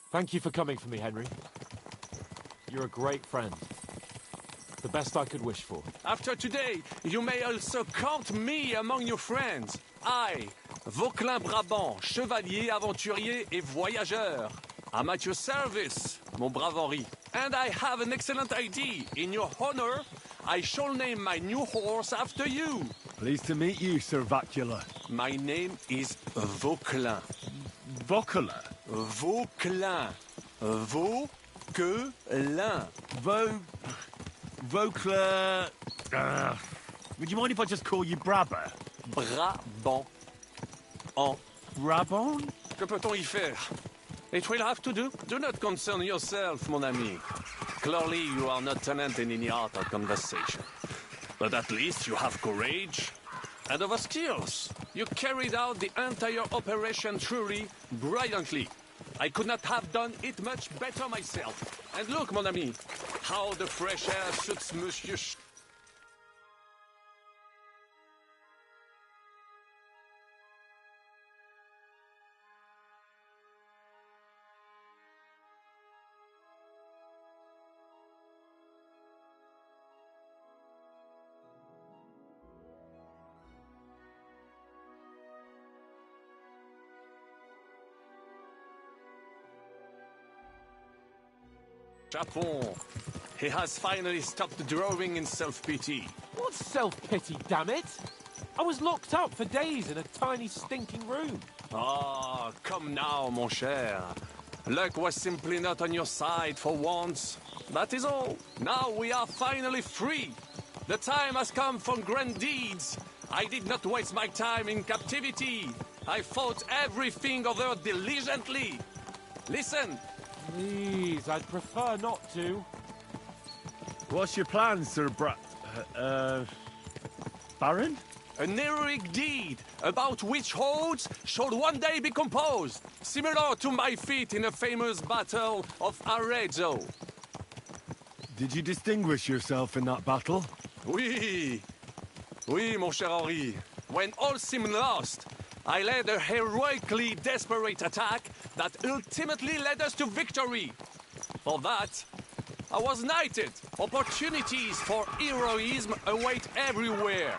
Thank you for coming for me, Henry. You're a great friend. The best I could wish for. After today, you may also count me among your friends. I, Vauquelin Brabant, chevalier, aventurier et voyageur. I'm at your service, mon brave Henri. And I have an excellent idea. In your honor, I shall name my new horse after you. Pleased to meet you, Sir Vacula. My name is Vauquelin. Vauquelin? Vauquelin. Vauquelin. Vauquelin... would you mind if I just call you Brabber? Brabant. En. Brabant? Que peut-on y faire? It will have to do. Do not concern yourself, mon ami. Clearly, you are not talented in the art of conversation. But at least you have courage and other skills. You carried out the entire operation truly brilliantly. I could not have done it much better myself. And look, mon ami, how the fresh air suits Monsieur Chapon. He has finally stopped drawing in self-pity. What self-pity, damn it? I was locked up for days in a tiny stinking room. Ah, come now, mon cher. Luck was simply not on your side for once. That is all. Now we are finally free. The time has come for grand deeds. I did not waste my time in captivity. I fought everything over diligently. Listen. Please, I'd prefer not to. What's your plan, Sir Baron? An heroic deed about which odes shall one day be composed, similar to my feat in the famous battle of Arezzo. Did you distinguish yourself in that battle? Oui. Oui, mon cher Henri. When all seemed lost, I led a heroically desperate attack that ultimately led us to victory. For that, I was knighted. Opportunities for heroism await everywhere.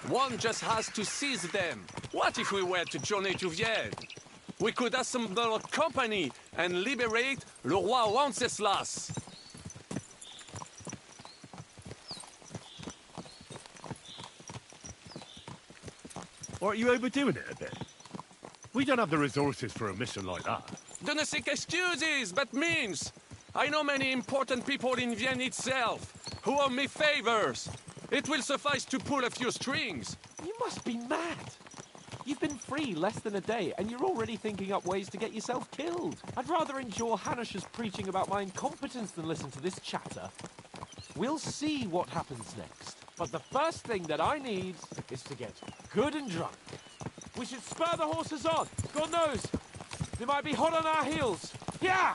One just has to seize them. What if we were to journey to Vienne? We could assemble a company and liberate le roi Wenceslas. Aren't you overdoing it a bit? We don't have the resources for a mission like that. Do not seek excuses, but means. I know many important people in Vienne itself who owe me favors. It will suffice to pull a few strings. You must be mad. You've been free less than a day, and you're already thinking up ways to get yourself killed. I'd rather endure Hanish's preaching about my incompetence than listen to this chatter. We'll see what happens next. But the first thing that I need is to get good and drunk. We should spur the horses on. God knows, they might be hot on our heels. Yeah!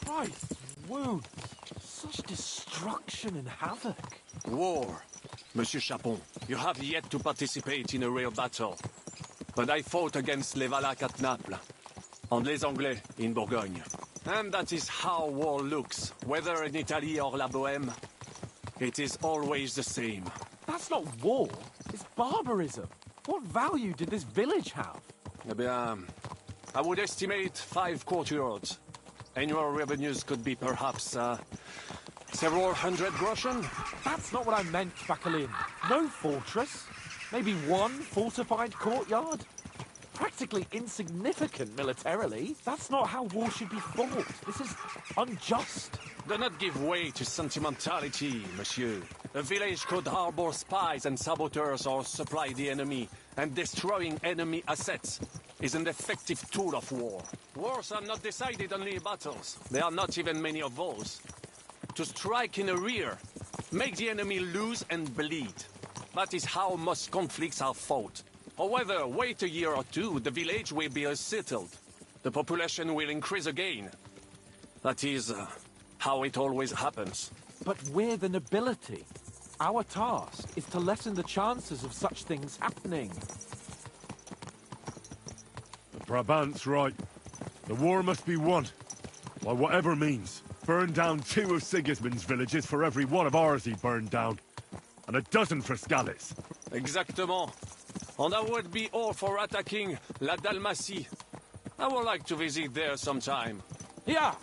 Christ's wounds. Such destruction and havoc. War. Monsieur Chapon, you have yet to participate in a real battle. But I fought against les Valaques at Naples, and les Anglais in Bourgogne. And that is how war looks, whether in Italy or La Bohème. It is always the same. That's not war. It's barbarism. What value did this village have? Eh bien, I would estimate 5 courtyards. Annual revenues could be perhaps, several hundred groschen. That's not what I meant, Vauquelin. No fortress. Maybe one fortified courtyard. Practically insignificant militarily. That's not how war should be fought. This is unjust. Do not give way to sentimentality, monsieur. A village could harbor spies and saboteurs or supply the enemy, and destroying enemy assets is an effective tool of war. Wars are not decided only in battles. There are not even many of those. To strike in the rear, make the enemy lose and bleed. That is how most conflicts are fought. However, wait a year or two, the village will be settled. The population will increase again. That is how it always happens. But we're the nobility. Our task is to lessen the chances of such things happening. Brabant's right. The war must be won. By whatever means. Burn down 2 of Sigismund's villages for every one of ours he burned down. And a dozen for Scalise. Exactement. And I would be all for attacking La Dalmatie. I would like to visit there sometime. Yeah.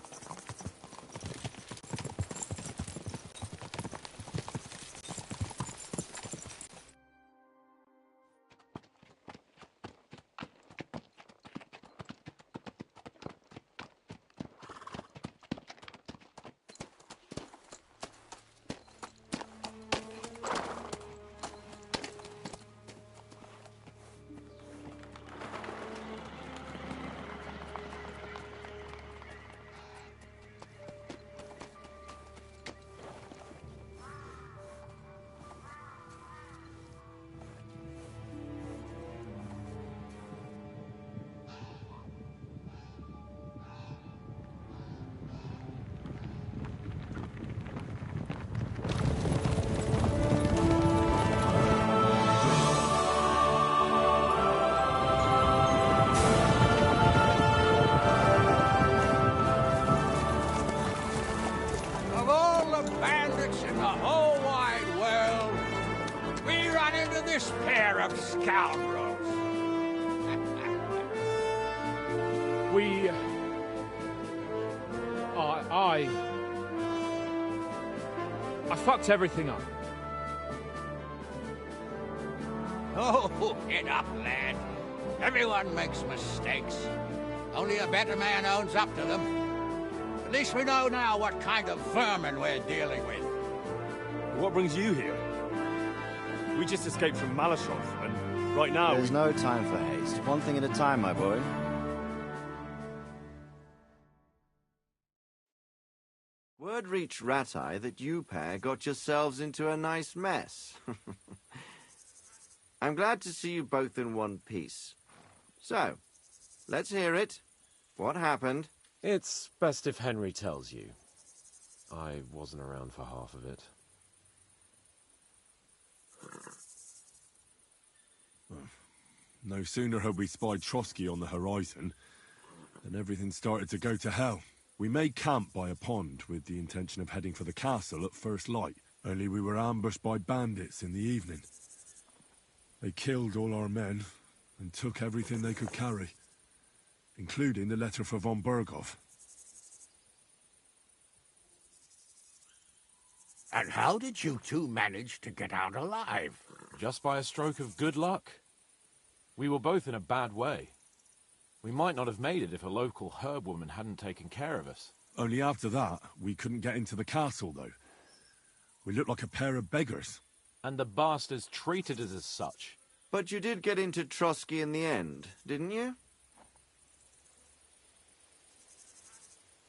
Of all the bandits in the whole wide world, we run into this pair of scoundrels. I fucked everything up. Oh, get up, lad. Everyone makes mistakes. Only a better man owns up to them. At least we know now what kind of vermin we're dealing with. What brings you here? We just escaped from Malashov, and right now There's no time for haste. One thing at a time, my boy. Word reached Ratai that you pair got yourselves into a nice mess. I'm glad to see you both in one piece. So, let's hear it. What happened? It's best if Henry tells you. I wasn't around for half of it. no sooner had we spied Trotsky on the horizon than everything started to go to hell. We made camp by a pond with the intention of heading for the castle at first light, only we were ambushed by bandits in the evening. They killed all our men and took everything they could carry, including the letter for von Berghoff. And how did you two manage to get out alive? Just by a stroke of good luck. We were both in a bad way. We might not have made it if a local herb woman hadn't taken care of us. Only after that, we couldn't get into the castle, though. We looked like a pair of beggars. And the bastards treated us as such. But you did get into Trotsky in the end, didn't you?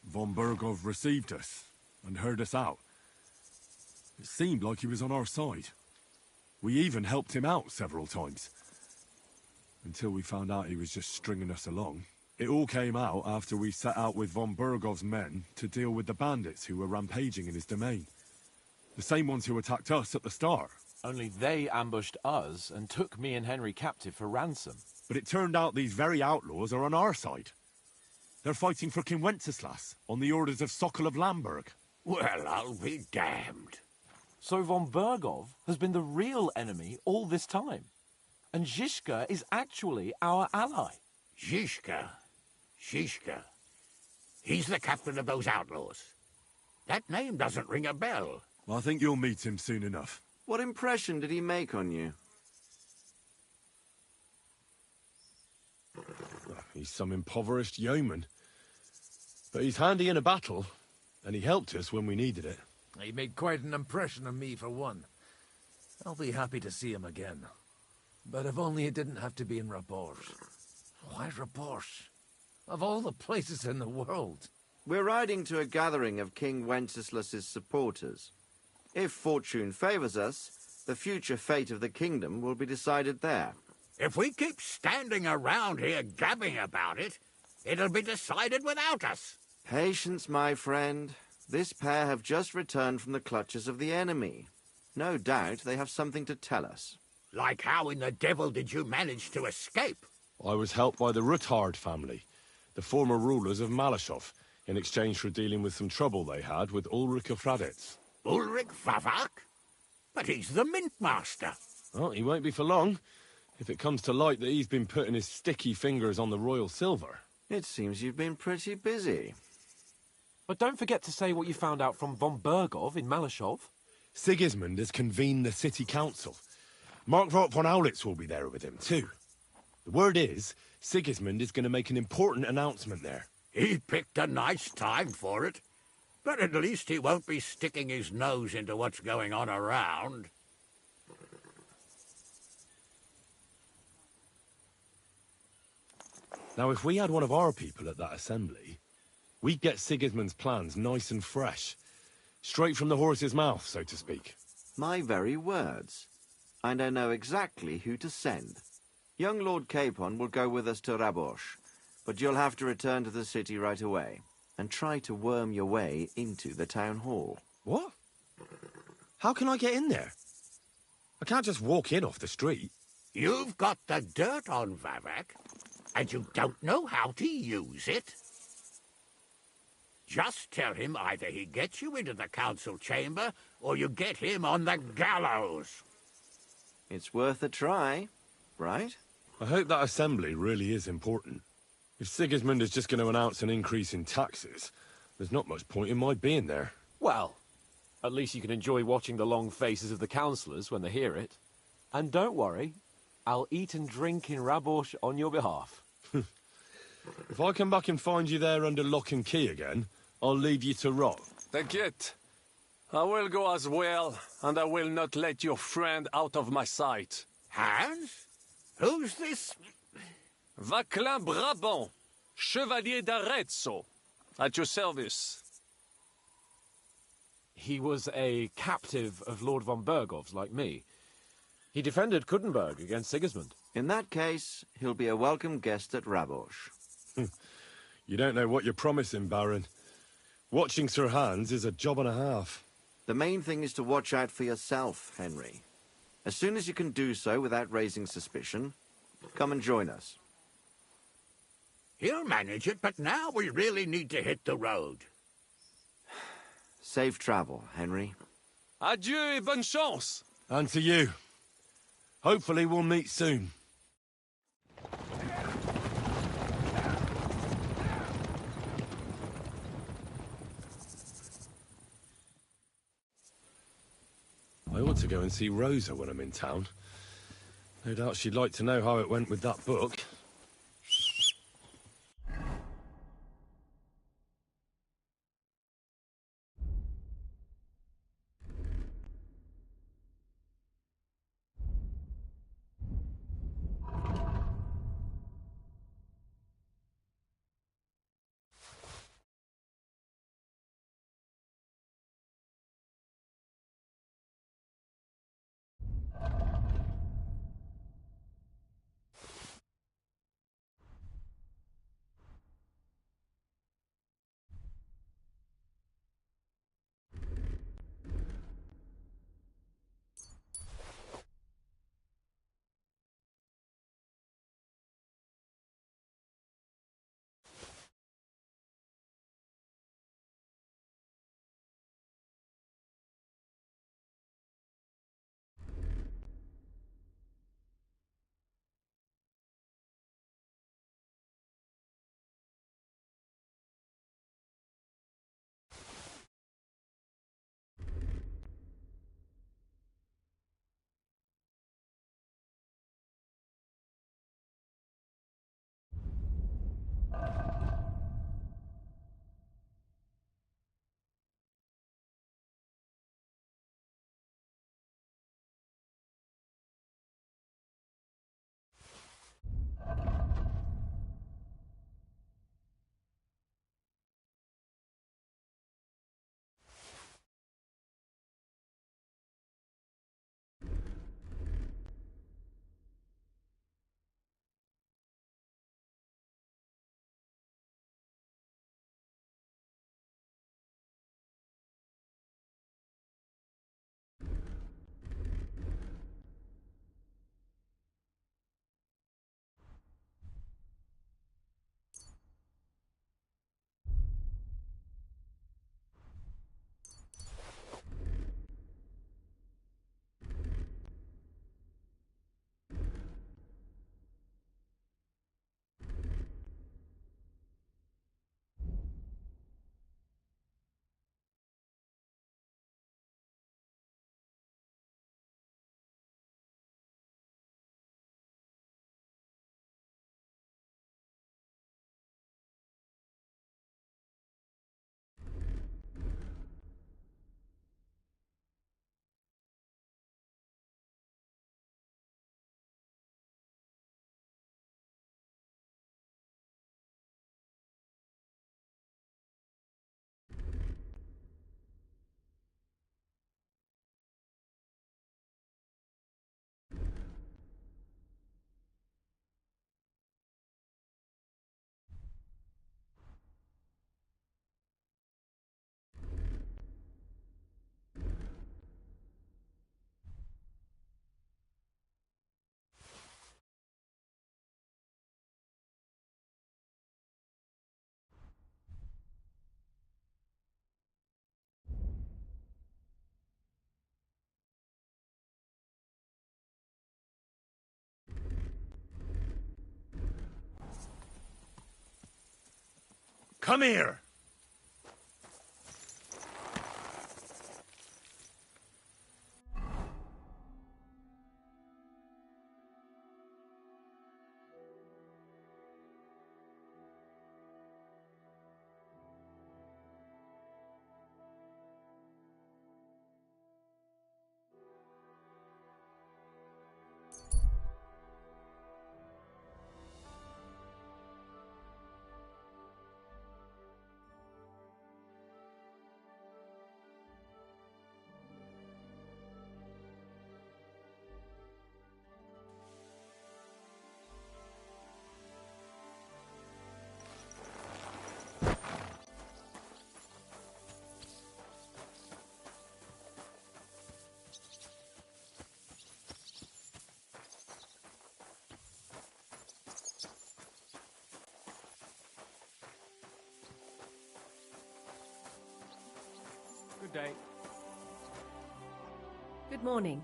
Von Berghoff received us and heard us out. It seemed like he was on our side. We even helped him out several times. Until we found out he was just stringing us along. It all came out after we set out with von Berghoff's men to deal with the bandits who were rampaging in his domain. The same ones who attacked us at the start. Only they ambushed us and took me and Henry captive for ransom. But it turned out these very outlaws are on our side. They're fighting for King Wenceslas on the orders of Sokol of Lamberg. Well, I'll be damned. So von Berghoff has been the real enemy all this time. And Zizka is actually our ally. Zizka. He's the captain of those outlaws. That name doesn't ring a bell. I think you'll meet him soon enough. What impression did he make on you? He's some impoverished yeoman. But he's handy in a battle, and he helped us when we needed it. He made quite an impression on me, for one. I'll be happy to see him again. But if only it didn't have to be in Rapport. Why Rapport? Of all the places in the world. We're riding to a gathering of King Wenceslas's supporters. If fortune favors us, the future fate of the kingdom will be decided there. If we keep standing around here gabbing about it, it'll be decided without us. Patience, my friend. This pair have just returned from the clutches of the enemy. No doubt they have something to tell us. Like how in the devil did you manage to escape? I was helped by the Ruttard family, the former rulers of Malashov, in exchange for dealing with some trouble they had with Ulrich of Raditz. Ulrich Favak? But he's the mint master. Well, he won't be for long, if it comes to light that he's been putting his sticky fingers on the royal silver. It seems you've been pretty busy. But don't forget to say what you found out from von Bergov in Malashov. Sigismund has convened the city council. Markvart von Aulitz will be there with him, too. The word is, Sigismund is going to make an important announcement there. He picked a nice time for it. But at least he won't be sticking his nose into what's going on around. Now, if we had one of our people at that assembly, we'd get Sigismund's plans nice and fresh. Straight from the horse's mouth, so to speak. My very words. And I know exactly who to send. Young Lord Capon will go with us to Rabosh, but you'll have to return to the city right away, and try to worm your way into the town hall. What? How can I get in there? I can't just walk in off the street. You've got the dirt on Vavak, and you don't know how to use it. Just tell him either he gets you into the council chamber, or you get him on the gallows. It's worth a try, right? I hope that assembly really is important. If Sigismund is just going to announce an increase in taxes, there's not much point in my being there. Well, at least you can enjoy watching the long faces of the councillors when they hear it. And don't worry, I'll eat and drink in Rabosh on your behalf. If I come back and find you there under lock and key again, I'll leave you to rot. T'inquiète. I will go as well, and I will not let your friend out of my sight. Hans? Who's this? Vaclin Brabant, Chevalier d'Arezzo, at your service. He was a captive of Lord von Bergov's, like me. He defended Kuttenberg against Sigismund. In that case, he'll be a welcome guest at Rabosh. You don't know what you're promising, Baron. Watching Sir Hans is a job and a half. The main thing is to watch out for yourself, Henry. As soon as you can do so without raising suspicion, come and join us. He'll manage it, but now we really need to hit the road. Safe travel, Henry. Adieu et bonne chance. And to you. Hopefully we'll meet soon. I ought to go and see Rosa when I'm in town. No doubt she'd like to know how it went with that book. Come here! Good day. Good morning.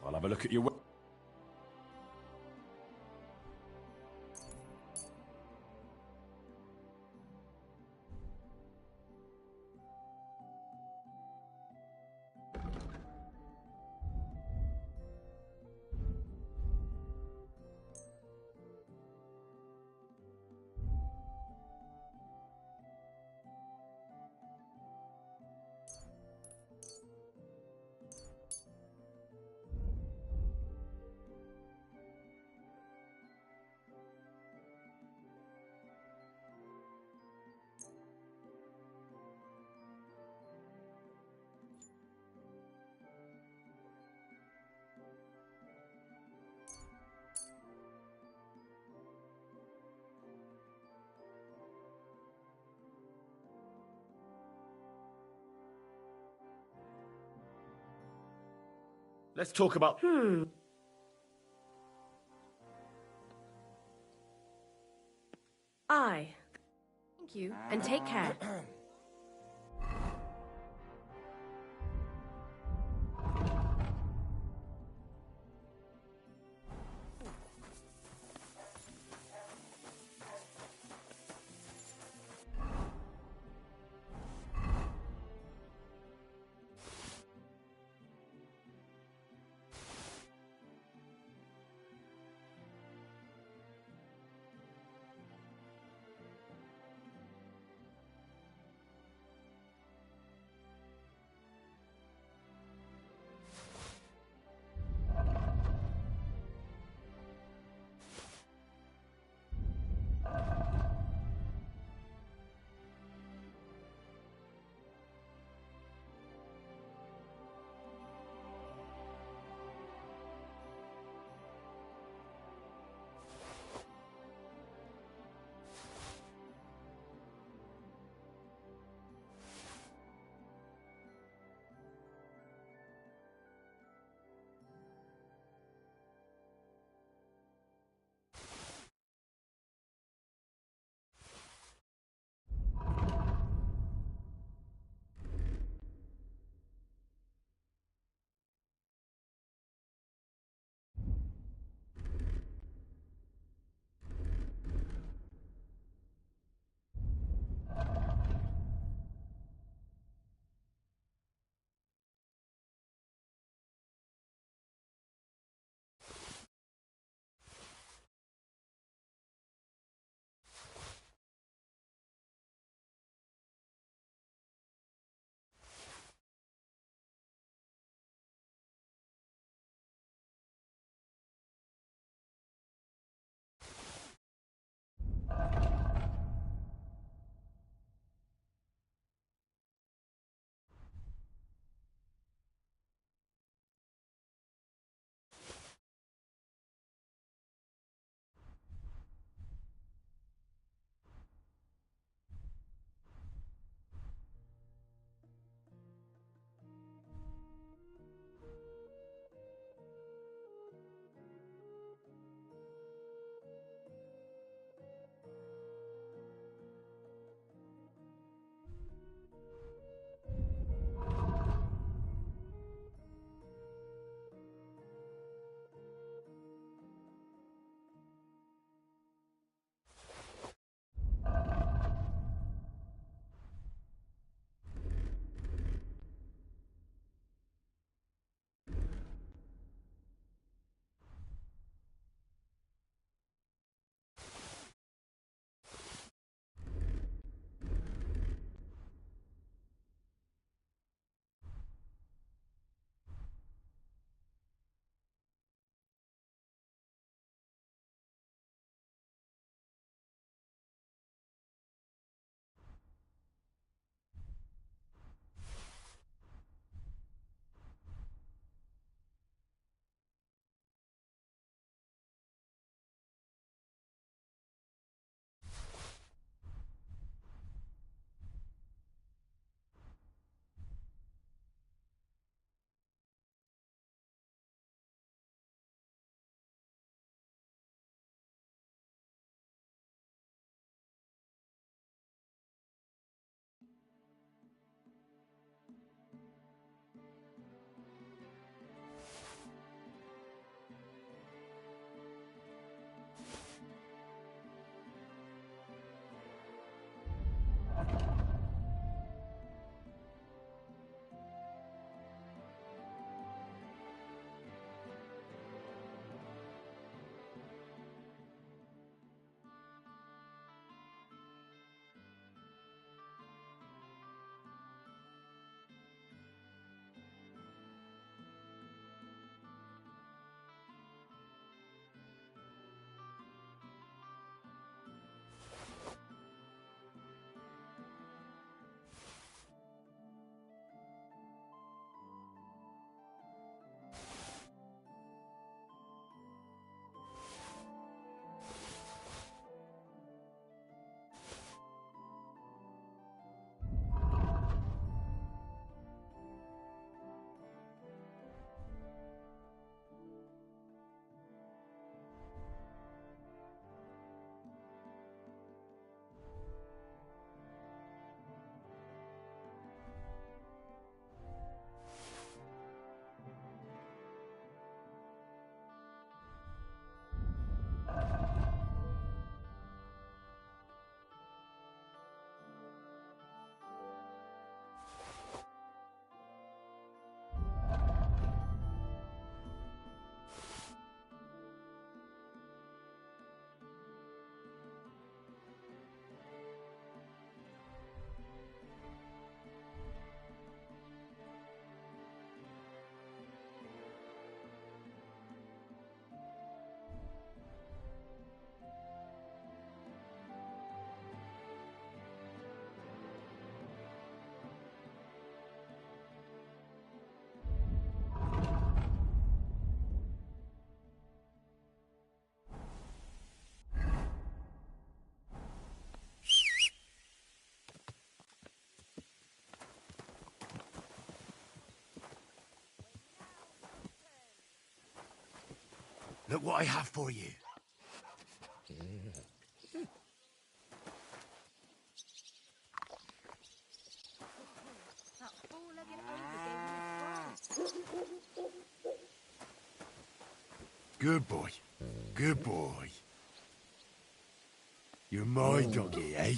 I'll have a look at your... Let's talk about... Aye. Thank you, and take care. Look what I have for you. Good boy. Good boy. You're my doggy, eh?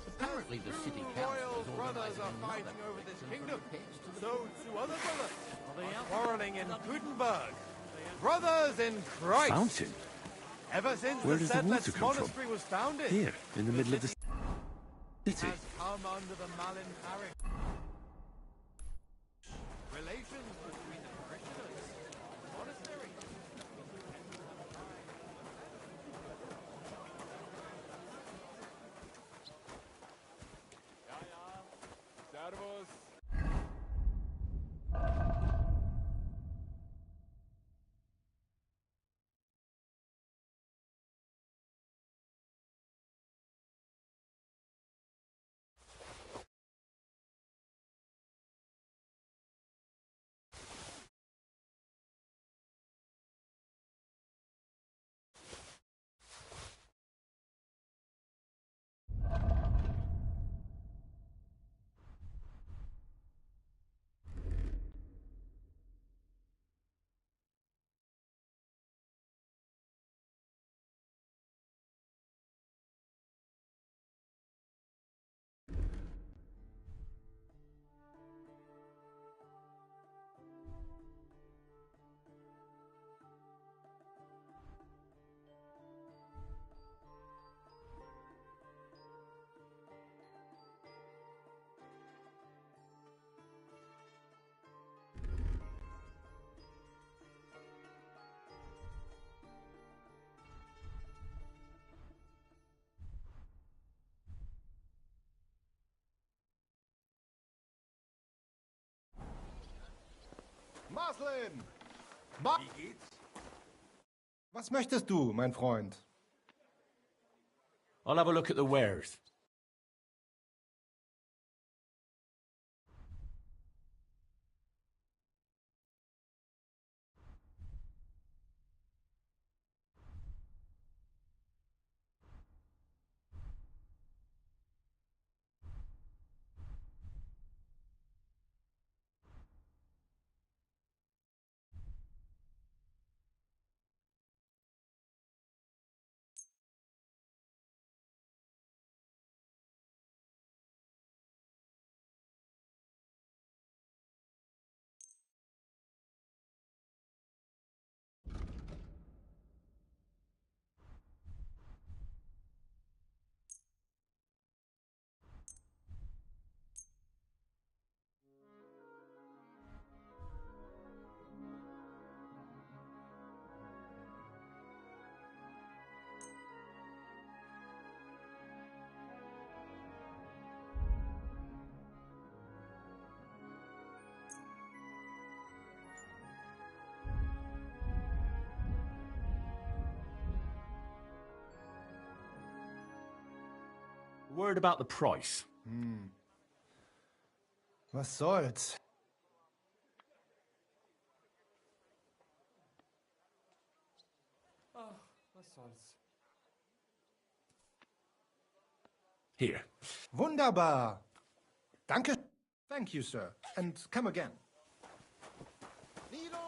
Apparently the city council is brothers are organising fighting another over this collection kingdom. for repairs to the So two other brothers are quarreling in Gutenberg. Brothers in Christ. Fountain? Ever since Where the does the water Sedlitz come from? monastery was founded, Here, in the middle of the city. has come under the Malin parish. Relations between the parishioners and the monastery. Servus. Maslin! Wie geht's? Was möchtest du, mein Freund? I'll have a look at the wares. Word about the price. Was soll's? Here. Wunderbar. Danke. Thank you, sir. And come again. Needles!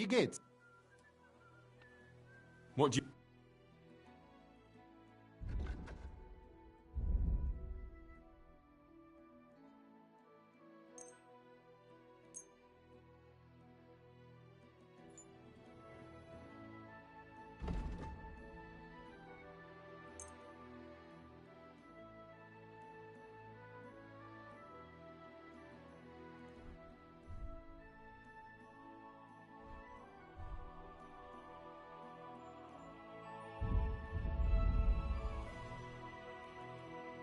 Wie geht's? What do you...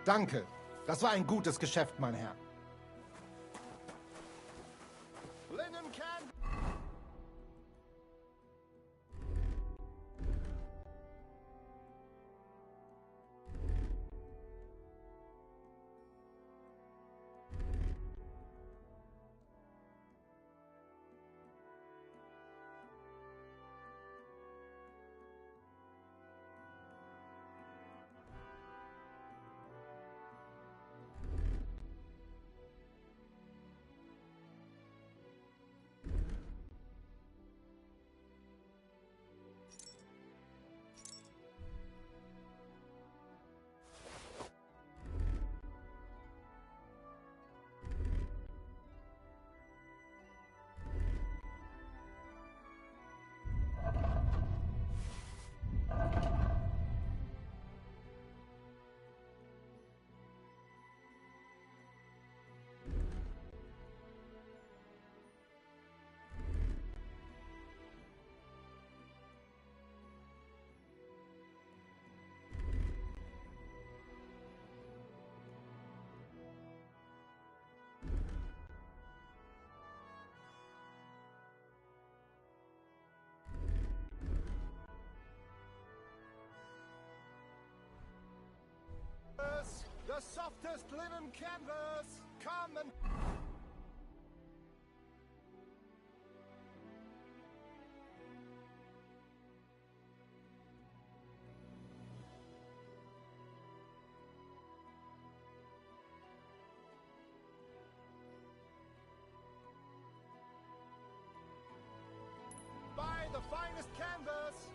Danke. Das war ein gutes Geschäft, mein Herr. Linen can... The softest linen canvas! Come and... Buy the finest canvas!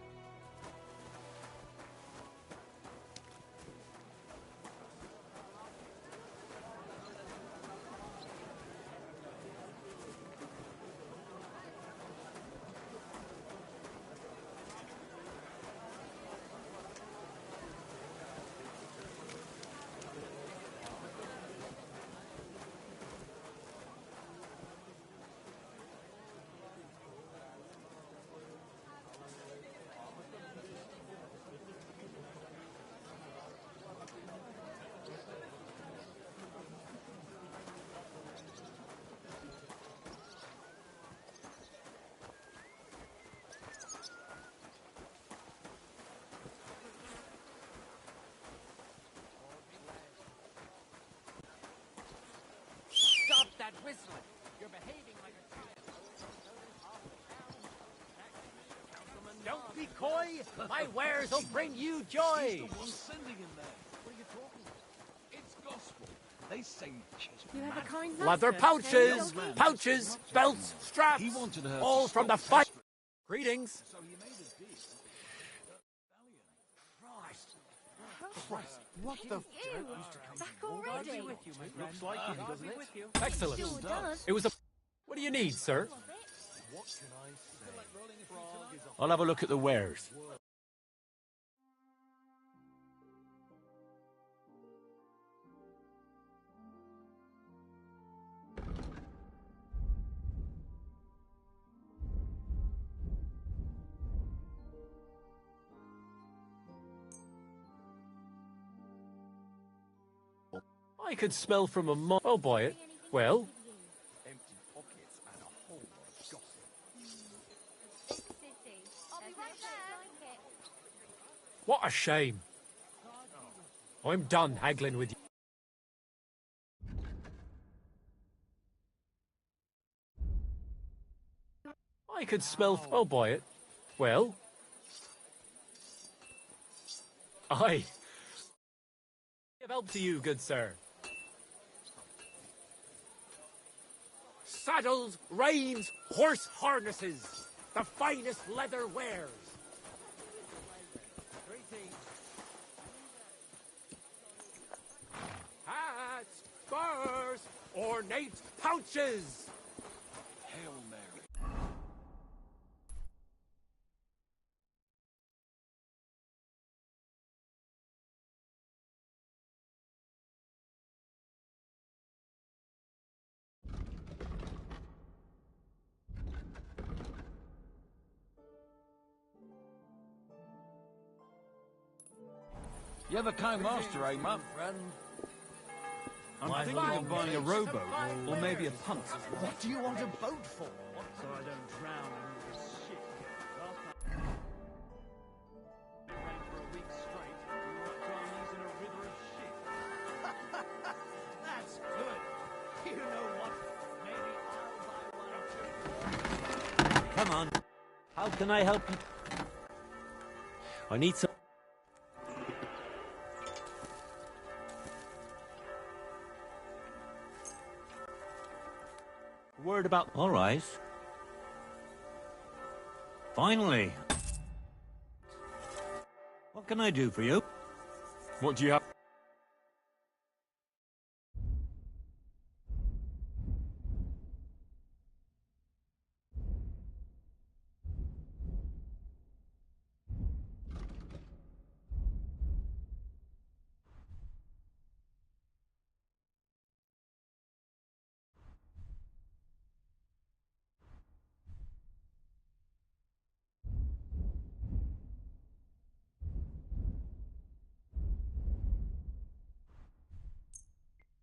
Stop that whistling! You're behaving like a child. Don't be coy! My wares will bring you joy! He's the one sending him there. What are you talking about? It's gospel. They say You have a kind Leather master. pouches! Hey, Pouches! Belts! Straps! He wanted her all to from the stop fight! Greetings! So he made a deal. Christ! What the... Ew, back already? Looks like him, doesn't it? Sure Excellent. does. It was a... What do you need, sir? What can I say? I'll have a look at the wares. I could smell from a mile. I'll buy it. Well, Empty pockets and a whole lot of gossip. what a shame. I'm done haggling with you. I could smell. I'll buy it. Well, I give help to you, good sir. Saddles, reins, horse harnesses. The finest leather wares. Hats, spurs, ornate pouches. Hail Mary. You have a kind master, eh, Mum? I'm thinking of buying a rowboat, or maybe a punt. What do you want a boat for? So I don't drown in this shit. Last time I ran for a week straight, we were up to our knees in a river of shit. That's good. You know what? Maybe I'll buy one too. Come on. How can I help you? I need some... Word about... All right. Finally. What can I do for you? What do you have?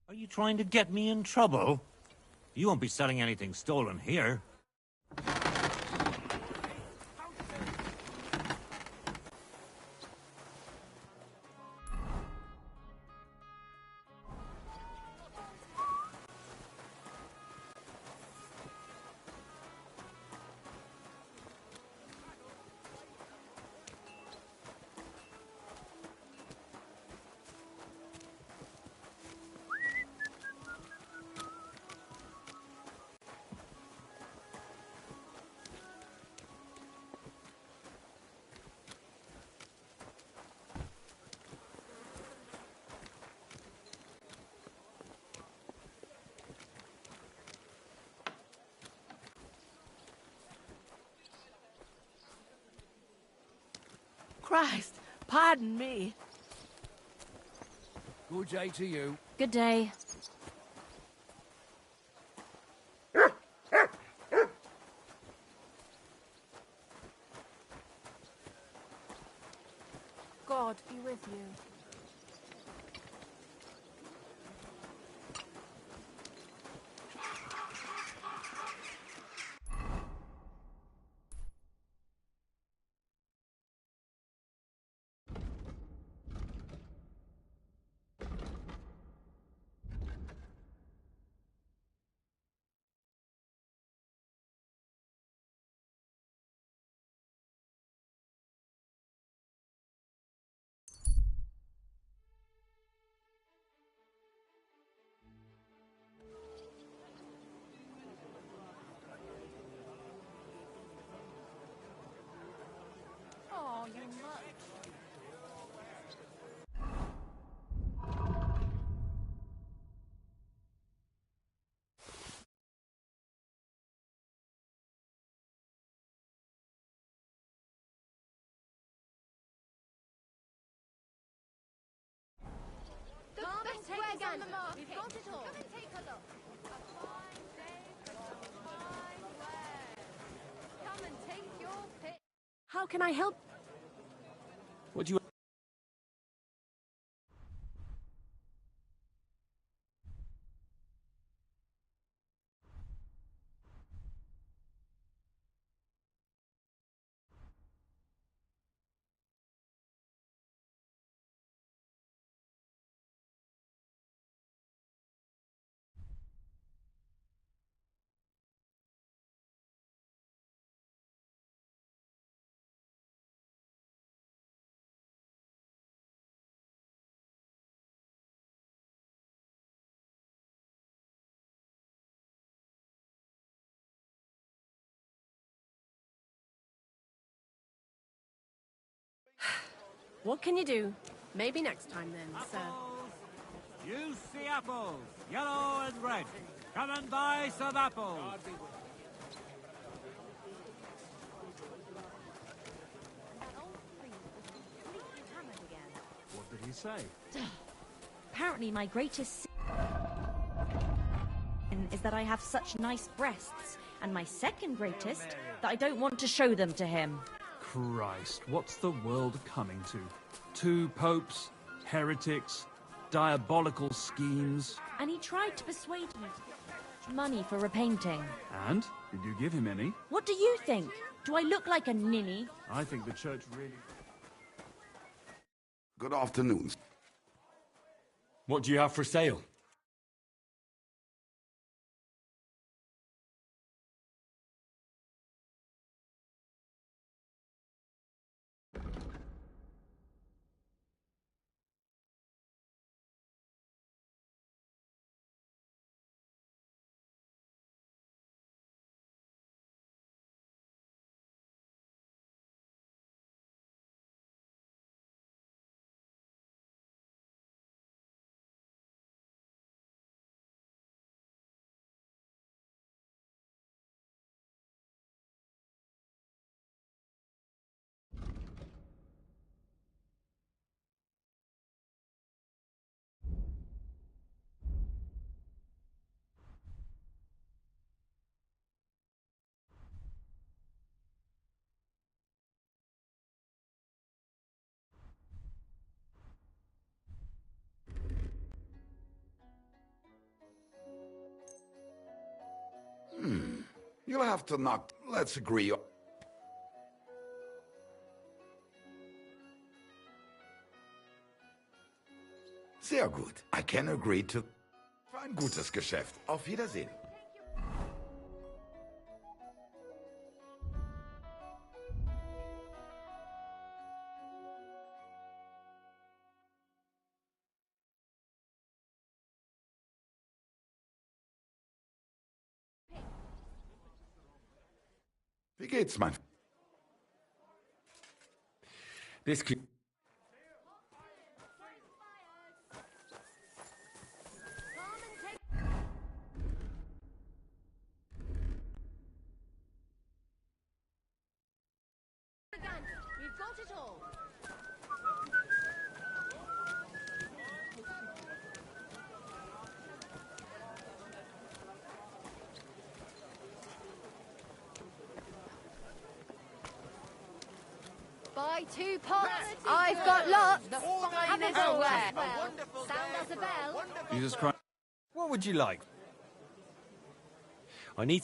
Are you trying to get me in trouble? You won't be selling anything stolen here. Christ, pardon me. Good day to you. Good day. God be with you. Oh, you mutt. Come and take a gander. We've got it all. Come and take a look. A fine day for some fine wares. Come and take your pick. How can I help? What do you... What can you do? Maybe next time then, sir. You see apples, yellow and red. Come and buy some apples. What did he say? Apparently my greatest sin is that I have such nice breasts, and my second greatest, that I don't want to show them to him. Christ, what's the world coming to? 2 popes, heretics, diabolical schemes. And he tried to persuade me to get money for repainting. And? Did you give him any? What do you think? Do I look like a ninny? I think the church really... Good afternoon. What do you have for sale? You'll have to knock. Let's agree. Sehr gut. I can agree to... War ein gutes Geschäft. Auf Wiedersehen. Wie geht's, mein... This could... We've got it all. Buy 2 pots. I've got lots. The finest everywhere. Sound us a bell. Jesus Christ. What would you like? I need...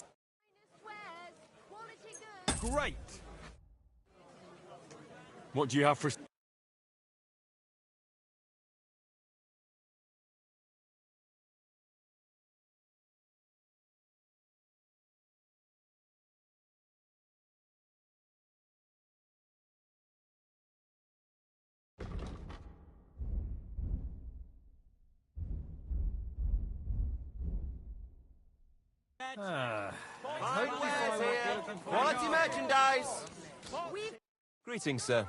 Great. What do you have for... Quality merchandise. Greetings, sir.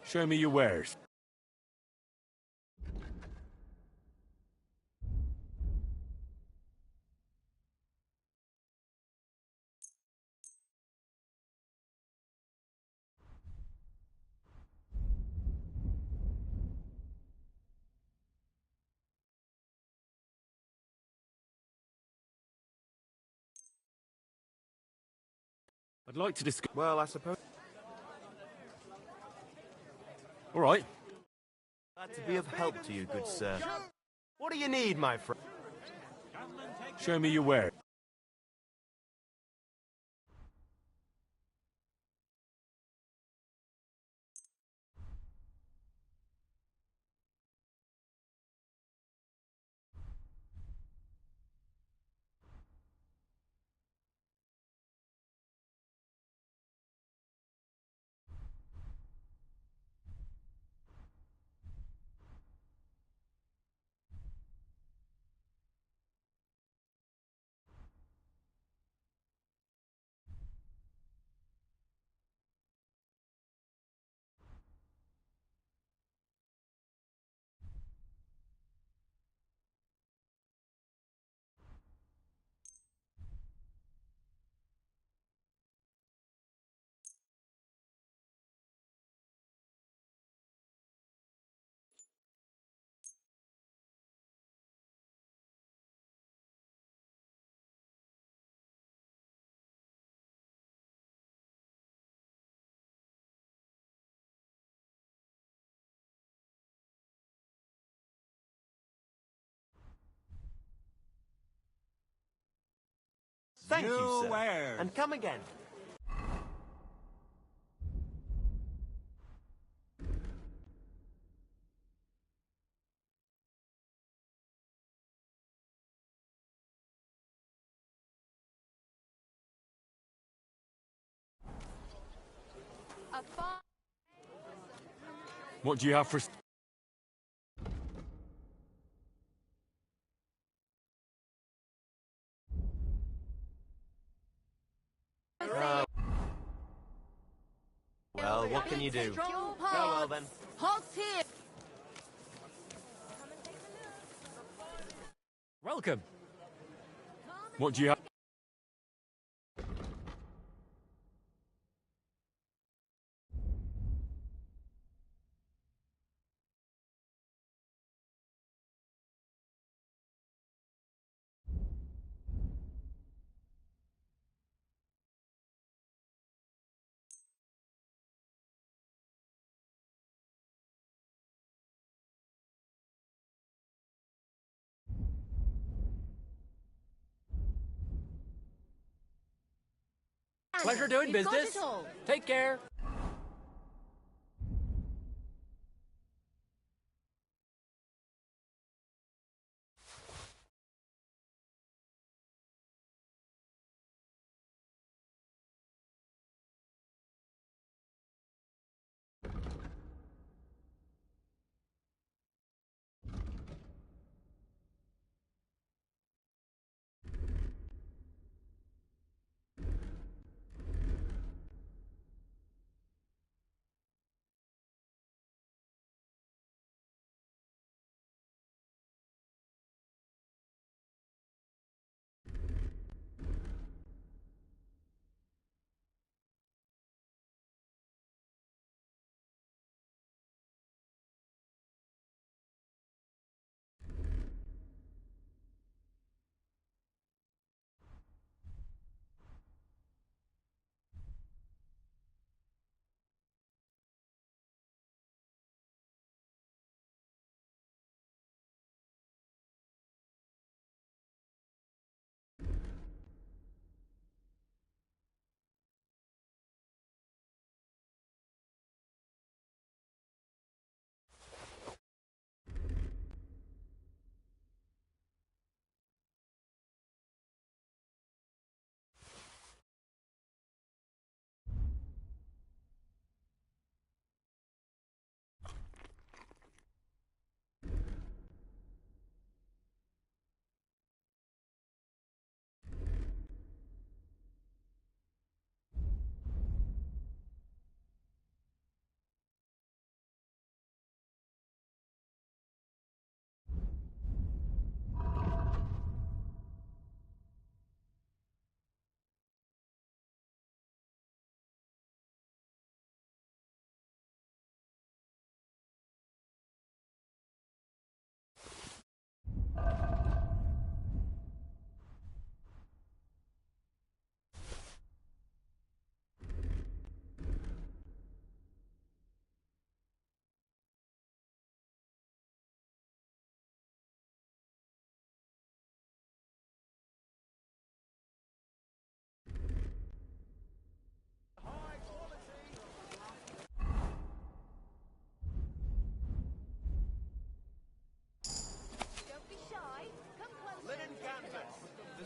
Show me your wares. I'd like to discuss... Well, I suppose... All right. Glad to be of help to you, good sir. What do you need, my friend? Show me your wares. Thank you, sir. wares. And come again. What do you have for... Well, what can you do? Go well, then. Halt's here. Welcome. What do you have... Pleasure doing You've got business. it all. Take care.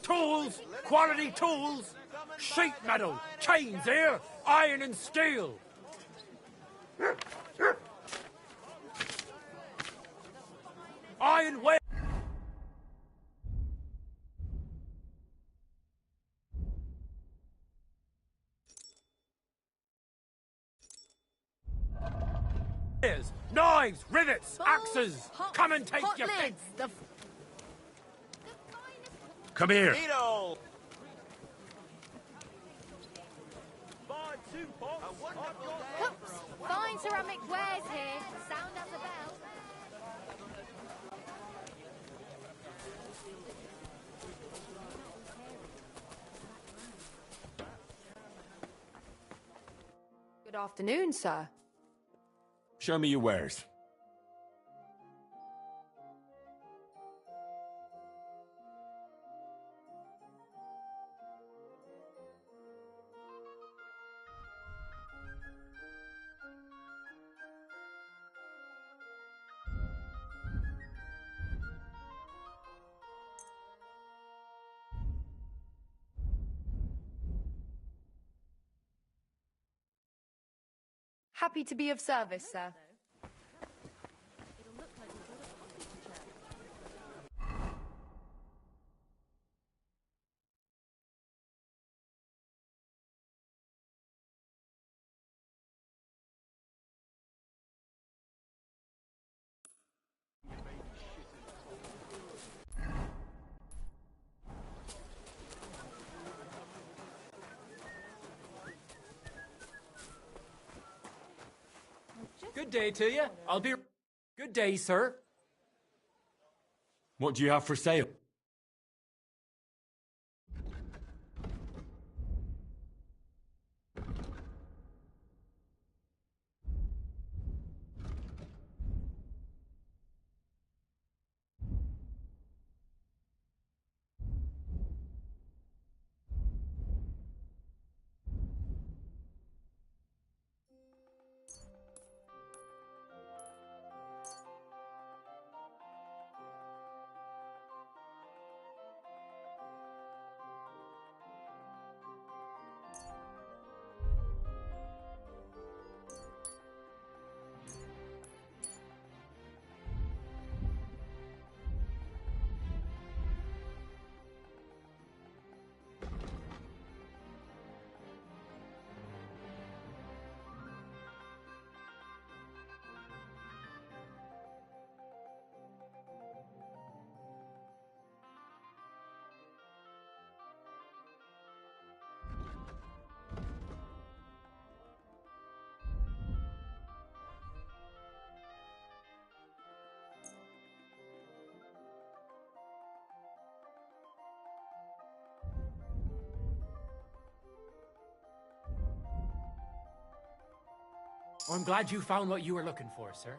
Tools! Quality tools! Sheet metal! Chains here! Iron and steel! Iron ware! Knives, rivets, axes! Come and take your pick! Come here. Cups, fine ceramic wares here. Sound as a bell. Good afternoon, sir. Show me your wares. Happy to be of service, sir. It'll look like we brought a puppy to church. Good day to you. I'll be... Good day, sir. What do you have for sale? I'm glad you found what you were looking for, sir.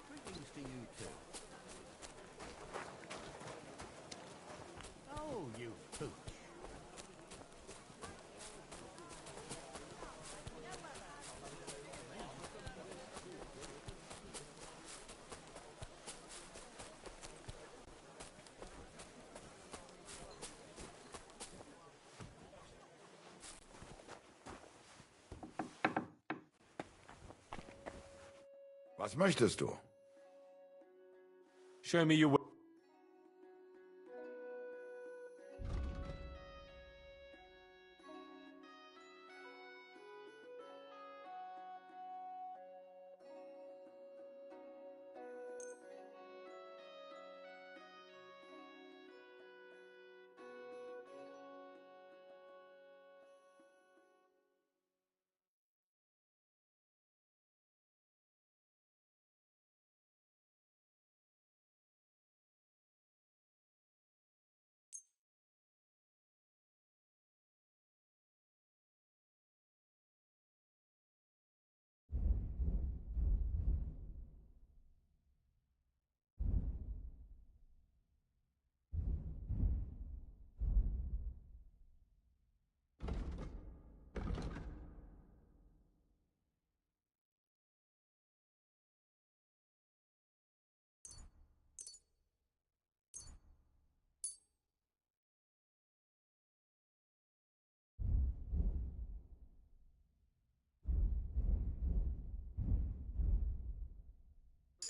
Greetings to you too. Oh, you pooch. Was möchtest du? Show me your way.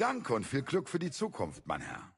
Danke und viel Glück für die Zukunft, mein Herr.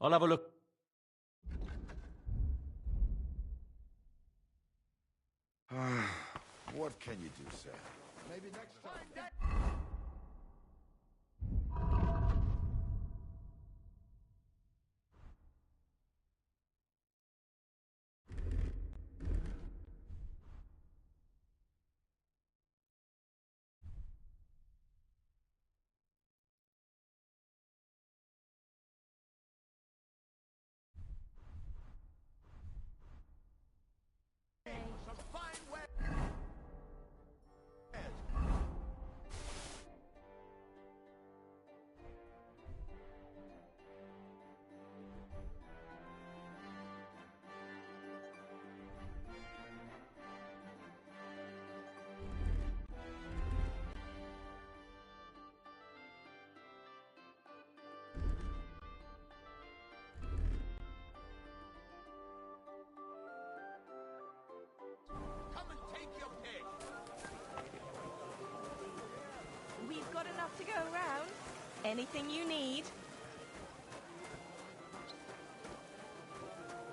I'll have a look. What can you do, sir? Maybe next time. We've got enough to go around. Anything you need.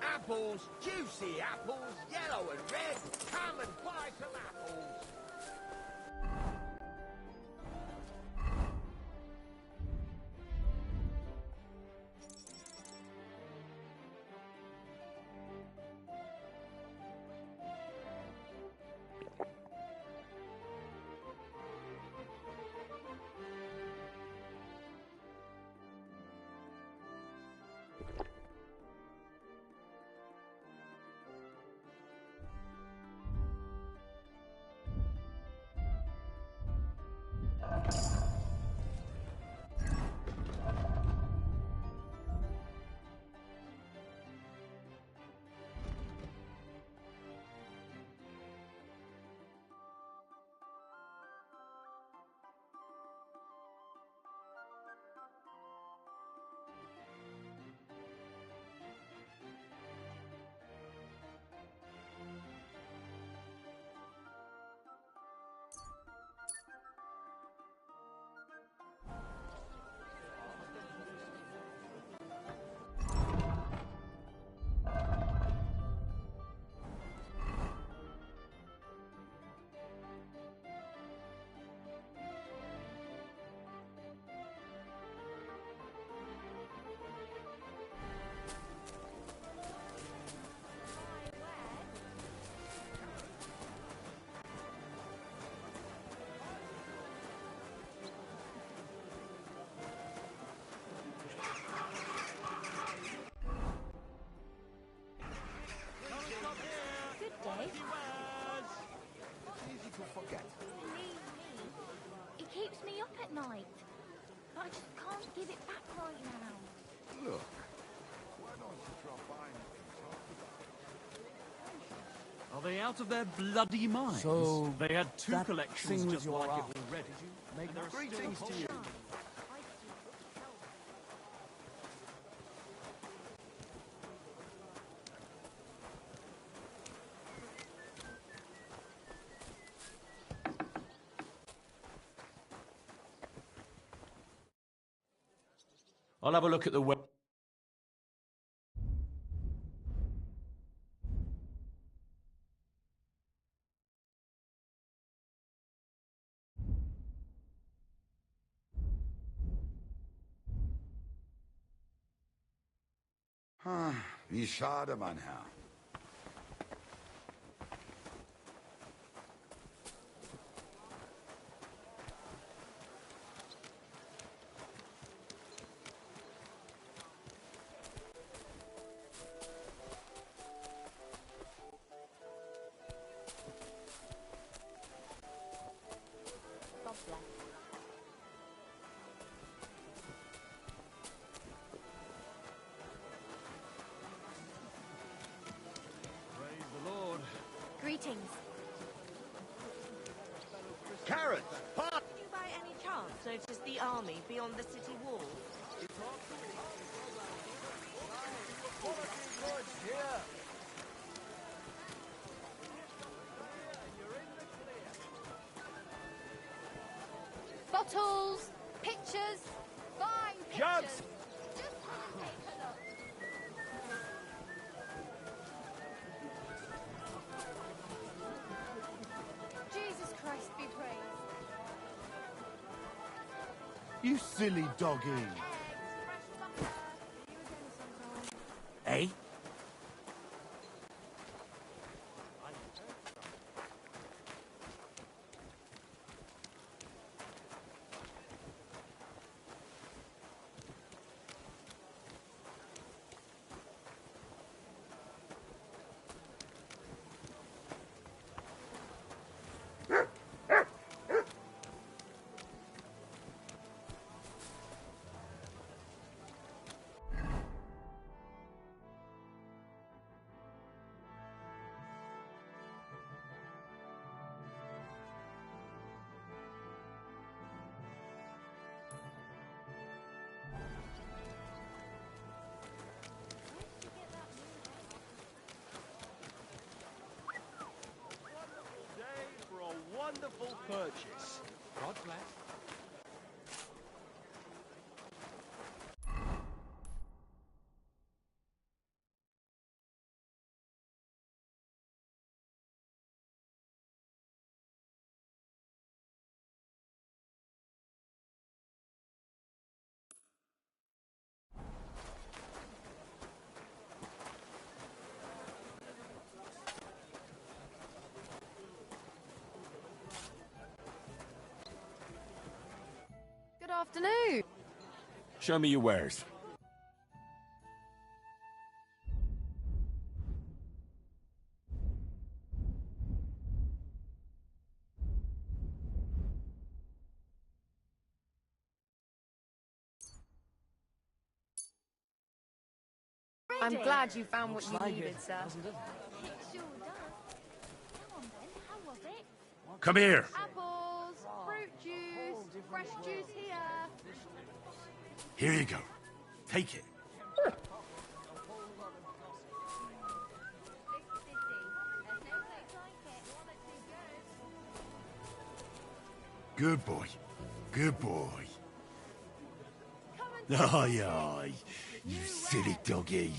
Apples, juicy apples, yellow and red. Come and buy some apples. Quality wares. It's easy to forget. Believe me, it keeps me up at night. But I just can't give it back right now. Look, why don't you drop by and talk about Are they out of their bloody minds? So, they had two that collections thing with just your like arm. it already. Make There are greetings still to you. I'll have a look at the web. Wie schade, mein Herr. God bless. Praise the Lord. Greetings. Carrots! Pot! Did you by any chance notice the army beyond the city wall? Quality goods here. Bottles, pictures, fine pictures. Jugs. Just come and take a look. Jesus Christ be praised. You silly doggy. Eggs, fresh butter. See you again sometime. Eh? Day for a wonderful purchase. God bless. Good afternoon. Show me your wares. I'm glad you found what you needed, sir. It sure does. Come on then, how was it? Come here. Apples, fruit juice, fresh juice here. Here you go. Take it. Good boy. Good boy. Aye, aye. You silly doggy.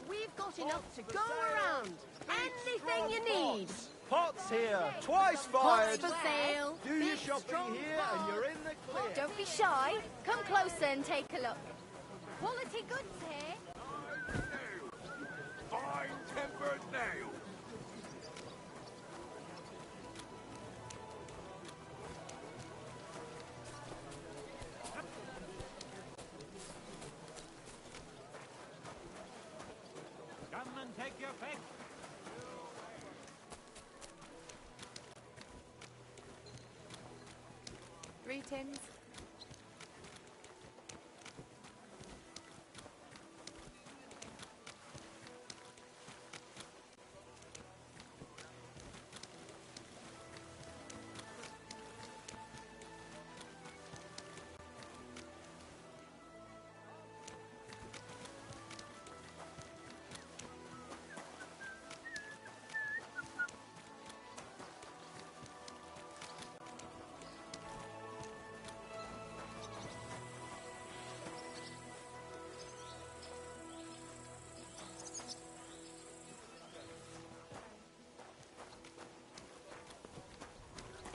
We've got enough to go around. Anything you need. Pots here, twice Pots fired. for sale. Do your Big, shopping strong here pots. and you're in the clear. Don't be shy. Come closer and take a look. Quality goods here. Fine-tempered nail. take your pick. Three tins.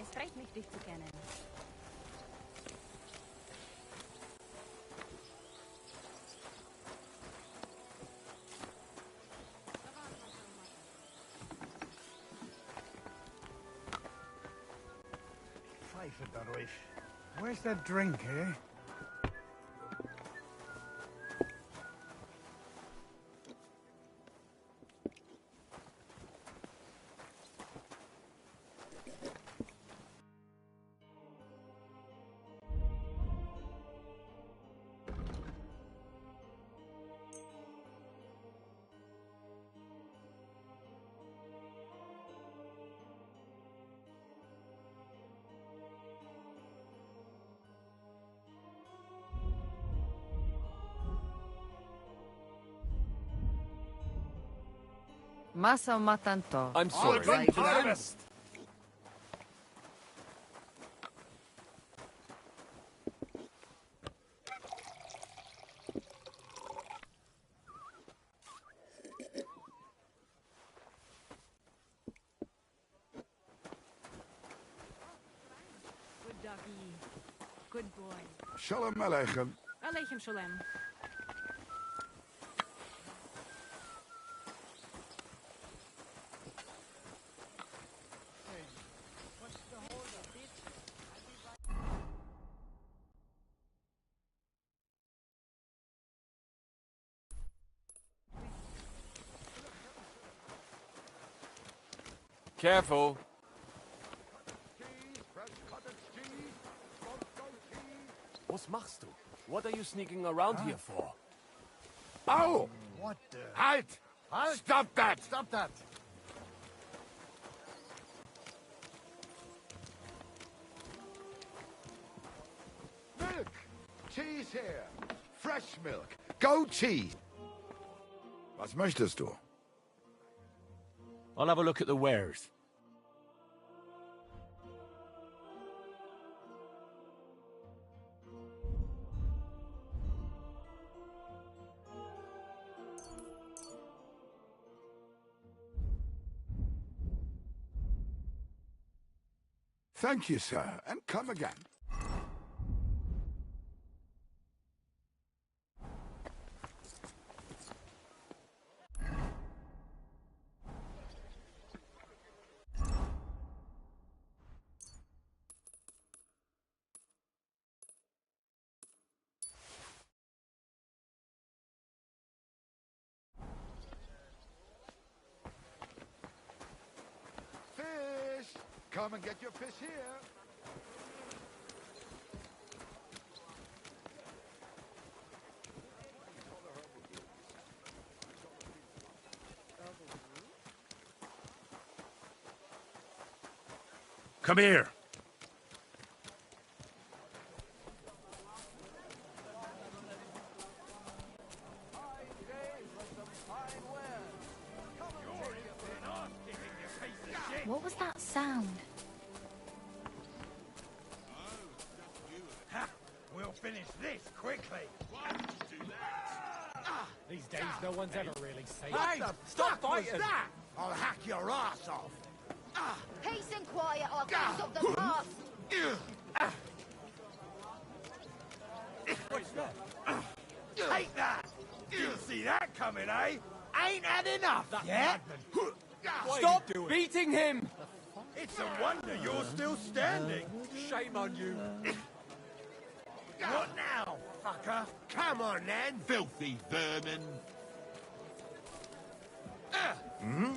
Es freut mich, dich zu kennen. Pfeife dadurch. Where's that drink, eh? Massa matanto. I'm sorry. Drink harvest! Good doggy. Good boy. Shalom Aleichem. Aleichem shalom. Careful. Was machst du? What are you sneaking around here for? Oh! What the... Halt! Halt! Stop that! Stop that! Milk! Cheese here! Fresh milk! Go cheese! Was möchtest du? I'll have a look at the wares. Thank you, sir, and come again. Fish! Come and get your fish here. Come here. What was that sound? We'll finish this quickly. These days, no one's ever really safe. Hey, stop fighting! That? I'll hack your ass off. Peace and quiet are things of the past. What's that? Take that! Didn't see that coming, eh? Ain't had enough yet? Stop beating him! It's a wonder you're still standing. Shame on you. What now, fucker? Come on, then. Filthy vermin. Hmm?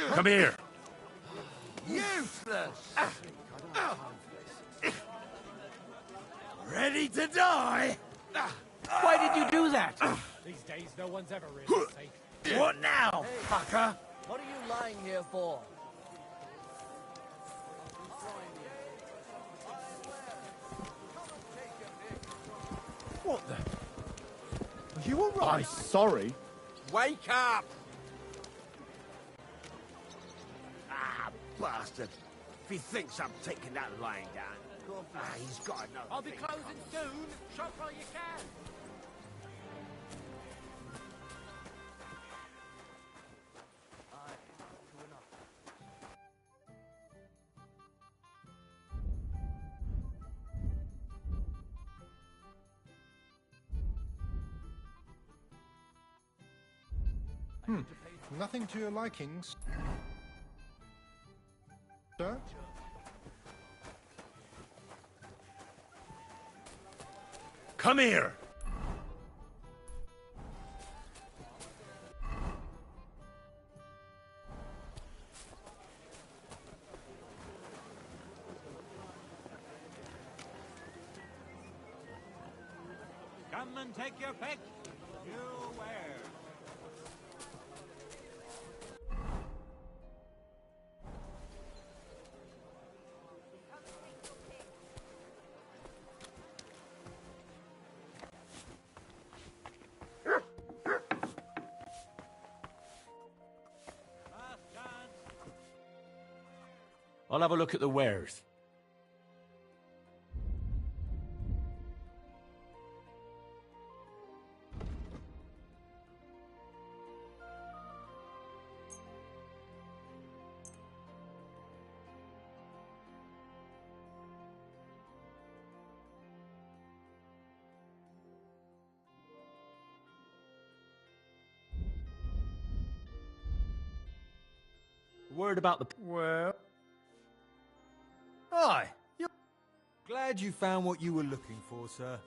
Come here. Useless! Ready to die? Why did you do that? These days, no one's ever really safe. What now, fucker? What are you lying here for? What the? Are you alright? I'm sorry. Wake up! Ah, bastard. If he thinks I'm taking that lying down, he's got another I'll be thing closing coming. soon. Shop while you can. Nothing to your likings, sir? Come here. Come and take your pick. You where? I'll have a look at the wares. Word about the... Well... Hi. Glad you found what you were looking for, sir.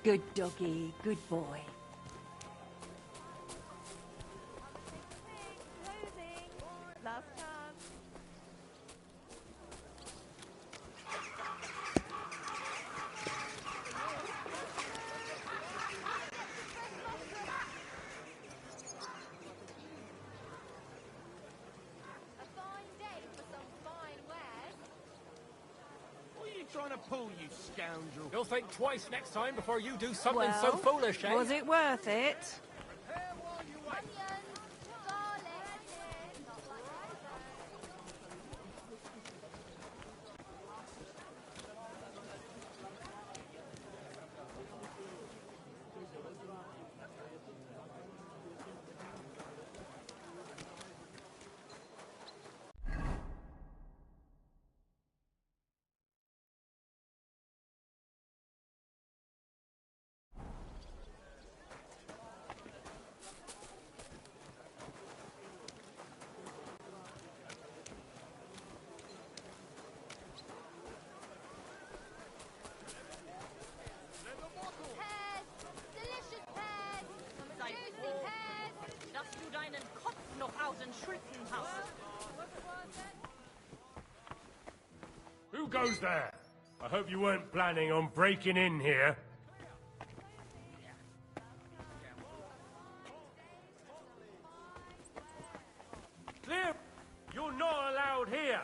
Good doggy, good boy. Last chance. A fine day for some fine wares. What are you trying to pull, you scoundrel? You'll think twice next time before you do something so Well, foolish, eh? was it worth it? Who goes there? I hope you weren't planning on breaking in here. Clear! You're not allowed here!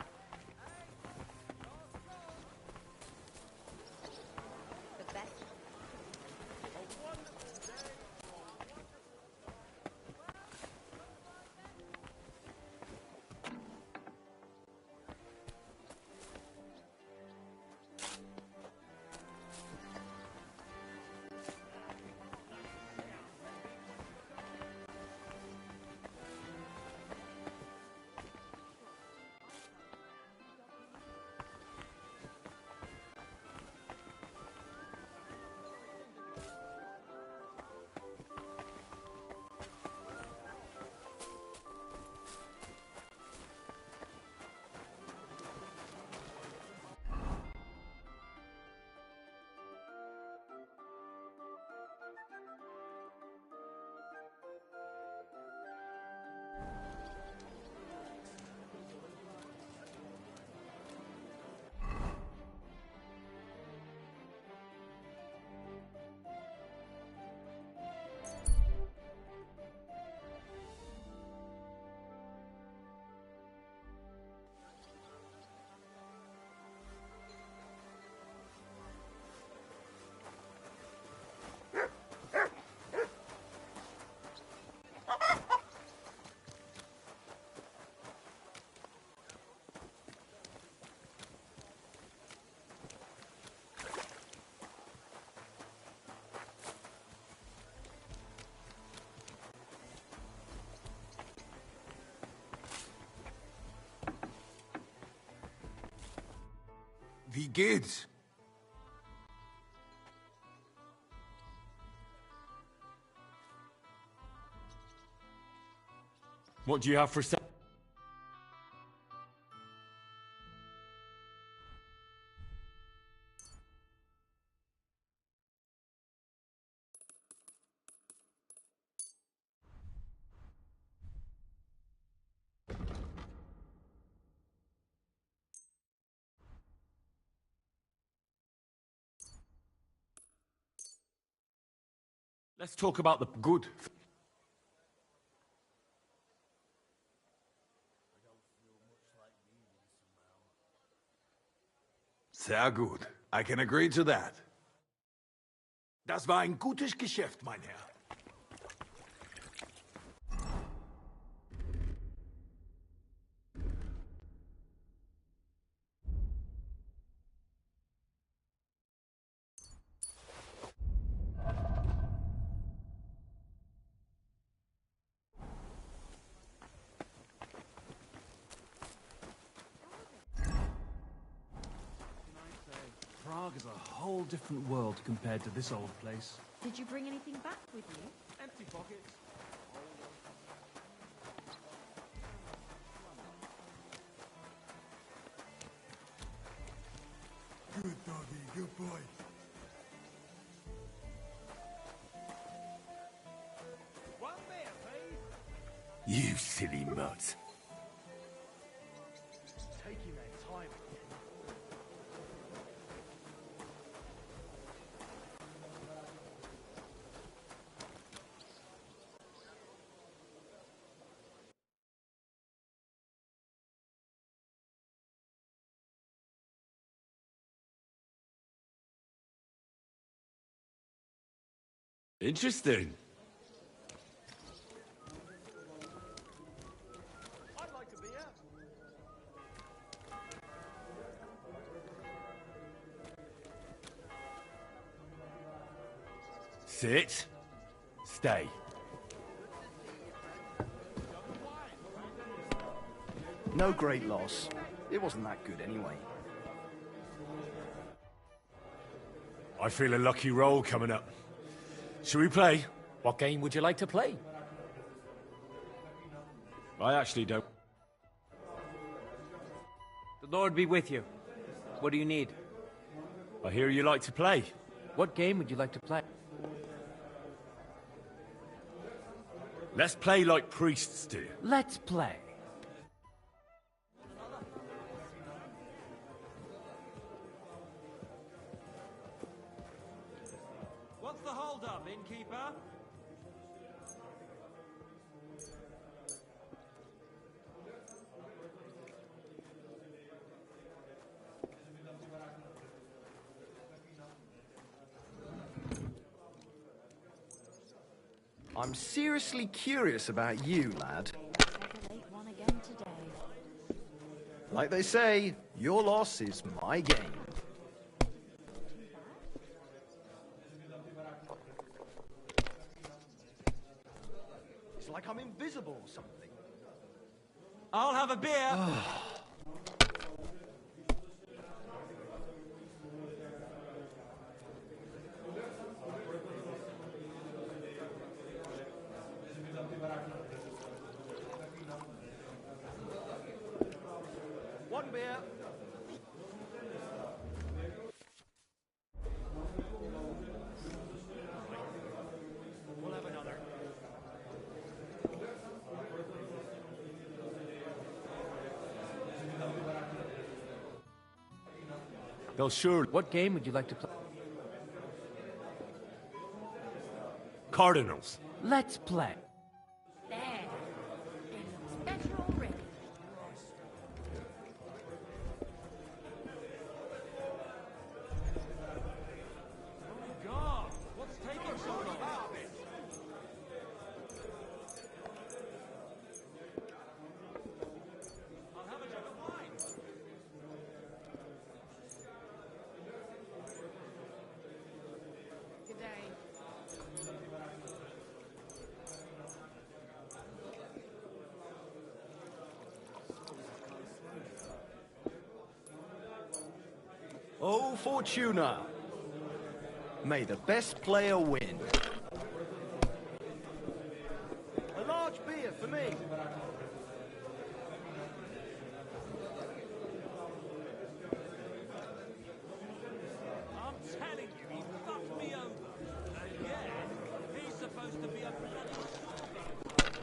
Wie geht's? What do you have for sale? Let's talk about the good. Sehr gut. I can agree to that. Das war ein gutes Geschäft, mein Herr. Prague is a whole different world compared to this old place. Did you bring anything back with you? Empty pockets. Good doggy, good boy. One beer, please. You silly mutt. Taking their time. Interesting. I'd like a beer. Sit. Stay. No great loss. It wasn't that good anyway. I feel a lucky roll coming up. Shall we play? What game would you like to play? I actually don't. The Lord be with you. What do you need? I hear you like to play. What game would you like to play? Let's play like priests do. Let's play. What's the hold-up, innkeeper? I'm seriously curious about you, lad. Late one again today. Like they say, your loss is my gain. It's like I'm invisible or something. I'll have a beer. One beer. We'll have another. They'll surely. What game would you like to play? Cardinals. Let's play. There. It looks better already. Oh, God. What's taking so long? I'll have a jug of wine. Good day. Oh, Fortuna! May the best player win. A large beer for me. I'm telling you, he fucked me over. And yeah, he's supposed to be a bloody showboat.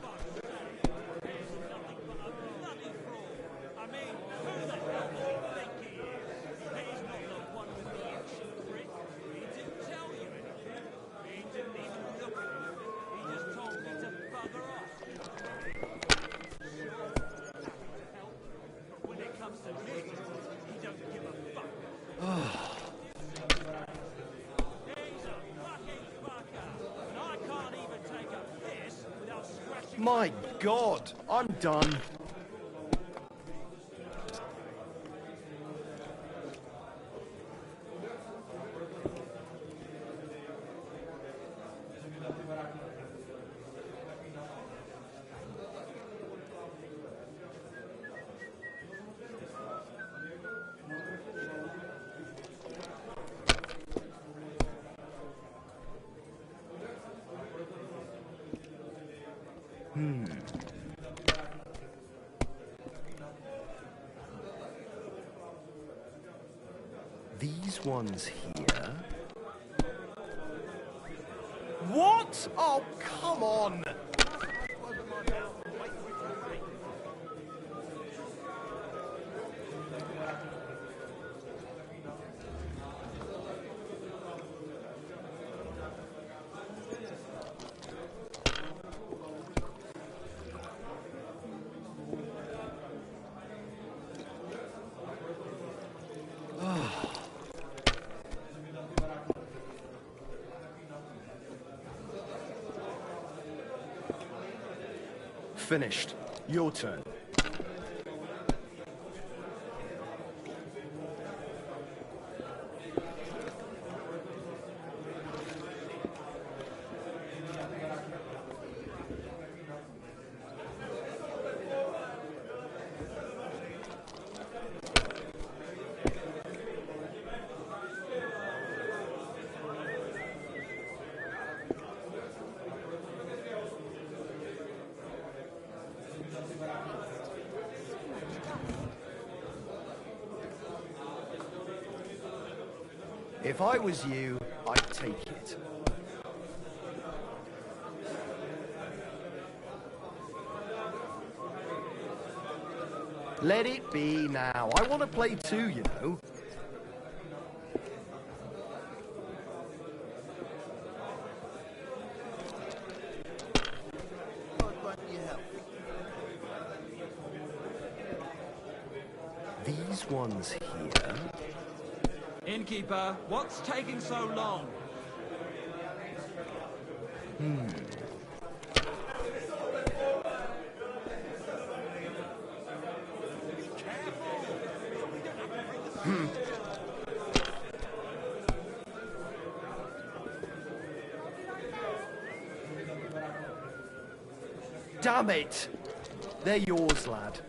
Fuck's sake. He's nothing but a bloody fraud. I mean, who the hell does he think he is? He's not the one with the itchy prick. He didn't tell you anything. He didn't even look at you. He just told me to bugger off. Sure, that would help. But when it comes to me, he don't give a fuck. He's a fucking fucker. And I can't even take a piss without scratching My God, I'm done. These ones here. What? Oh, come on! Finished. Your turn. If I was you, I'd take it. Let it be now. I want to play too, you know. These ones here. Innkeeper, what's taking so long? Damn it! They're yours, lad.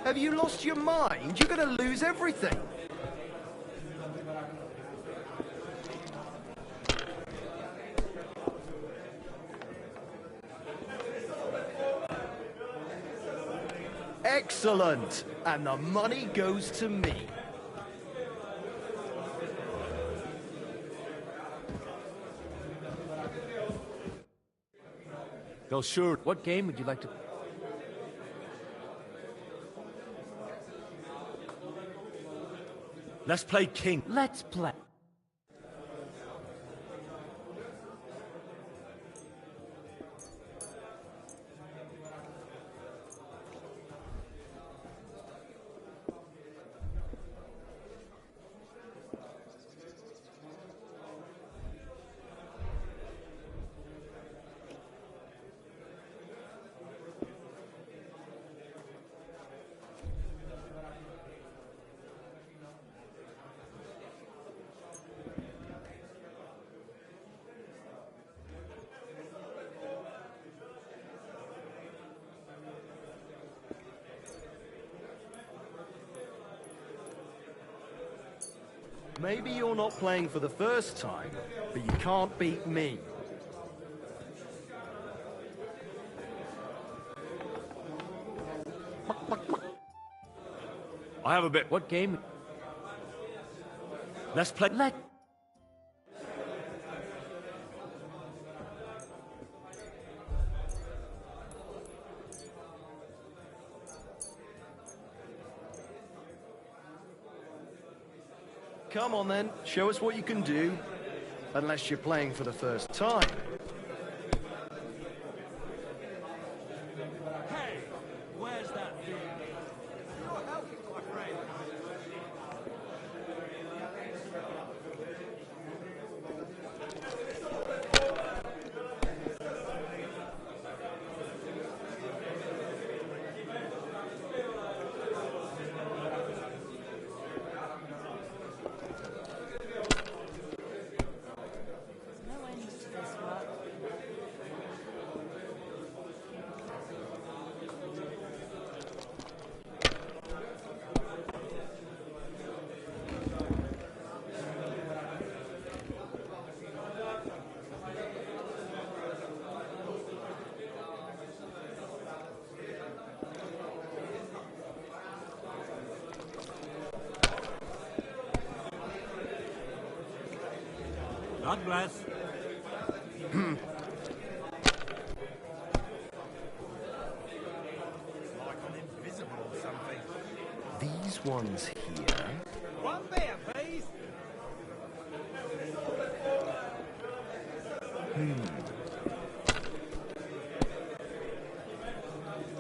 Have you lost your mind? You're going to lose everything. Excellent! And the money goes to me. Well, sure. What game would you like to... Let's play King. Let's play. Maybe you're not playing for the first time, but you can't beat me. I have a bit. What game? Let's play. Come on then, show us what you can do. Unless you're playing for the first time. Hey, where's that thing? Your help, my friend. No end to this work. God bless. Like I'm invisible or something. These ones here. One beer, please.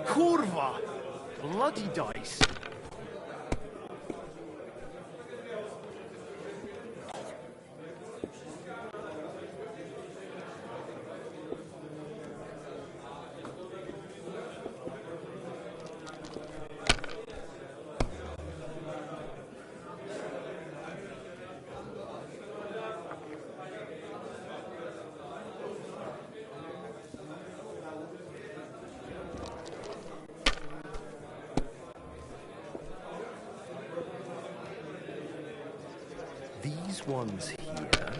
Kurva! Bloody dice. These ones here.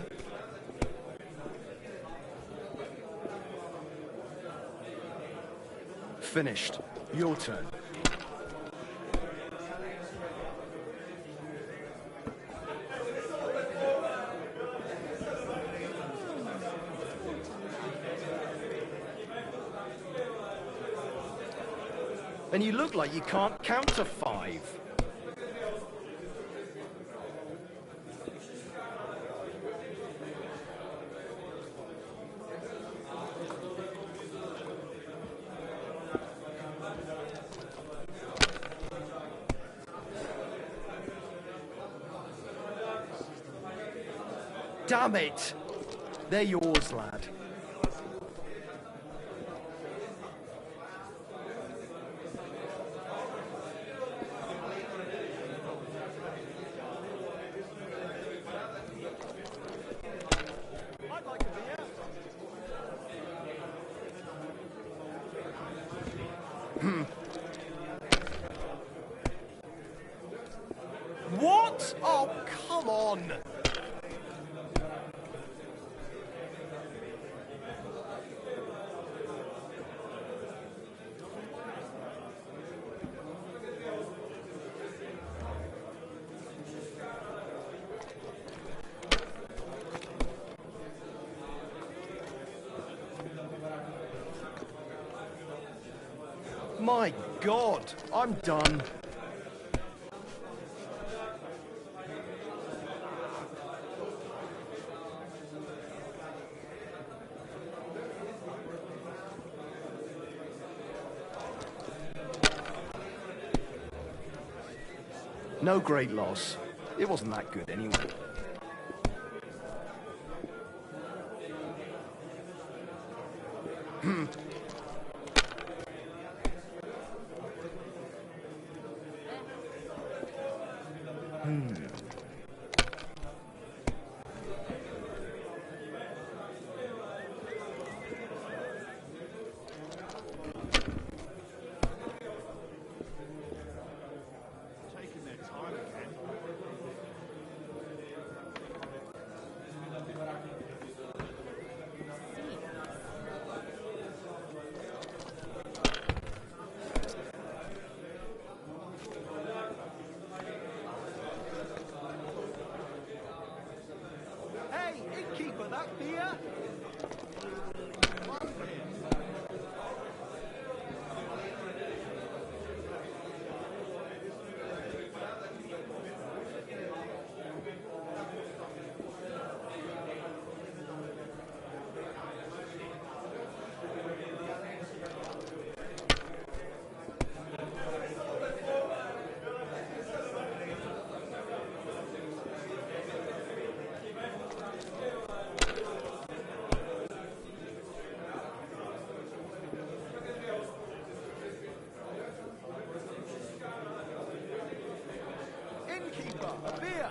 Finished. Your turn. And you look like you can't count to 5. Damn it! They're yours, lad. I'd like to be out. What? Oh, come on! My God, I'm done. No great loss. It wasn't that good anyway. Taking their time again. Back beer? Innkeeper, a beer!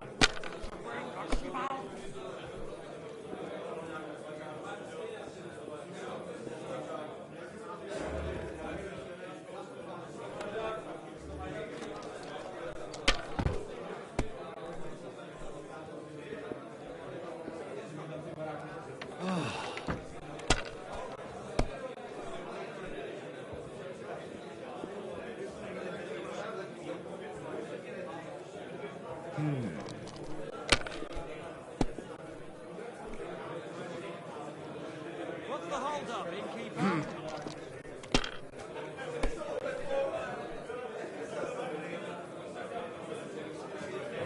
What's the hold-up, innkeeper?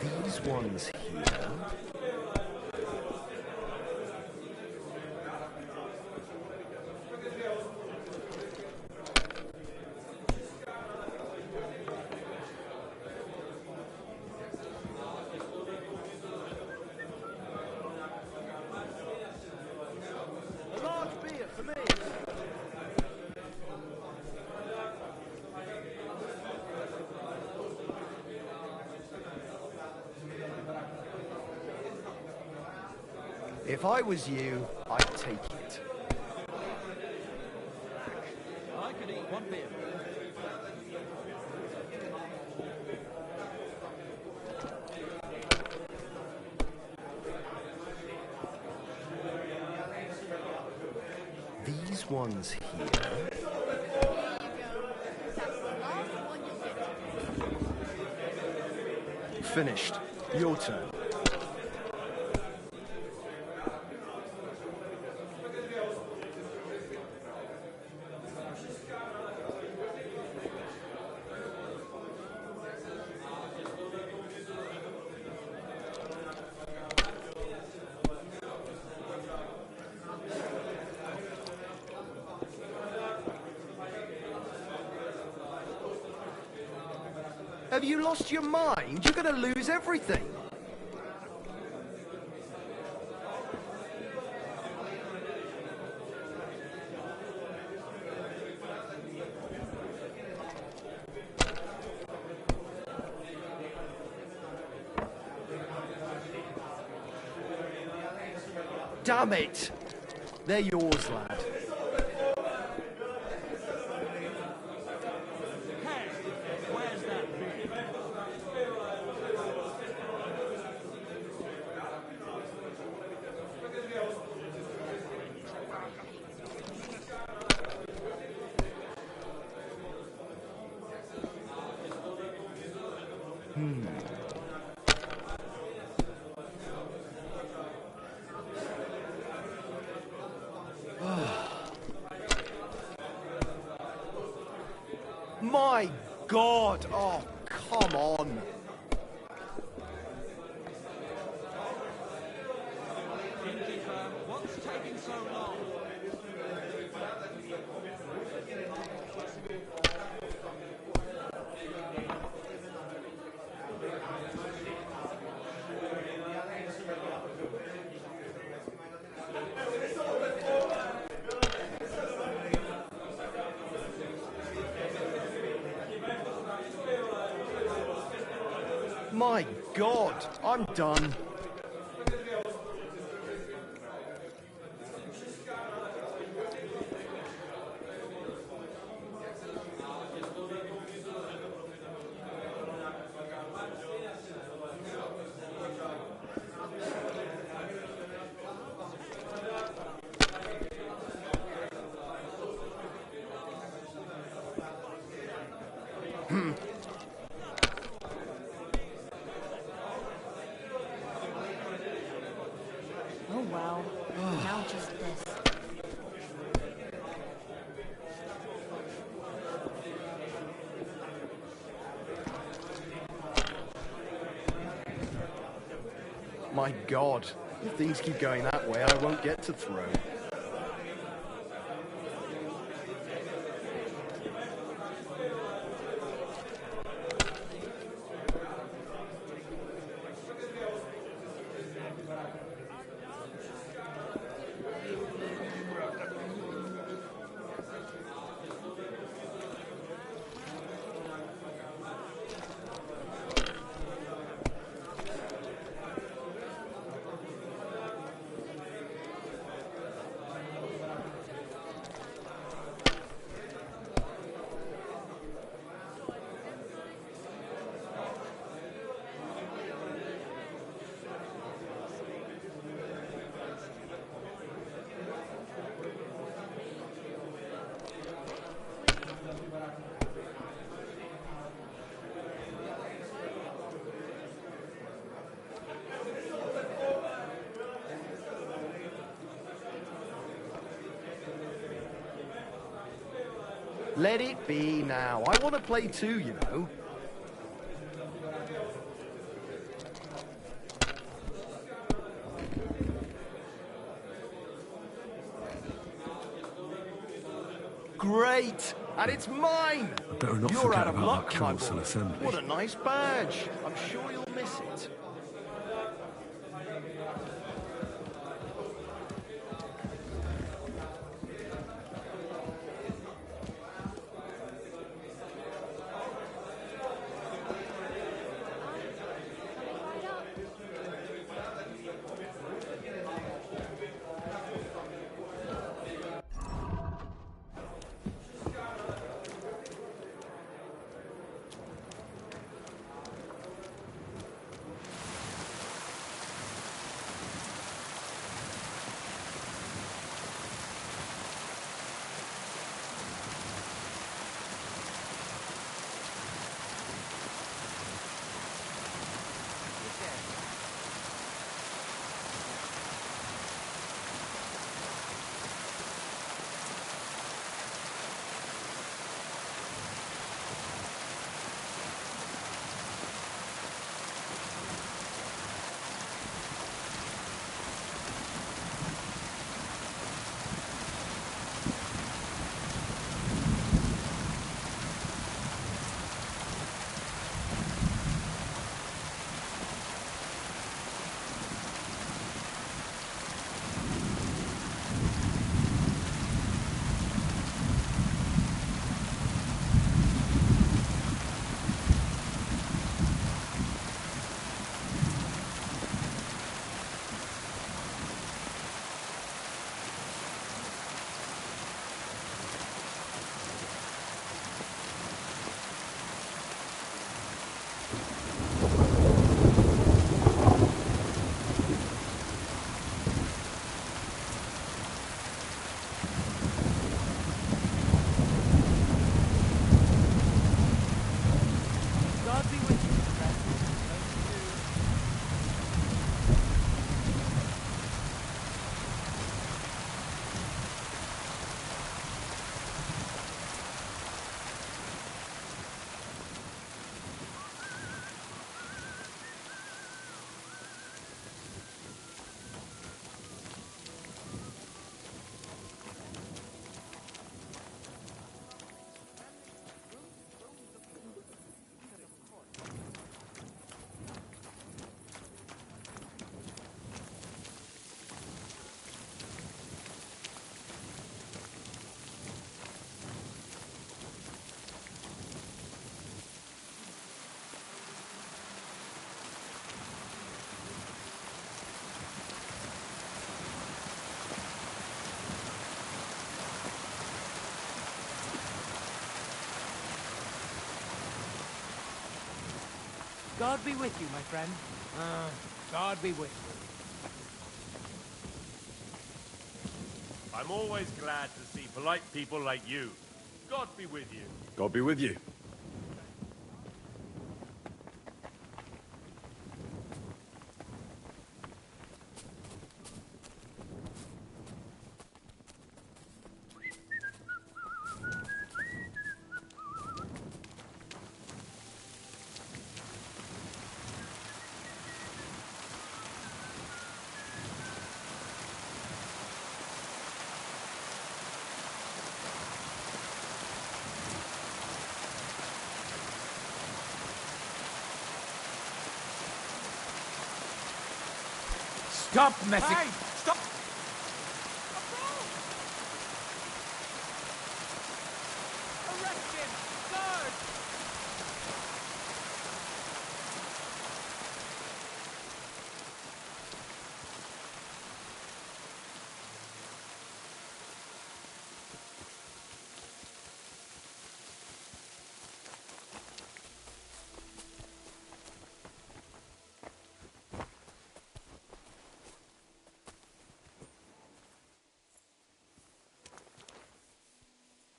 These ones here. A large beer for me. If I was you, I'd take it. I could eat one beer. These ones here. Finished. Your turn. Have you lost your mind? You're gonna lose everything. Damn it! They're yours, lad. Hey, where's that beer? My God! Oh, come on. Innkeeper, what's taking so long? My God, I'm done. well. Now just this. My God, if things keep going that way, I won't get to throw. Let it be now. I want to play too, you know. Great! And it's mine! Better not You're forget out of about luck, that my council boy. assembly. What a nice badge. I'm sure you'll miss it. God be with you, my friend. God be with you. I'm always glad to see polite people like you. God be with you. God be with you. Stop messing. Hey, stop! Arrest him! Guard!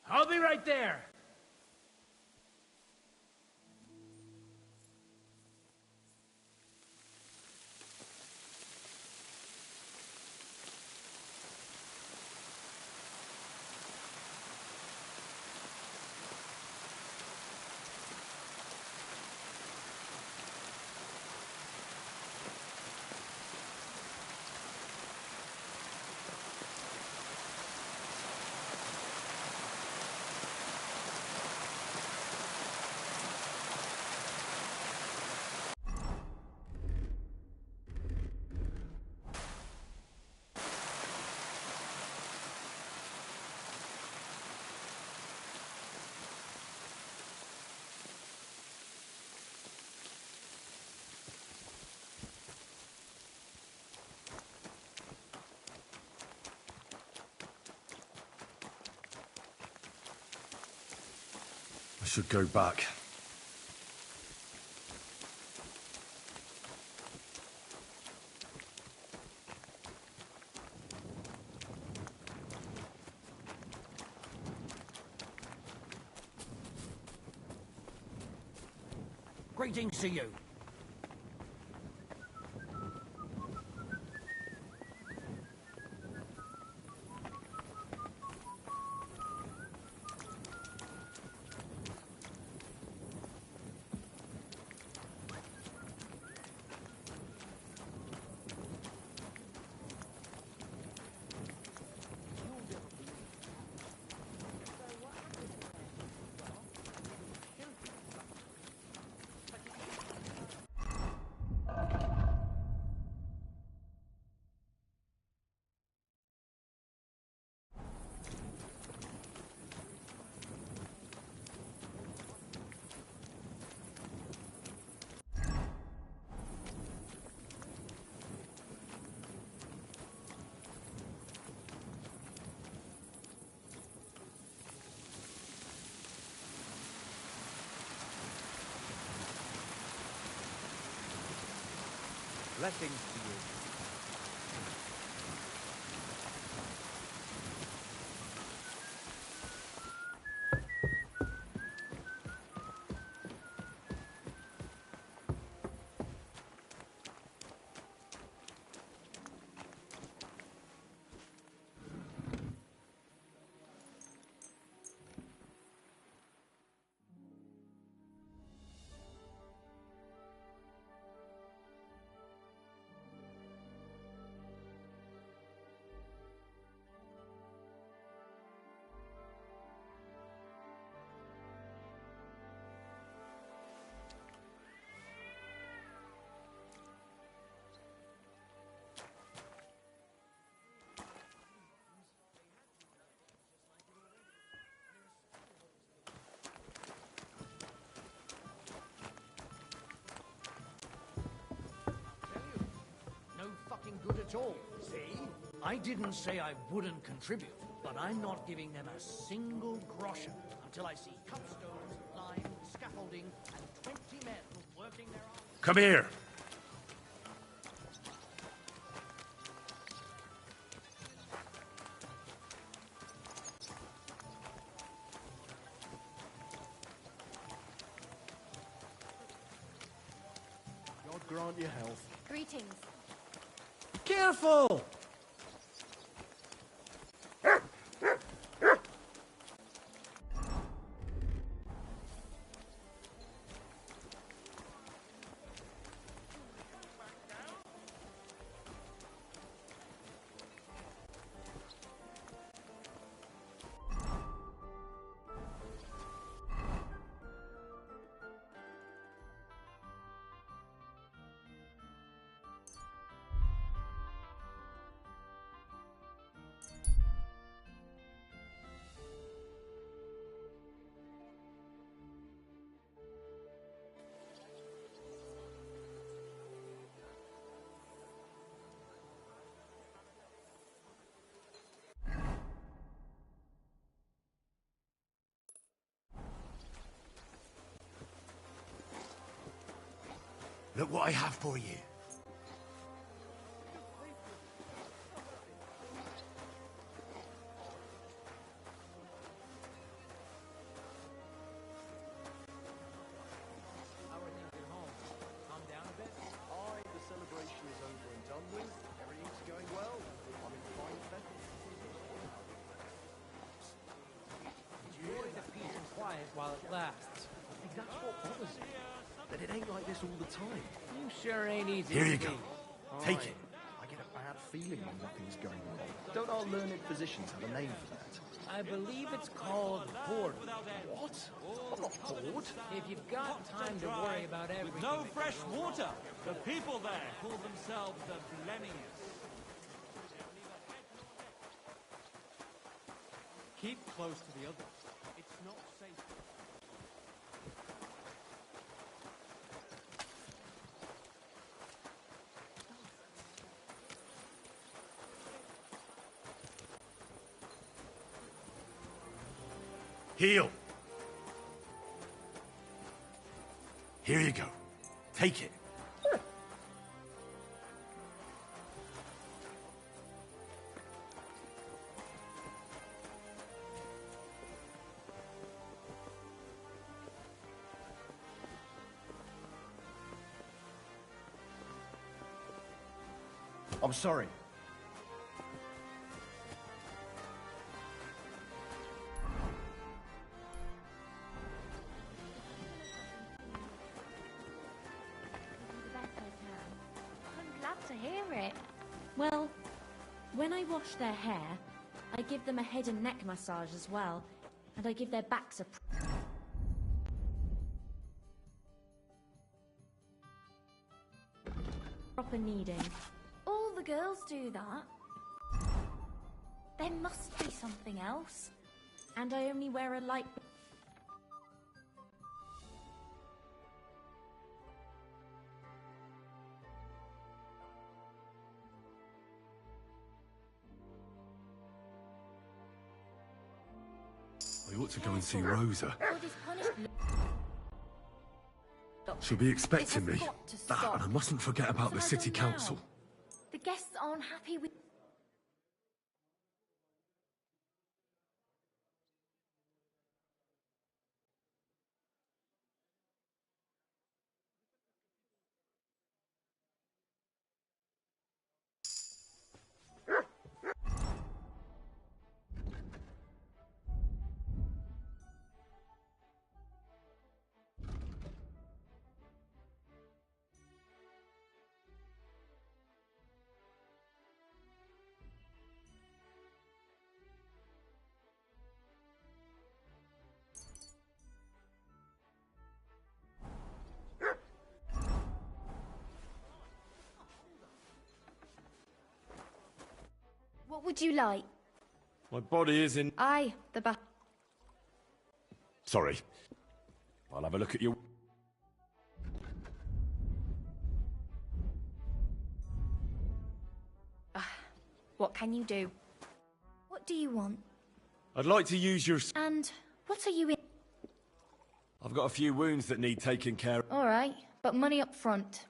I'll be right there. I should go back. Greetings to you. Blessings to you. No fucking good at all. See? I didn't say I wouldn't contribute, but I'm not giving them a single groschen until I see cupstones, lime, scaffolding, and 20 men working their arms. Come here. God grant you health. Greetings. Careful! Look what I have for you. How are things at home? Calm down a bit? Aye, the celebration is over and done with. Everything's going well. I'm in fine fettle. Enjoy the peace and quiet while it lasts. I think that's what bothers me. That it ain't like this all the time. You sure ain't easy. Here to you go. beat. Take Aye. it. I get a bad feeling when nothing's going wrong. Don't our learned physicians have a name for that? I believe it's called boredom. What? I'm not bored. If you've got time to worry about everything. With no fresh water, the people there call themselves the Blemius. Keep close to the others. It's not safe. Heal. Here you go. Take it. I'm sorry. The best I can. I'm glad to hear it. Well, when I wash their hair, I give them a head and neck massage as well, and I give their backs a proper kneading. All the girls do that. There must be something else. And I only wear a light... I ought to go and see Rosa. Or this punishment... She'll be expecting me. got to Ah, stop. and I mustn't forget about the What city have I done council. now? The guests aren't happy with... What would you like? My body is in... Aye, the bath. Sorry. I'll have a look at your... What can you do? What do you want? I'd like to use your... And what are you in? I've got a few wounds that need taking care of. All right, but money up front.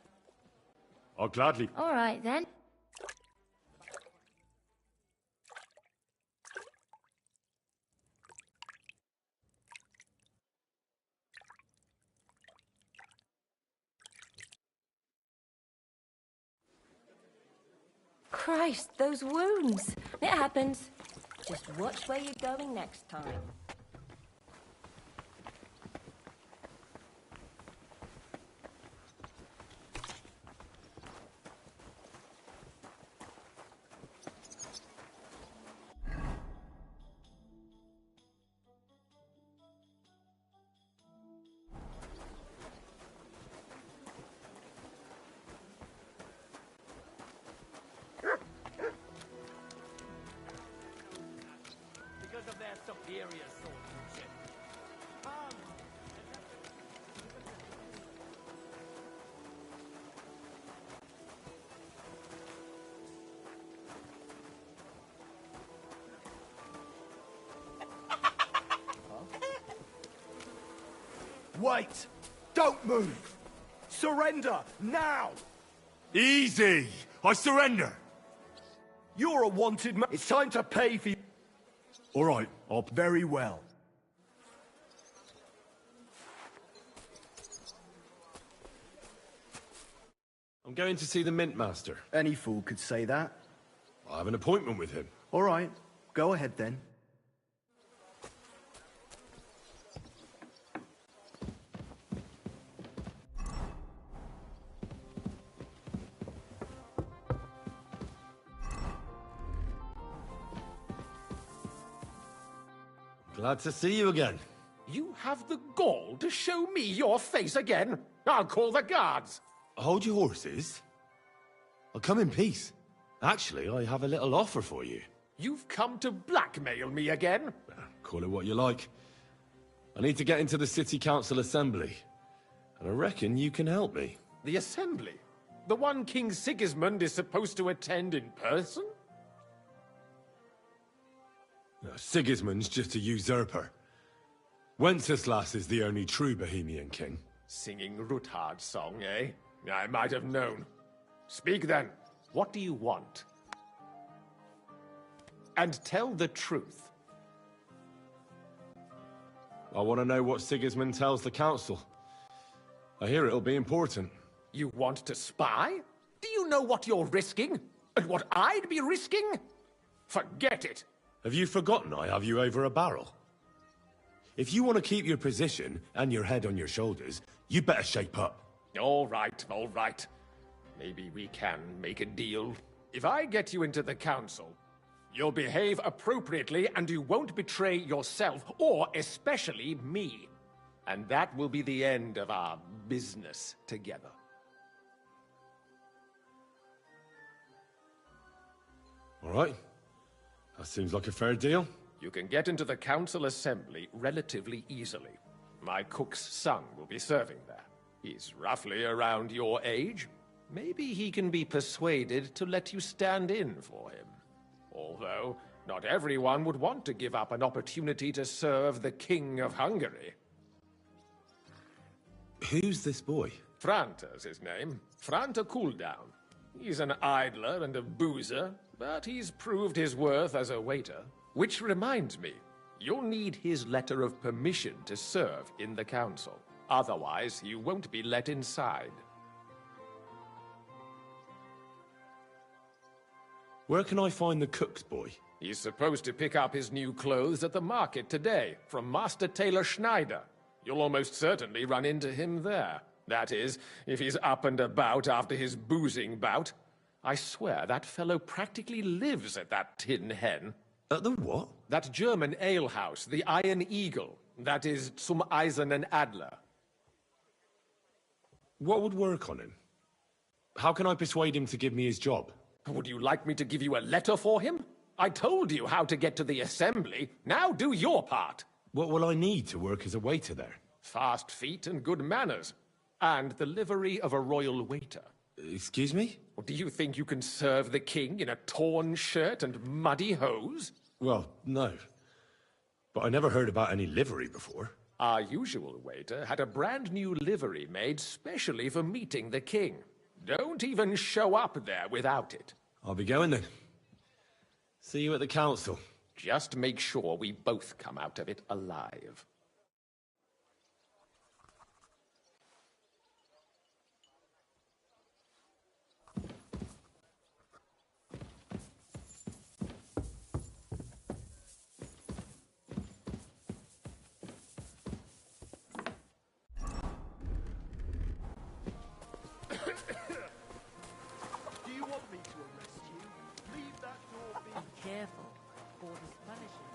I'll gladly... All right, then. Christ, those wounds. It happens. Just watch where you're going next time. Because of their superior swordsmanship. Wait! Don't move! Surrender, now! Easy! I surrender! You're a wanted man. It's time to pay for you. All right, Very well. I'm going to see the Mint Master. Any fool could say that. I have an appointment with him. All right, go ahead then. Glad to see you again. You have the gall to show me your face again? I'll call the guards. Hold your horses. I'll come in peace. Actually, I have a little offer for you. You've come to blackmail me again? Call it what you like. I need to get into the City Council Assembly. And I reckon you can help me. The Assembly? The one King Sigismund is supposed to attend in person? No, Sigismund's just a usurper. Wenceslas is the only true Bohemian king. Singing Ruthard's song, eh? I might have known. Speak then. What do you want? And tell the truth. I want to know what Sigismund tells the council. I hear it'll be important. You want to spy? Do you know what you're risking? And what I'd be risking? Forget it. Have you forgotten I have you over a barrel? If you want to keep your position and your head on your shoulders, you better shape up. All right, all right. Maybe we can make a deal. If I get you into the council, you'll behave appropriately and you won't betray yourself, or especially me. And that will be the end of our business together. All right. That seems like a fair deal. You can get into the council assembly relatively easily. My cook's son will be serving there. He's roughly around your age. Maybe he can be persuaded to let you stand in for him. Although, not everyone would want to give up an opportunity to serve the King of Hungary. Who's this boy? Franta's his name. Franta Cooldown. He's an idler and a boozer, but he's proved his worth as a waiter. Which reminds me, you'll need his letter of permission to serve in the council. Otherwise, you won't be let inside. Where can I find the cook's boy? He's supposed to pick up his new clothes at the market today, from Master Tailor Schneider. You'll almost certainly run into him there. That is, if he's up and about after his boozing bout. I swear that fellow practically lives at that Tin Hen. At the what? That German alehouse, the Iron Eagle. That is Zum Eisernen Adler. What would work on him? How can I persuade him to give me his job? Would you like me to give you a letter for him? I told you how to get to the assembly. Now do your part. What will I need to work as a waiter there? Fast feet and good manners. And the livery of a royal waiter. Excuse me? Or do you think you can serve the king in a torn shirt and muddy hose? Well, no. But I never heard about any livery before. Our usual waiter had a brand new livery made specially for meeting the king. Don't even show up there without it. I'll be going then. See you at the council. Just make sure we both come out of it alive. Careful, or this punishment.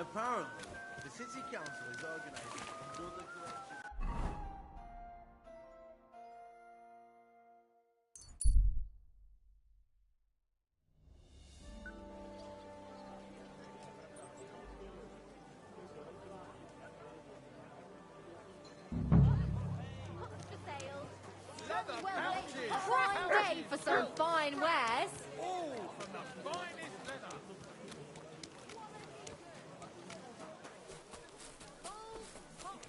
Apparently, the city council is organizing another collection. Prime day for some fine wares. All from the finest leather.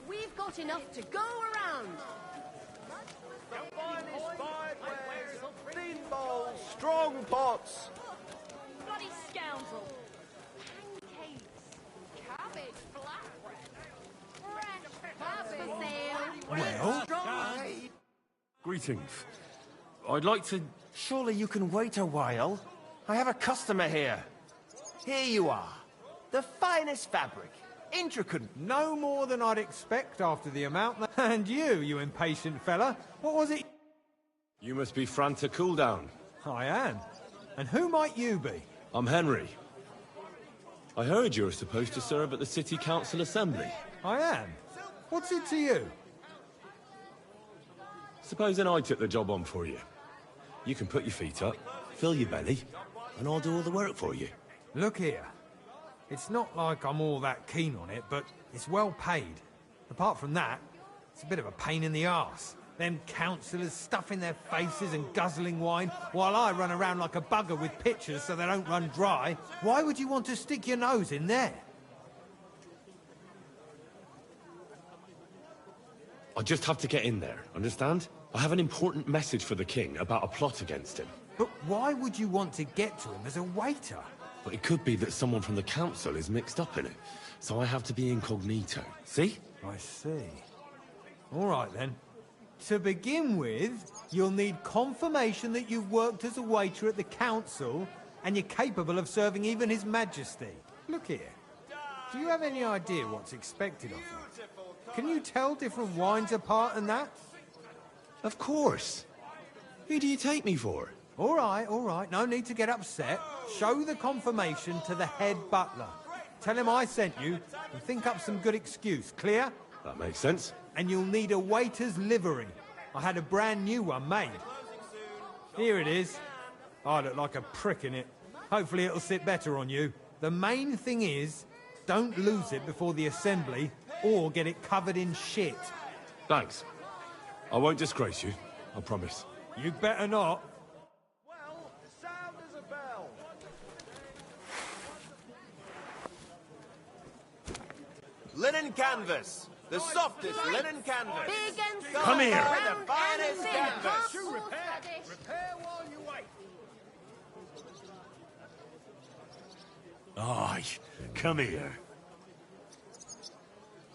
We've got enough to go around. The finest fine wares, thin bowls, strong pots. Bloody scoundrel. Pancakes. Cabbage flatbread. Fresh cabbage for sale. Well? Greetings. I'd like to... Surely you can wait a while. I have a customer here. Here you are. The finest fabric. Intricate. No more than I'd expect after the amount. And you impatient fella. What was it? You must be Franta Cooldown. I am. And who might you be? I'm Henry. I heard you were supposed to serve at the City Council Assembly. I am. What's it to you? Supposing I took the job on for you. You can put your feet up, fill your belly, and I'll do all the work for you. Look here. It's not like I'm all that keen on it, but it's well paid. Apart from that, it's a bit of a pain in the arse. Them councillors stuffing their faces and guzzling wine, while I run around like a bugger with pitchers so they don't run dry. Why would you want to stick your nose in there? I just have to get in there, understand? I have an important message for the king about a plot against him. But why would you want to get to him as a waiter? But it could be that someone from the council is mixed up in it, so I have to be incognito. See? I see. All right, then. To begin with, you'll need confirmation that you've worked as a waiter at the council and you're capable of serving even His Majesty. Look here. Do you have any idea what's expected of you? Can you tell different wines apart and that? Of course. Who do you take me for? All right. No need to get upset. Show the confirmation to the head butler. Tell him I sent you and think up some good excuse. Clear? That makes sense. And you'll need a waiter's livery. I had a brand new one made. Here it is. I look like a prick in it. Hopefully it'll sit better on you. The main thing is, don't lose it before the assembly or get it covered in shit. Thanks. I won't disgrace you, I promise. You'd better not. Well, sound as a bell. Linen canvas. The softest linen canvas. Big and small. Come here. The finest and canvas. Repair while you wait. Aye, come here.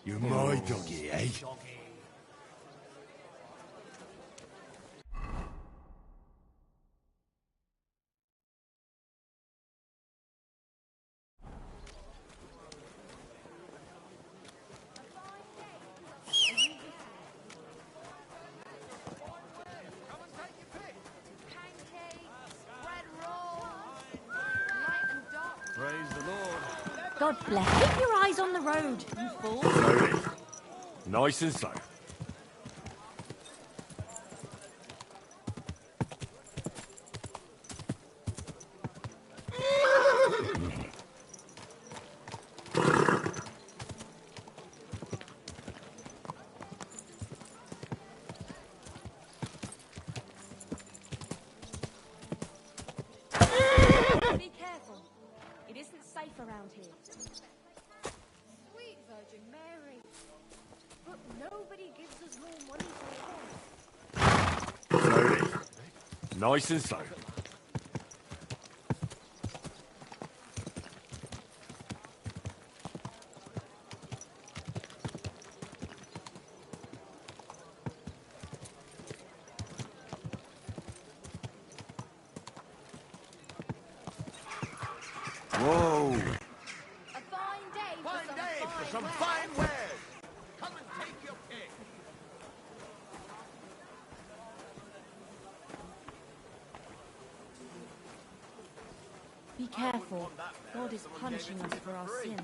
You're my doggy, eh? Praise the Lord. God bless. Keep your eyes on the road, you fool. Slowly. Nice and slow. Be careful. It isn't safe around here. Sweet Virgin Mary. But nobody gives us more money for it. Slowly. Nice and slow. Whoa. A fine day for some fine Fine wares. Come and take your pick. Be careful. God is punishing us for our sins.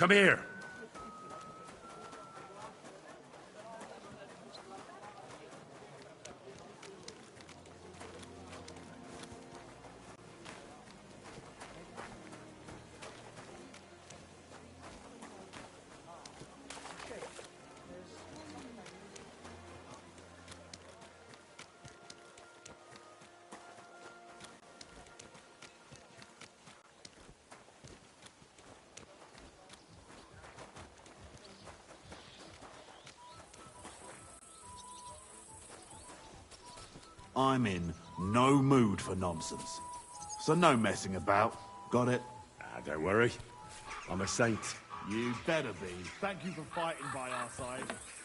Come here. I'm in no mood for nonsense. So no messing about. Got it? Don't worry. I'm a saint. You better be. Thank you for fighting by our side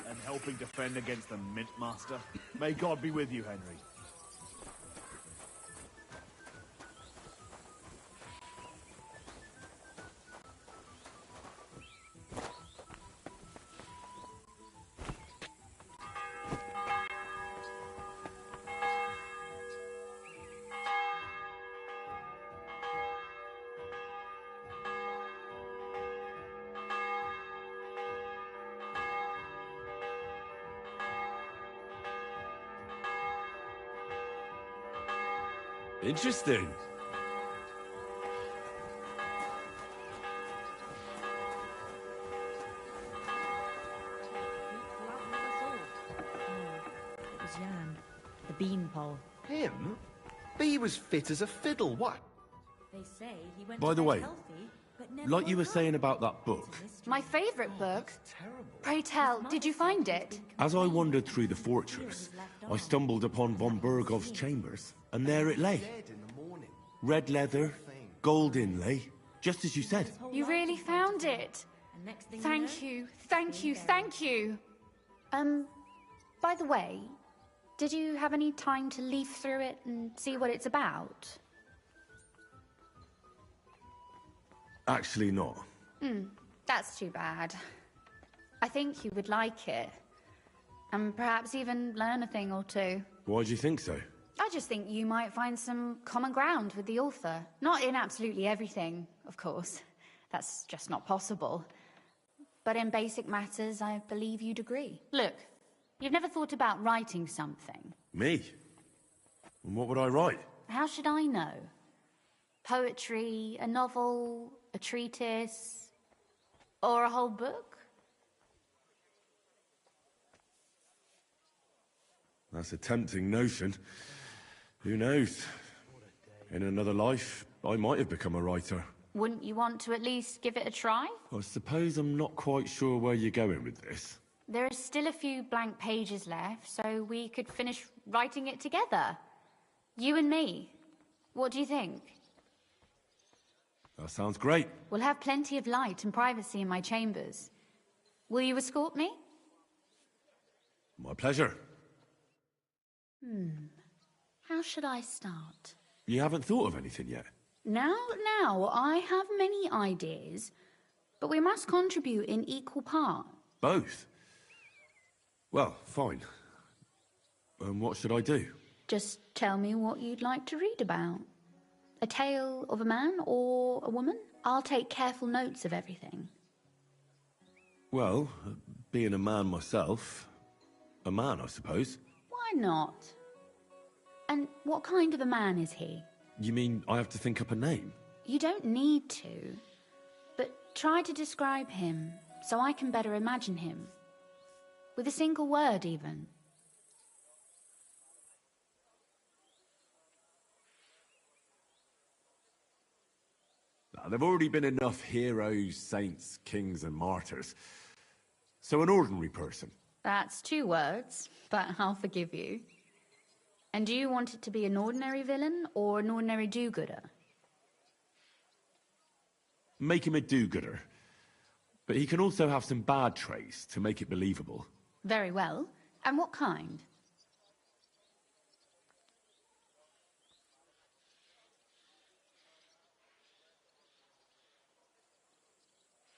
and helping defend against the Mint Master. May God be with you, Henry. Interesting. It was Jan, the beanpole. Him? B was fit as a fiddle, what? They say he went By to the bed way, healthy, but never like you were woke up. saying about that book, My favourite book. Pray tell, did you find it? as I wandered through the fortress, I stumbled upon von Bergov's chambers, and there it lay. Red leather, gold inlay, just as you said. You really found it. Thank you, thank you, thank you. By the way, did you have any time to leaf through it and see what it's about? Actually not. That's too bad. I think you would like it. And perhaps even learn a thing or two. Why do you think so? I just think you might find some common ground with the author. Not in absolutely everything, of course. That's just not possible. But in basic matters, I believe you'd agree. Look, you've never thought about writing something. Me? And what would I write? How should I know? Poetry, a novel, a treatise, or a whole book? That's a tempting notion. Who knows? In another life, I might have become a writer. Wouldn't you want to at least give it a try? I suppose I'm not quite sure where you're going with this. There are still a few blank pages left, so we could finish writing it together. You and me. What do you think? That sounds great. We'll have plenty of light and privacy in my chambers. Will you escort me? My pleasure. How should I start? You haven't thought of anything yet? Now, I have many ideas, but we must contribute in equal part. Both? Well, fine. What should I do? Just tell me what you'd like to read about. A tale of a man or a woman? I'll take careful notes of everything. Well, being a man myself, a man, I suppose. Why not? And what kind of a man is he? You mean I have to think up a name? You don't need to, but try to describe him so I can better imagine him. With a single word, even. There've already been enough heroes, saints, kings, and martyrs. So an ordinary person. That's 2 words, but I'll forgive you. And do you want it to be an ordinary villain or an ordinary do-gooder? Make him a do-gooder. But he can also have some bad traits to make it believable. Very well. And what kind?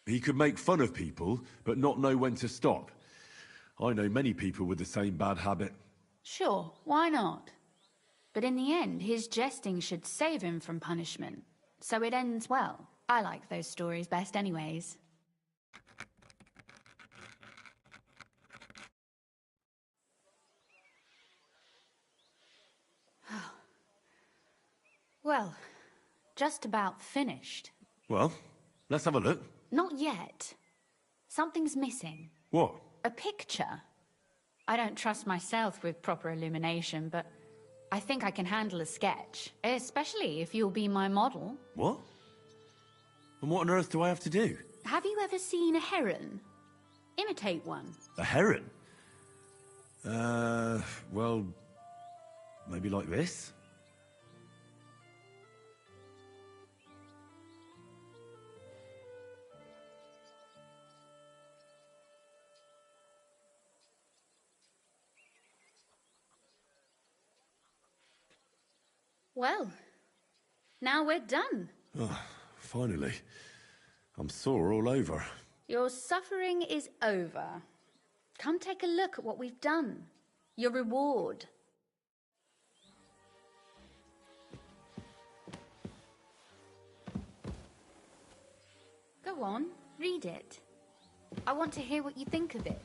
He could make fun of people, but not know when to stop. I know many people with the same bad habit. Sure, why not? But in the end, his jesting should save him from punishment. So it ends well. I like those stories best anyways. Well, just about finished. Well, let's have a look. Not yet. Something's missing. What? A picture. I don't trust myself with proper illumination, but I think I can handle a sketch. Especially if you'll be my model. What? And what on earth do I have to do? Have you ever seen a heron? Imitate one. A heron? Well, maybe like this? Well, now we're done. Oh, finally. I'm sore all over. Your suffering is over. Come take a look at what we've done. Your reward. Go on, read it. I want to hear what you think of it.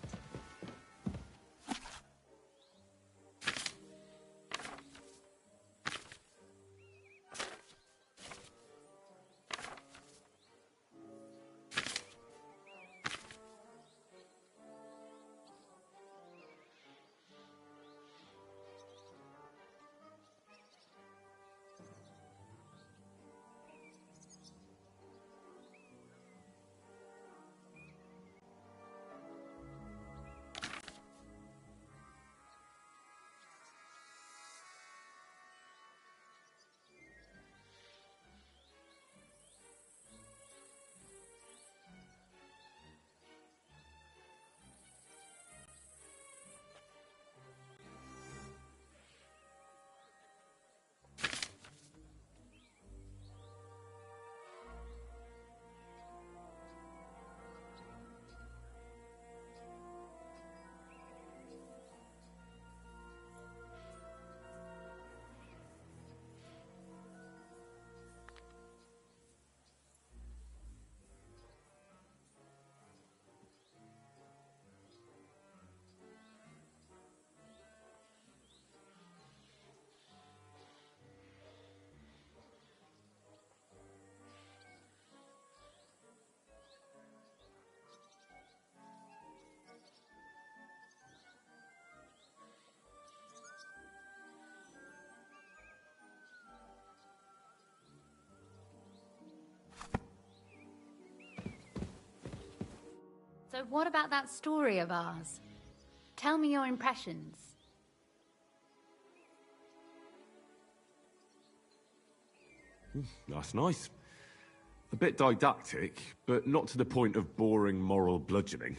So what about that story of ours? Tell me your impressions. That's nice. A bit didactic, but not to the point of boring moral bludgeoning.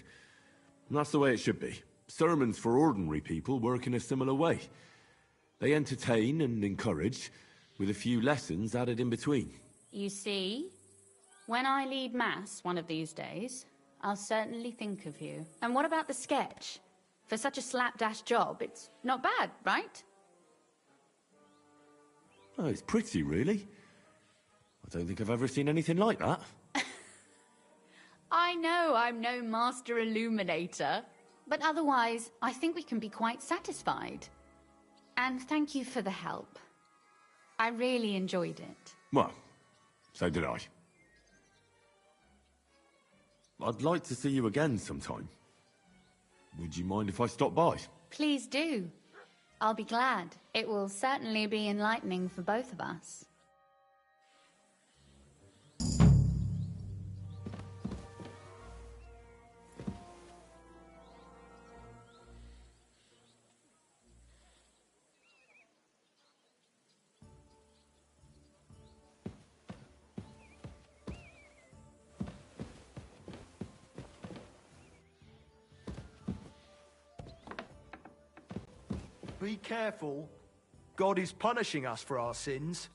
And that's the way it should be. Sermons for ordinary people work in a similar way. They entertain and encourage, with a few lessons added in between. You see, when I lead Mass one of these days, I'll certainly think of you. And what about the sketch? For such a slapdash job, it's not bad, right? Oh, it's pretty, really. I don't think I've ever seen anything like that. I know I'm no master illuminator, but otherwise, I think we can be quite satisfied. And thank you for the help. I really enjoyed it. Well, so did I. I'd like to see you again sometime. Would you mind if I stop by? Please do. I'll be glad. It will certainly be enlightening for both of us. Be careful. God is punishing us for our sins.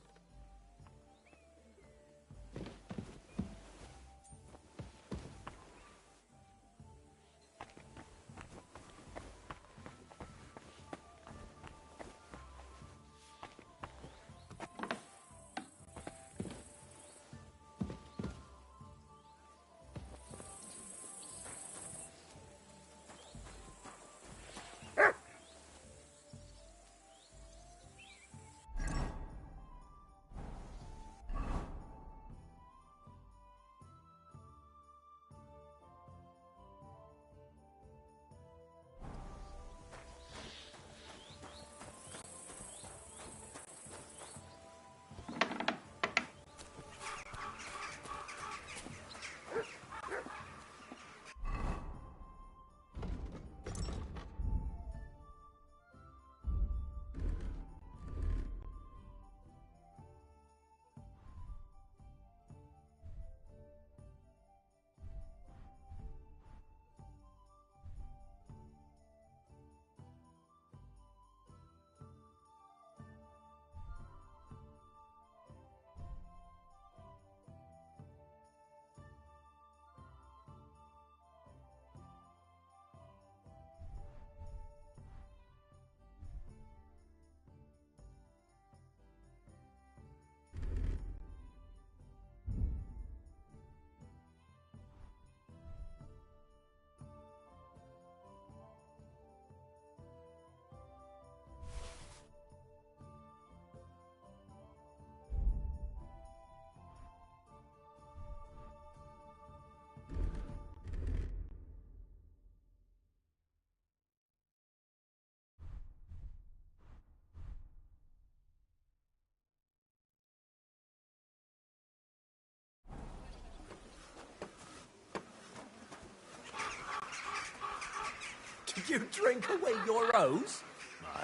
Did you drink away your rose?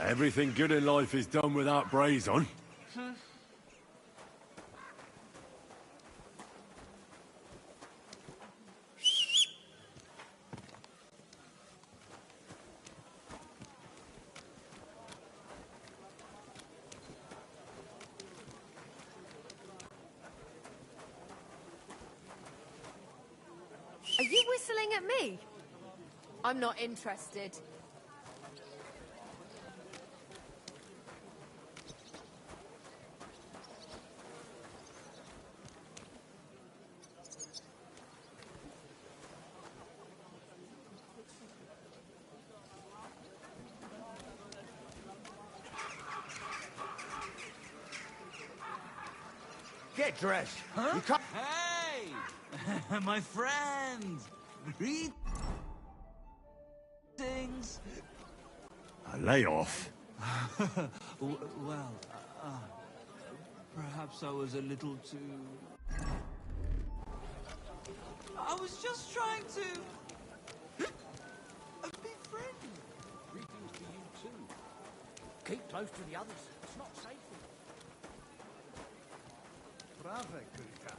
Everything good in life is done without brays on. Are you whistling at me? I'm not interested. Get dressed. Huh? You can't... Hey! My friend! Greetings! Lay off. Well, perhaps I was a little too... I was just trying to... be friendly. Greetings to you too. Keep close to the others. It's not safe. Brave, Kurka.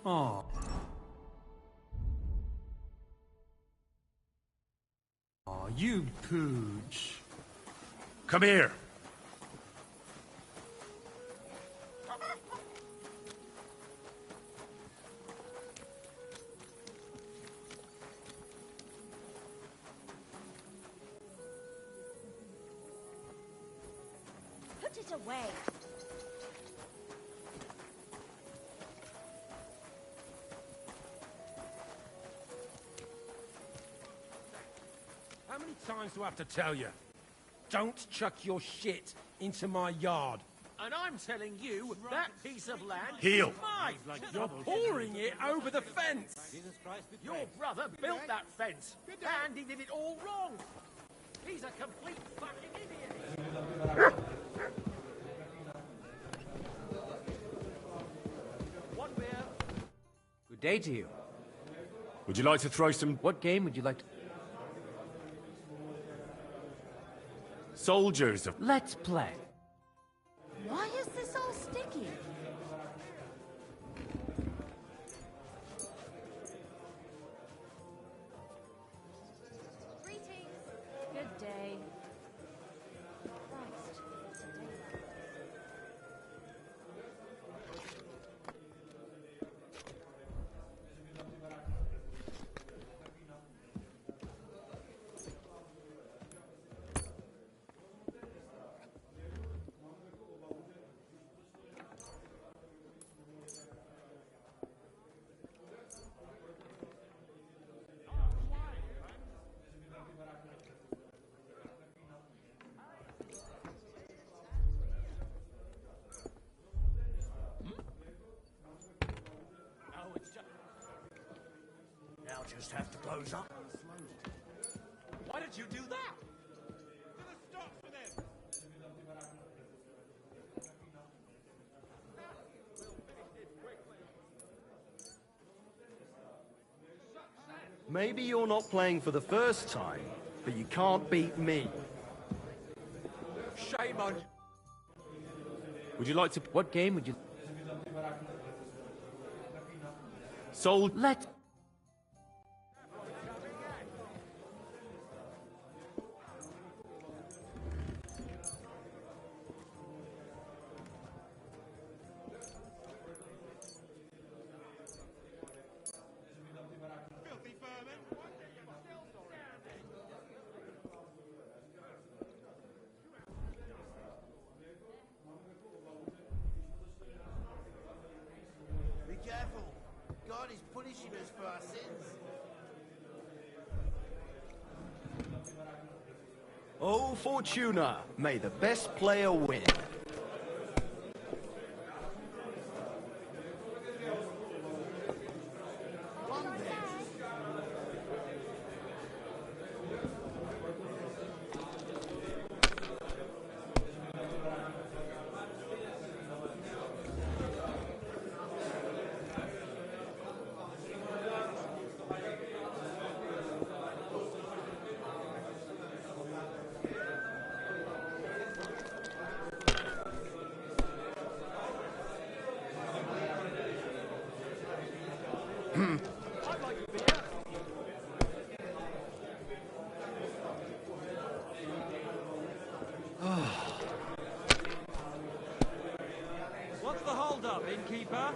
Oh. Oh, you pooch. Come here. Put it away. How many times do I have to tell you? Don't chuck your shit into my yard. And I'm telling you, that piece of land Heel. is mine. You're pouring it over the fence. Your brother built that fence, and he did it all wrong. He's a complete fucking idiot. One beer. Good day to you. Would you like to throw some... What game would you like to... Soldiers of... Let's play. Why is this all sticky? Greetings. Good day. Christ, it's a day. Now just have to close up. Why did you do that? Put a stop for them. Maybe you're not playing for the first time, but you can't beat me. Shame on you. Would you like to... What game would you... Let... Be careful. God is punishing us for our sins. Oh, Fortuna, may the best player win. I'd like a beer. What's the hold-up, innkeeper?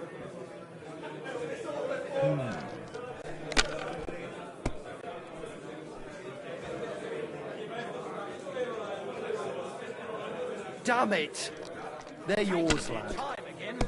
Damn it! They're yours, lad. Time again.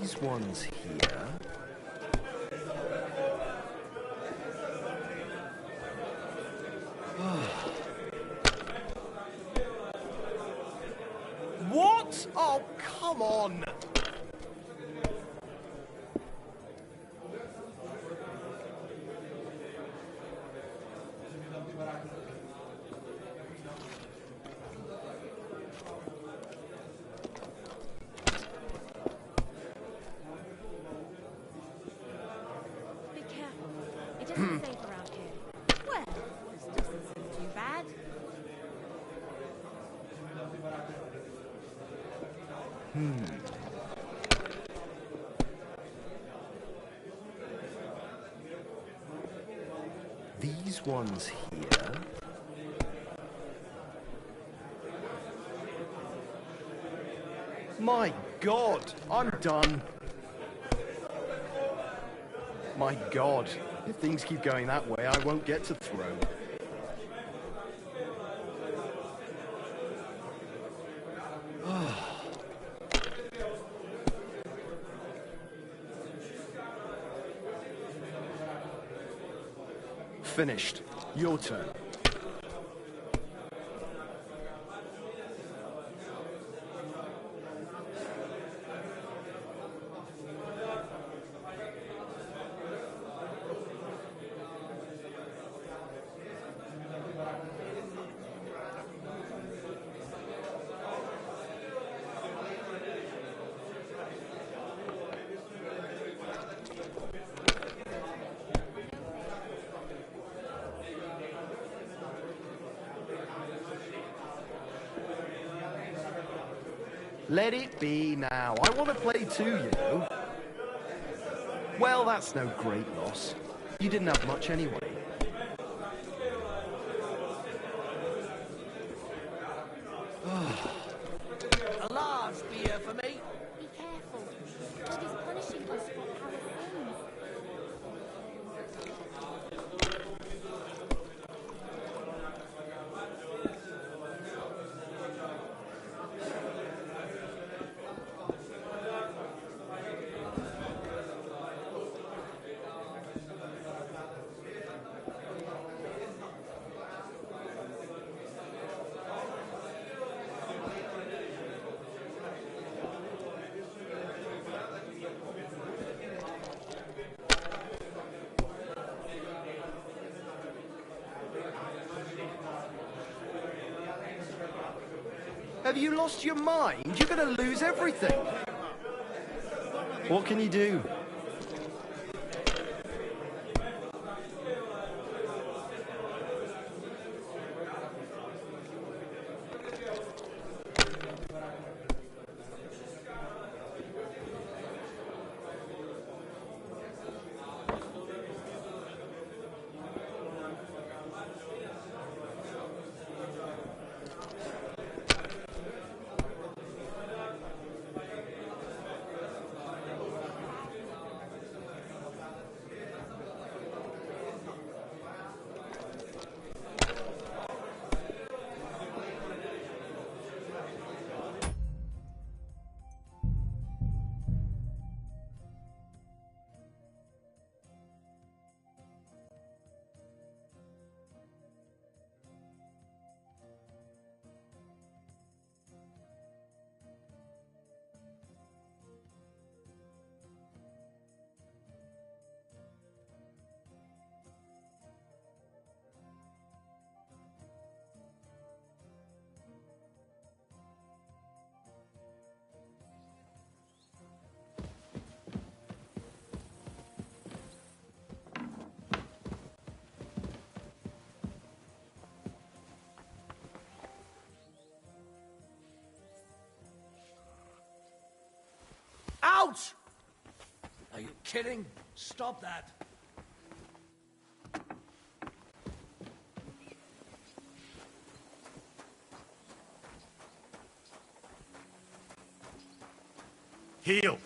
These ones here. What? Oh, come on! Be careful. It isn't safe around here. Well, this doesn't seem too bad. These ones here. My God, I'm done. My God, if things keep going that way, I won't get to throw. Finished. Your turn. Let it be now. I want to play too, you know. Well, that's no great loss. You didn't have much anyway. A large beer for me. Be careful. God is punishing us for our sins. Have you lost your mind? You're going to lose everything. What can you do? Are you kidding? Stop that. Heal!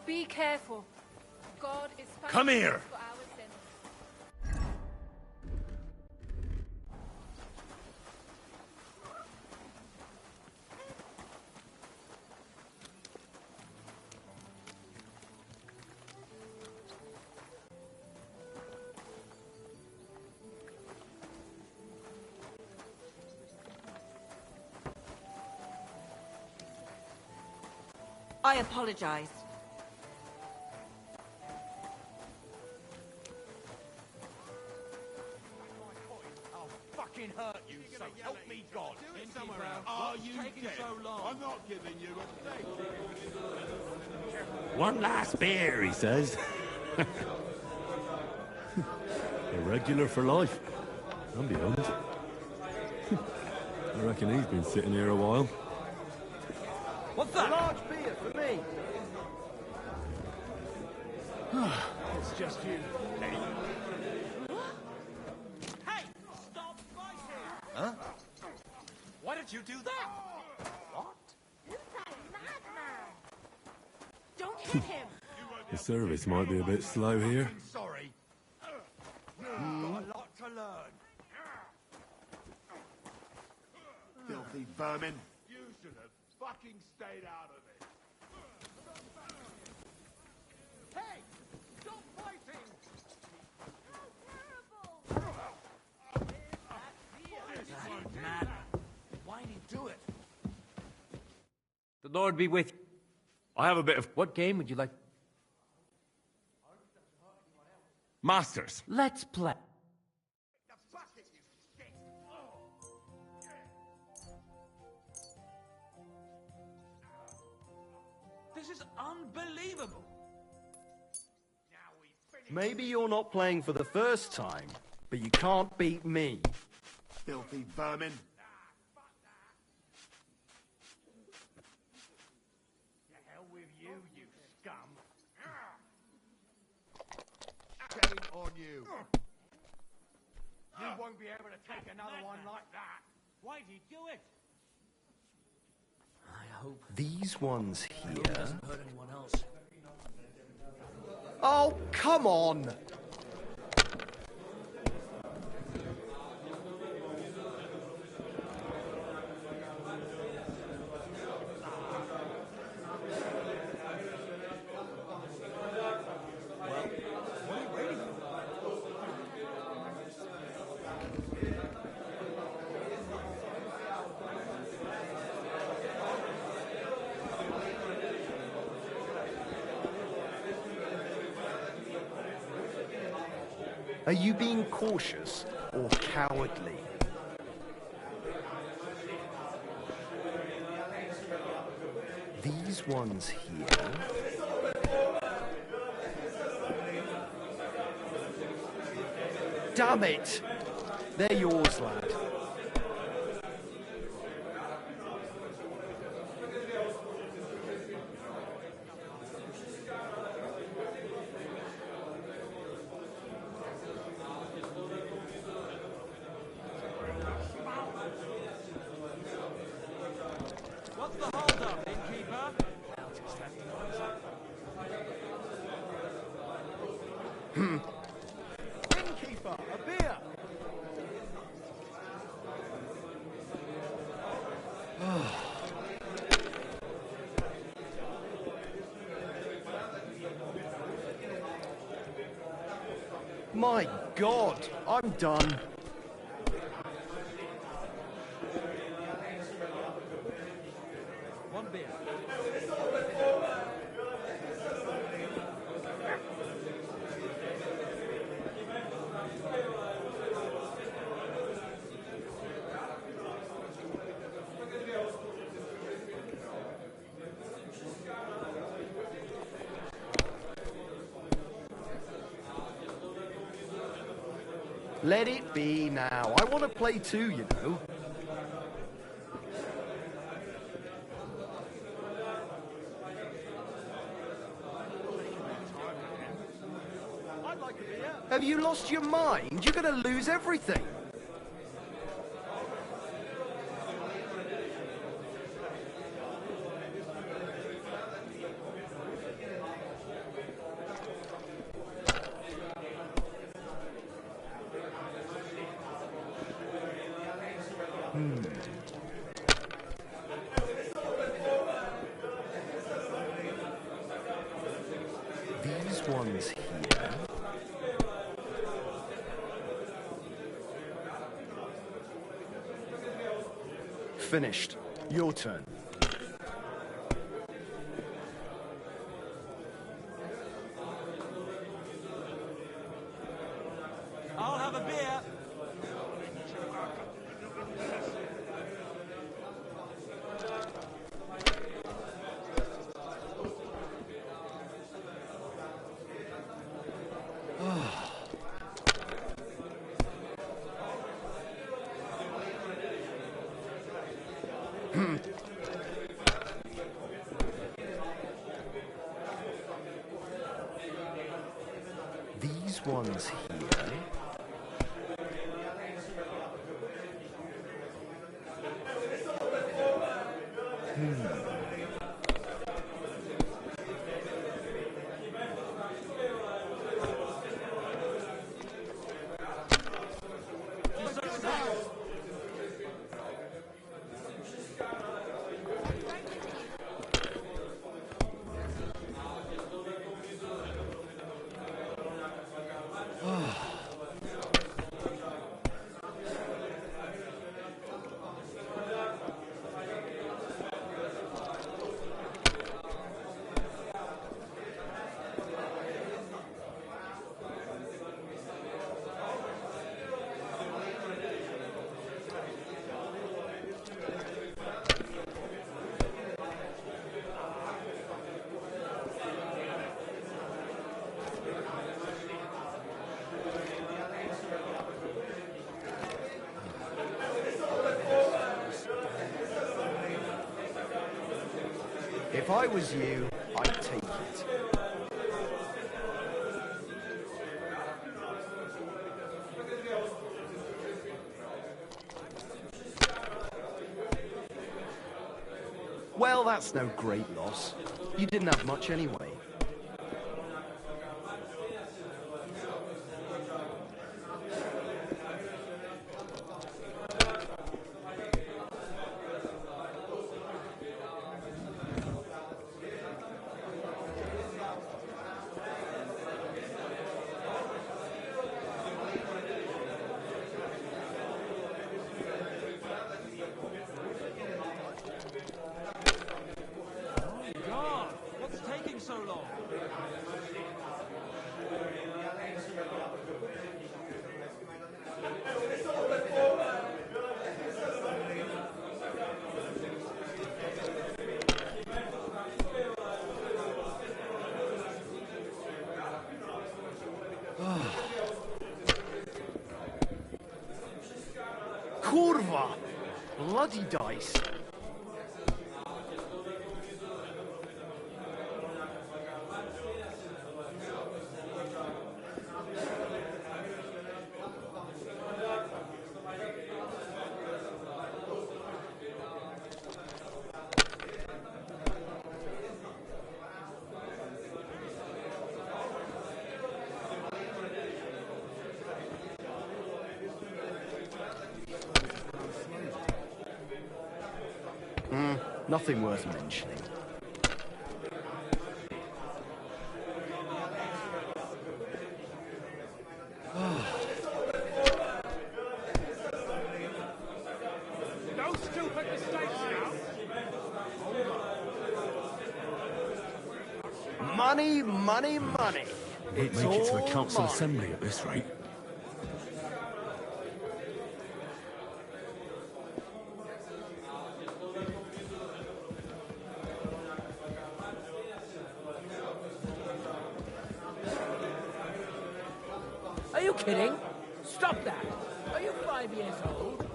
Be careful. God is Come punishing here. us for our sins. I apologize. I'll fucking hurt you, so help me God. Somewhere else. Are you taking so long? I'm not giving you a thing. One last beer, he says. A regular for life. I'm beyond. I reckon he's been sitting here a while. What's that? A large beer for me. It's just you. Hey! Stop fighting! Huh? Why did you do that? What? Don't hit him! The service might be a bit slow here. Sorry. You've got a lot to learn. Filthy vermin. You should have fucking stayed out of it. Hey! Stop fighting! Mad. Why did he do it? The Lord be with you. I have a bit of... What game would you like? Masters. Let's play. This is unbelievable. Maybe you're not playing for the first time, but you can't beat me. Filthy vermin. The hell with you, you scum. Shame on you. You won't be able to take another one like that. Why'd he do it? I hope. These ones It here... doesn't hurt anyone else. Oh, come on! Are you being cautious or cowardly? These ones here... Damn it! They're yours, lad. What's the hold-up, innkeeper? Innkeeper, a beer. My God, I'm done. One beer. Let it be now. I want to play too, you know. Have you lost your mind? You're going to lose everything. These ones here. Finished. Your turn. I'll have a beer. These ones here. If I was you, I'd take it. Well, that's no great loss. You didn't have much anyway. God, what's taking so long? Kurva! Bloody dice. Nothing worth mentioning. No stupid mistakes now. Money, money, money. We'll It's make it to a all council mine. assembly at this rate. Are you kidding? Stop that! Are you 5 years old?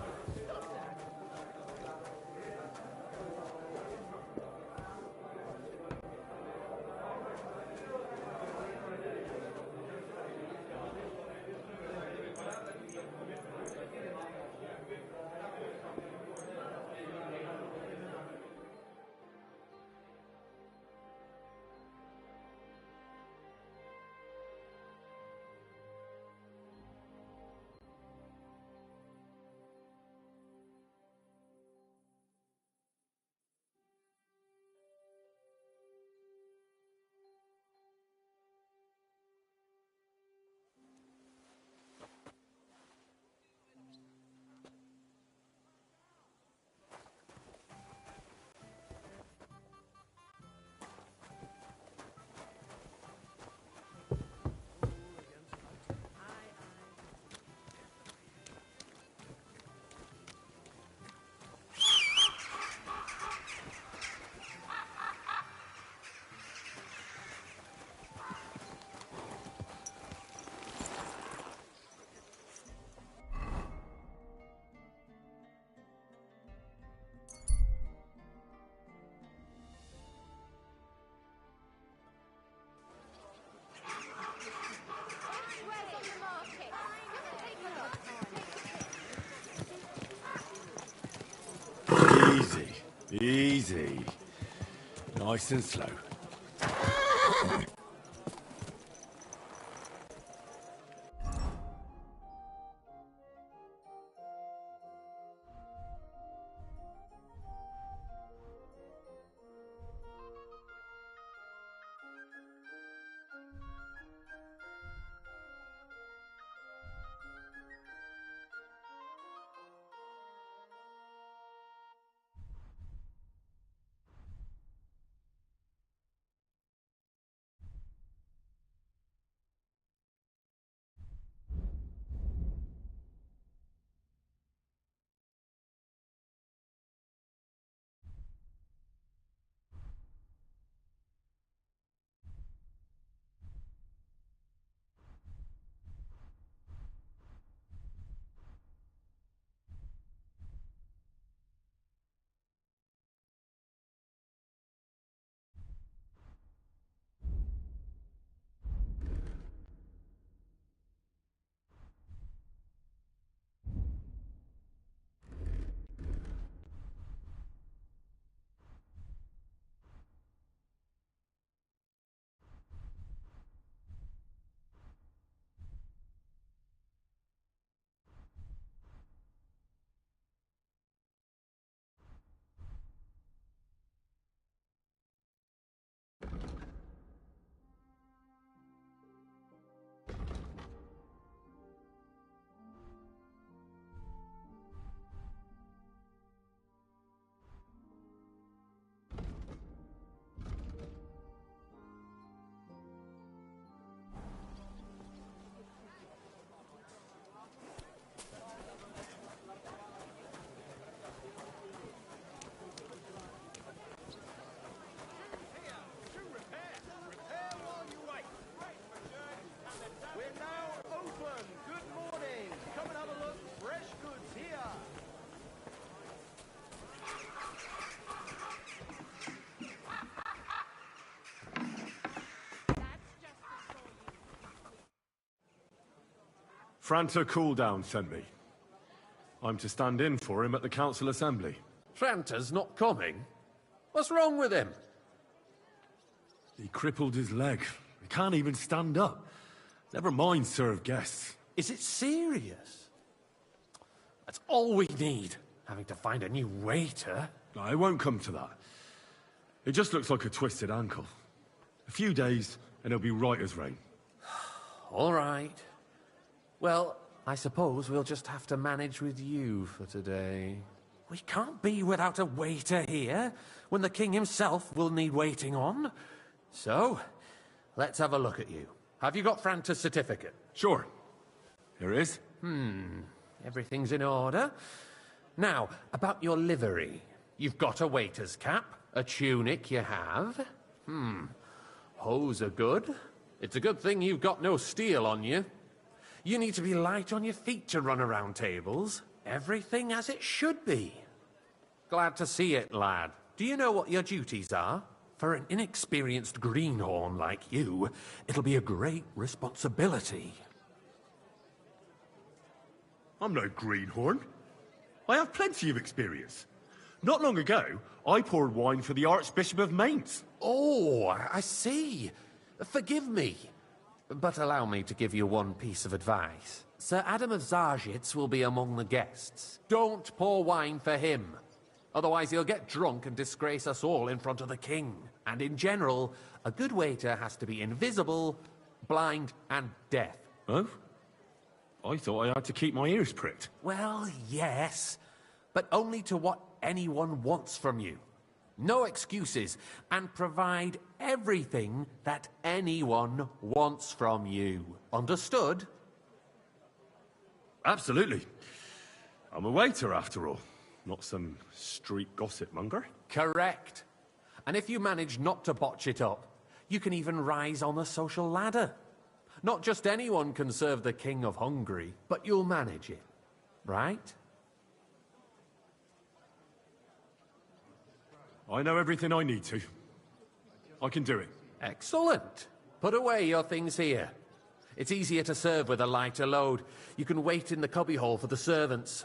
Easy. Easy. Nice and slow. Franta Cooldown sent me. I'm to stand in for him at the council assembly. Franta's not coming? What's wrong with him? He crippled his leg. He can't even stand up. Never mind serve guests. Is it serious? That's all we need. Having to find a new waiter. No, it won't come to that. It just looks like a twisted ankle. A few days, and he'll be right as rain. All right. Well, I suppose we'll just have to manage with you for today. We can't be without a waiter here, when the king himself will need waiting on. So, let's have a look at you. Have you got Franta's certificate? Sure. Here it is. Everything's in order. Now, about your livery. You've got a waiter's cap, a tunic you have. Hose are good. It's a good thing you've got no steel on you. You need to be light on your feet to run around tables. Everything as it should be. Glad to see it, lad. Do you know what your duties are? For an inexperienced greenhorn like you, it'll be a great responsibility. I'm no greenhorn. I have plenty of experience. Not long ago, I poured wine for the Archbishop of Mainz. Oh, I see. Forgive me. But allow me to give you one piece of advice. Sir Adam of Zarjitz will be among the guests. Don't pour wine for him. Otherwise he'll get drunk and disgrace us all in front of the king. And in general, a good waiter has to be invisible, blind, and deaf. Oh? I thought I had to keep my ears pricked. Well, yes, but only to what anyone wants from you. No excuses, and provide everything that anyone wants from you. Understood? Absolutely. I'm a waiter, after all. Not some street gossip monger. Correct. And if you manage not to botch it up, you can even rise on the social ladder. Not just anyone can serve the King of Hungary, but you'll manage it, right? I know everything I need to. I can do it. Excellent. Put away your things here. It's easier to serve with a lighter load. You can wait in the cubbyhole for the servants.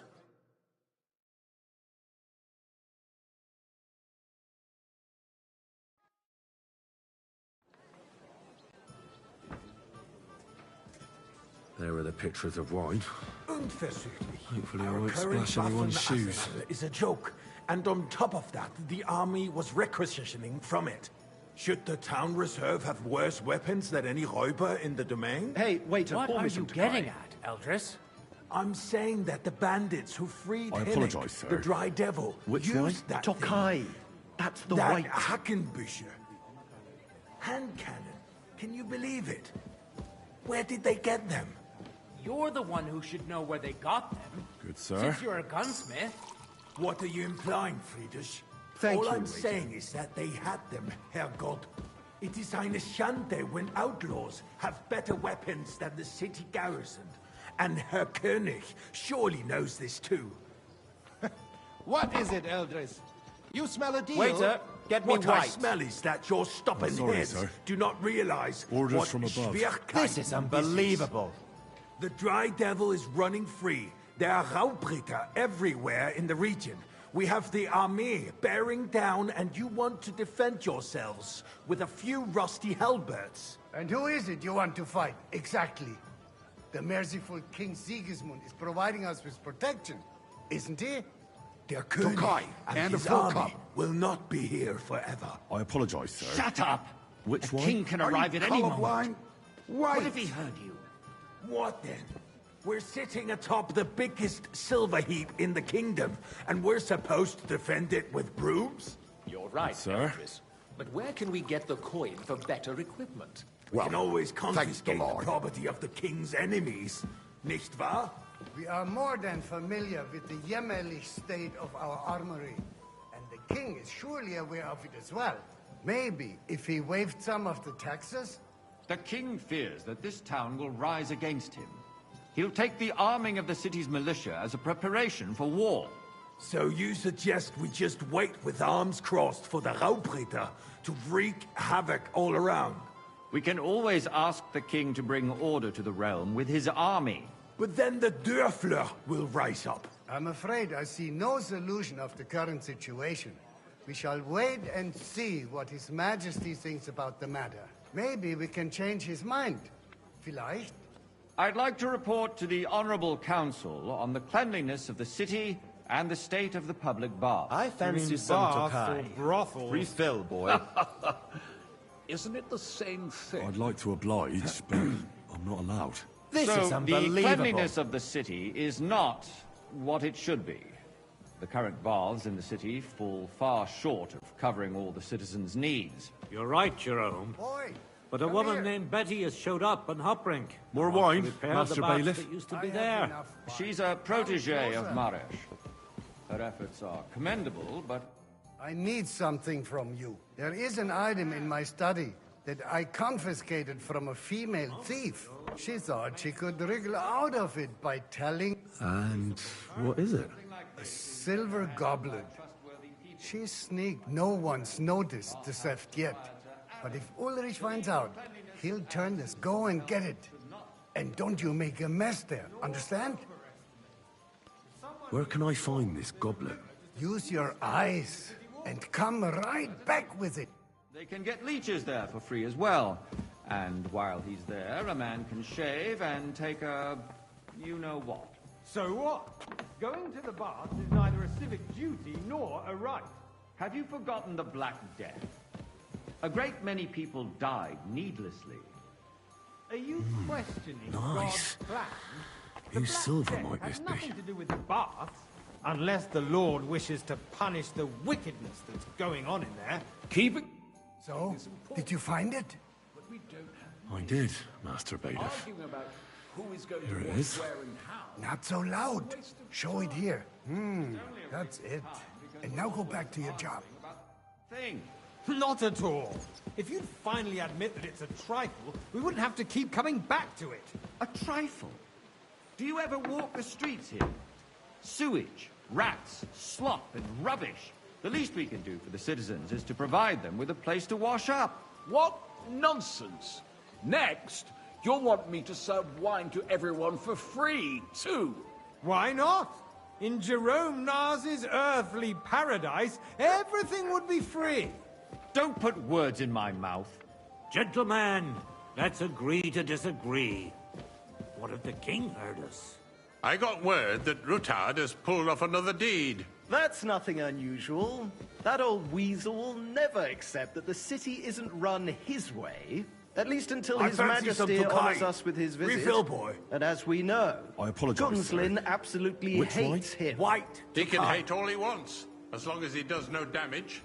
There are the pictures of wine. Unversüchlich. Hopefully I Our won't current splash anyone's Waffen shoes. arsenal is a joke. And on top of that, the army was requisitioning from it. Should the town reserve have worse weapons than any Räuber in the domain? Hey, waiter, What pour are me you some getting Tokai. at, Eldris? I'm saying that the bandits who freed I Hinnick, apologize, sir. the Dry Devil, Which used wine? that Tokai. thing. That's the That white. Hackenbücher. Hand cannon. Can you believe it? Where did they get them? You're the one who should know where they got them. Good, sir. Since you're a gunsmith. What are you implying, Friedrich? Thank All you, I'm waiter. saying is that they had them, Herrgott. It is eine Schande when outlaws have better weapons than the city garrison. And Herr König surely knows this too. What is it, Eldris? You smell a deal? Waiter, get me What I white. smell is that your stubborn Sorry, heads sir. do not realize Orders what from above. Schwierigkeit This is unbelievable. The Dry Devil is running free. There are Raubritter everywhere in the region. We have the army bearing down, and you want to defend yourselves with a few rusty halberds. And who is it you want to fight, exactly? The merciful King Sigismund is providing us with protection, isn't he? Der König Tokai and and a his full army cup. will not be here forever. I apologize, sir. Shut up! Which The one? king can Are you arrive at any moment. colorblind? White. What if he heard you? What then? We're sitting atop the biggest silver heap in the kingdom, and we're supposed to defend it with brooms? You're right, Sir? Eldris. But where can we get the coin for better equipment? We can always thank confiscate the the Lord. property of the king's enemies, nicht wahr? We are more than familiar with the jämmerlich state of our armory. And the king is surely aware of it as well. Maybe if he waived some of the taxes? The king fears that this town will rise against him. He'll take the arming of the city's militia as a preparation for war. So you suggest we just wait with arms crossed for the Raubritter to wreak havoc all around? We can always ask the king to bring order to the realm with his army. But then the Dörfler will rise up. I'm afraid I see no solution of the current situation. We shall wait and see what His Majesty thinks about the matter. Maybe we can change his mind. Vielleicht? I'd like to report to the Honorable Council on the cleanliness of the city and the state of the public bath. I fancy some baths Tokai. or brothels? Refill, boy. Isn't it the same thing? I'd like to oblige, but I'm not allowed. This so is the unbelievable. cleanliness of the city is not what it should be. The current baths in the city fall far short of covering all the citizens' needs. You're right, Jerome. Boy, But a come woman here. named Betty has showed up on Hoprink. More Wants to wine, repair Master the baths Bailiff? that used to I be have there. enough wine. She's a protege of closer. Maresh. Her efforts are commendable, but I need something from you. There is an item in my study. that I confiscated from a female thief. She thought she could wriggle out of it by telling... And what is it? A silver goblet. She sneaked. No one's noticed the theft yet. But if Ulrich finds out, he'll turn this. Go and get it. And don't you make a mess there, understand? Where can I find this goblet? Use your eyes and come right back with it. They can get leeches there for free as well. And while he's there, a man can shave and take a... you-know-what. So what? Going to the bath is neither a civic duty nor a right. Have you forgotten the Black Death? A great many people died needlessly. Are you questioning nice. God's plan? Whose silver might has this be? nothing to do with the baths, unless the Lord wishes to punish the wickedness that's going on in there. Keep it... So, did you find it? I did, Master Bailiff. Here it is. Not so loud. Show it here. That's it. And now go back to your job. Not at all. If you'd finally admit that it's a trifle, we wouldn't have to keep coming back to it. A trifle? Do you ever walk the streets here? Sewage, rats, slop, and rubbish. The least we can do for the citizens is to provide them with a place to wash up. What nonsense! Next, you'll want me to serve wine to everyone for free, too. Why not? In Jerome Nas's earthly paradise, everything would be free. Don't put words in my mouth. Gentlemen, let's agree to disagree. What if the king heard us? I got word that Rutard has pulled off another deed. That's nothing unusual. That old weasel will never accept that the city isn't run his way. At least until His Majesty honors us with his visit. Refill, boy. And as we know, I apologize. Gunslin absolutely Which hates white? him. White. He can hate all he wants, as long as he does no damage.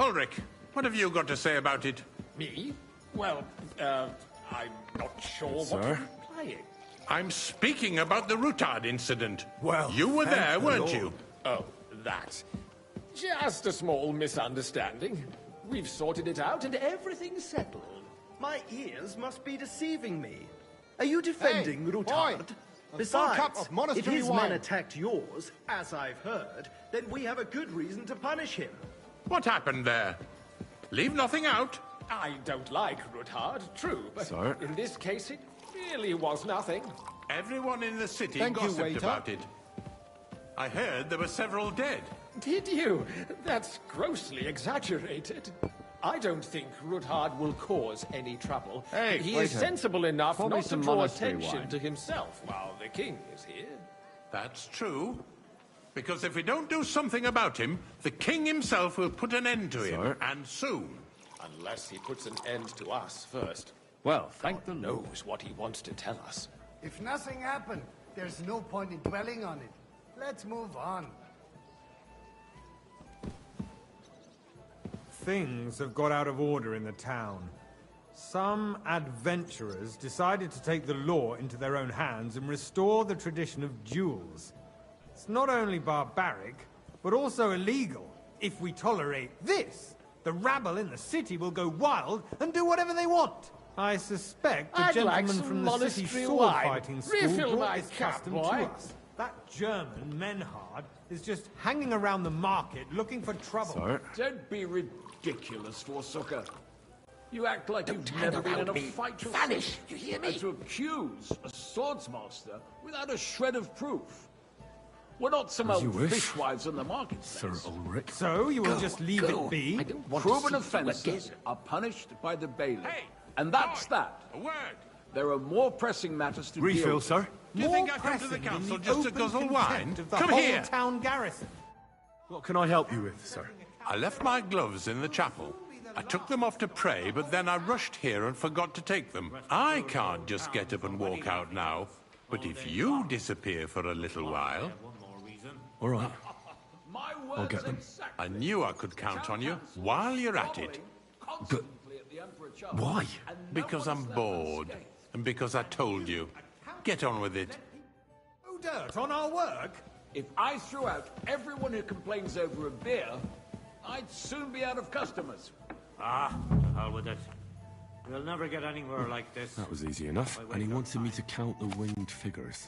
Ulrich, what have you got to say about it? Me? Well, I'm not sure what Sir? you're implying. I'm speaking about the Rutard incident. Well, you were thank there, the weren't Lord. you? Oh, that. Just a small misunderstanding. We've sorted it out and everything's settled. My ears must be deceiving me. Are you defending Hey, Rutard? boy, a Besides, full cup of if monastery his wine. men attacked yours, as I've heard, then we have a good reason to punish him. What happened there? Leave nothing out. I don't like Rutard, true, but Sir? in this case it really was nothing. Everyone in the city Thank you, gossiped waiter. about it. I heard there were several dead. Did you? That's grossly exaggerated. I don't think Rutard will cause any trouble. Hey, he waiter. is sensible enough Pour me not to some draw monastery attention wine. to himself while the king is here. That's true. Because if we don't do something about him, the king himself will put an end to him, and soon. Unless he puts an end to us first. Well, thank the Lord. Knows what he wants to tell us. If nothing happened, there's no point in dwelling on it. Let's move on. Things have got out of order in the town. Some adventurers decided to take the law into their own hands and restore the tradition of duels. It's not only barbaric, but also illegal. If we tolerate this, the rabble in the city will go wild and do whatever they want. I suspect the I'd like gentleman some from the city monastery sword wine. fighting school Refill brought my this cup, custom boy. to us. That German, Menhard, is just hanging around the market looking for trouble. Don't be ridiculous, Forsucker. You act like you've hang never been in around a me. fight before. Vanish, you hear me? And to accuse a swordsmaster without a shred of proof. We're not some As old you wish, fishwives on the marketplace. Sir Ulrich. So you will just leave it be? Proven offences are punished by the bailiff. And that's that. A word. There are more pressing matters to deal Refill, with. sir. Do you think I come to the council just to guzzle wine? Of the Come whole here. town garrison. What can I help you with, sir? I left my gloves in the chapel. I took them off to pray, but then I rushed here and forgot to take them. I can't just get up and walk out now. But if you disappear for a little while... All right. My I'll words get them. I knew I could count on you while you're at it. But why? Because I'm bored. And because I told you. Get on with it. No dirt on our work. If I threw out everyone who complains over a beer, I'd soon be out of customers. Ah, to hell with it. We'll never get anywhere like this. That was easy enough. And he wanted me to count the winged figures.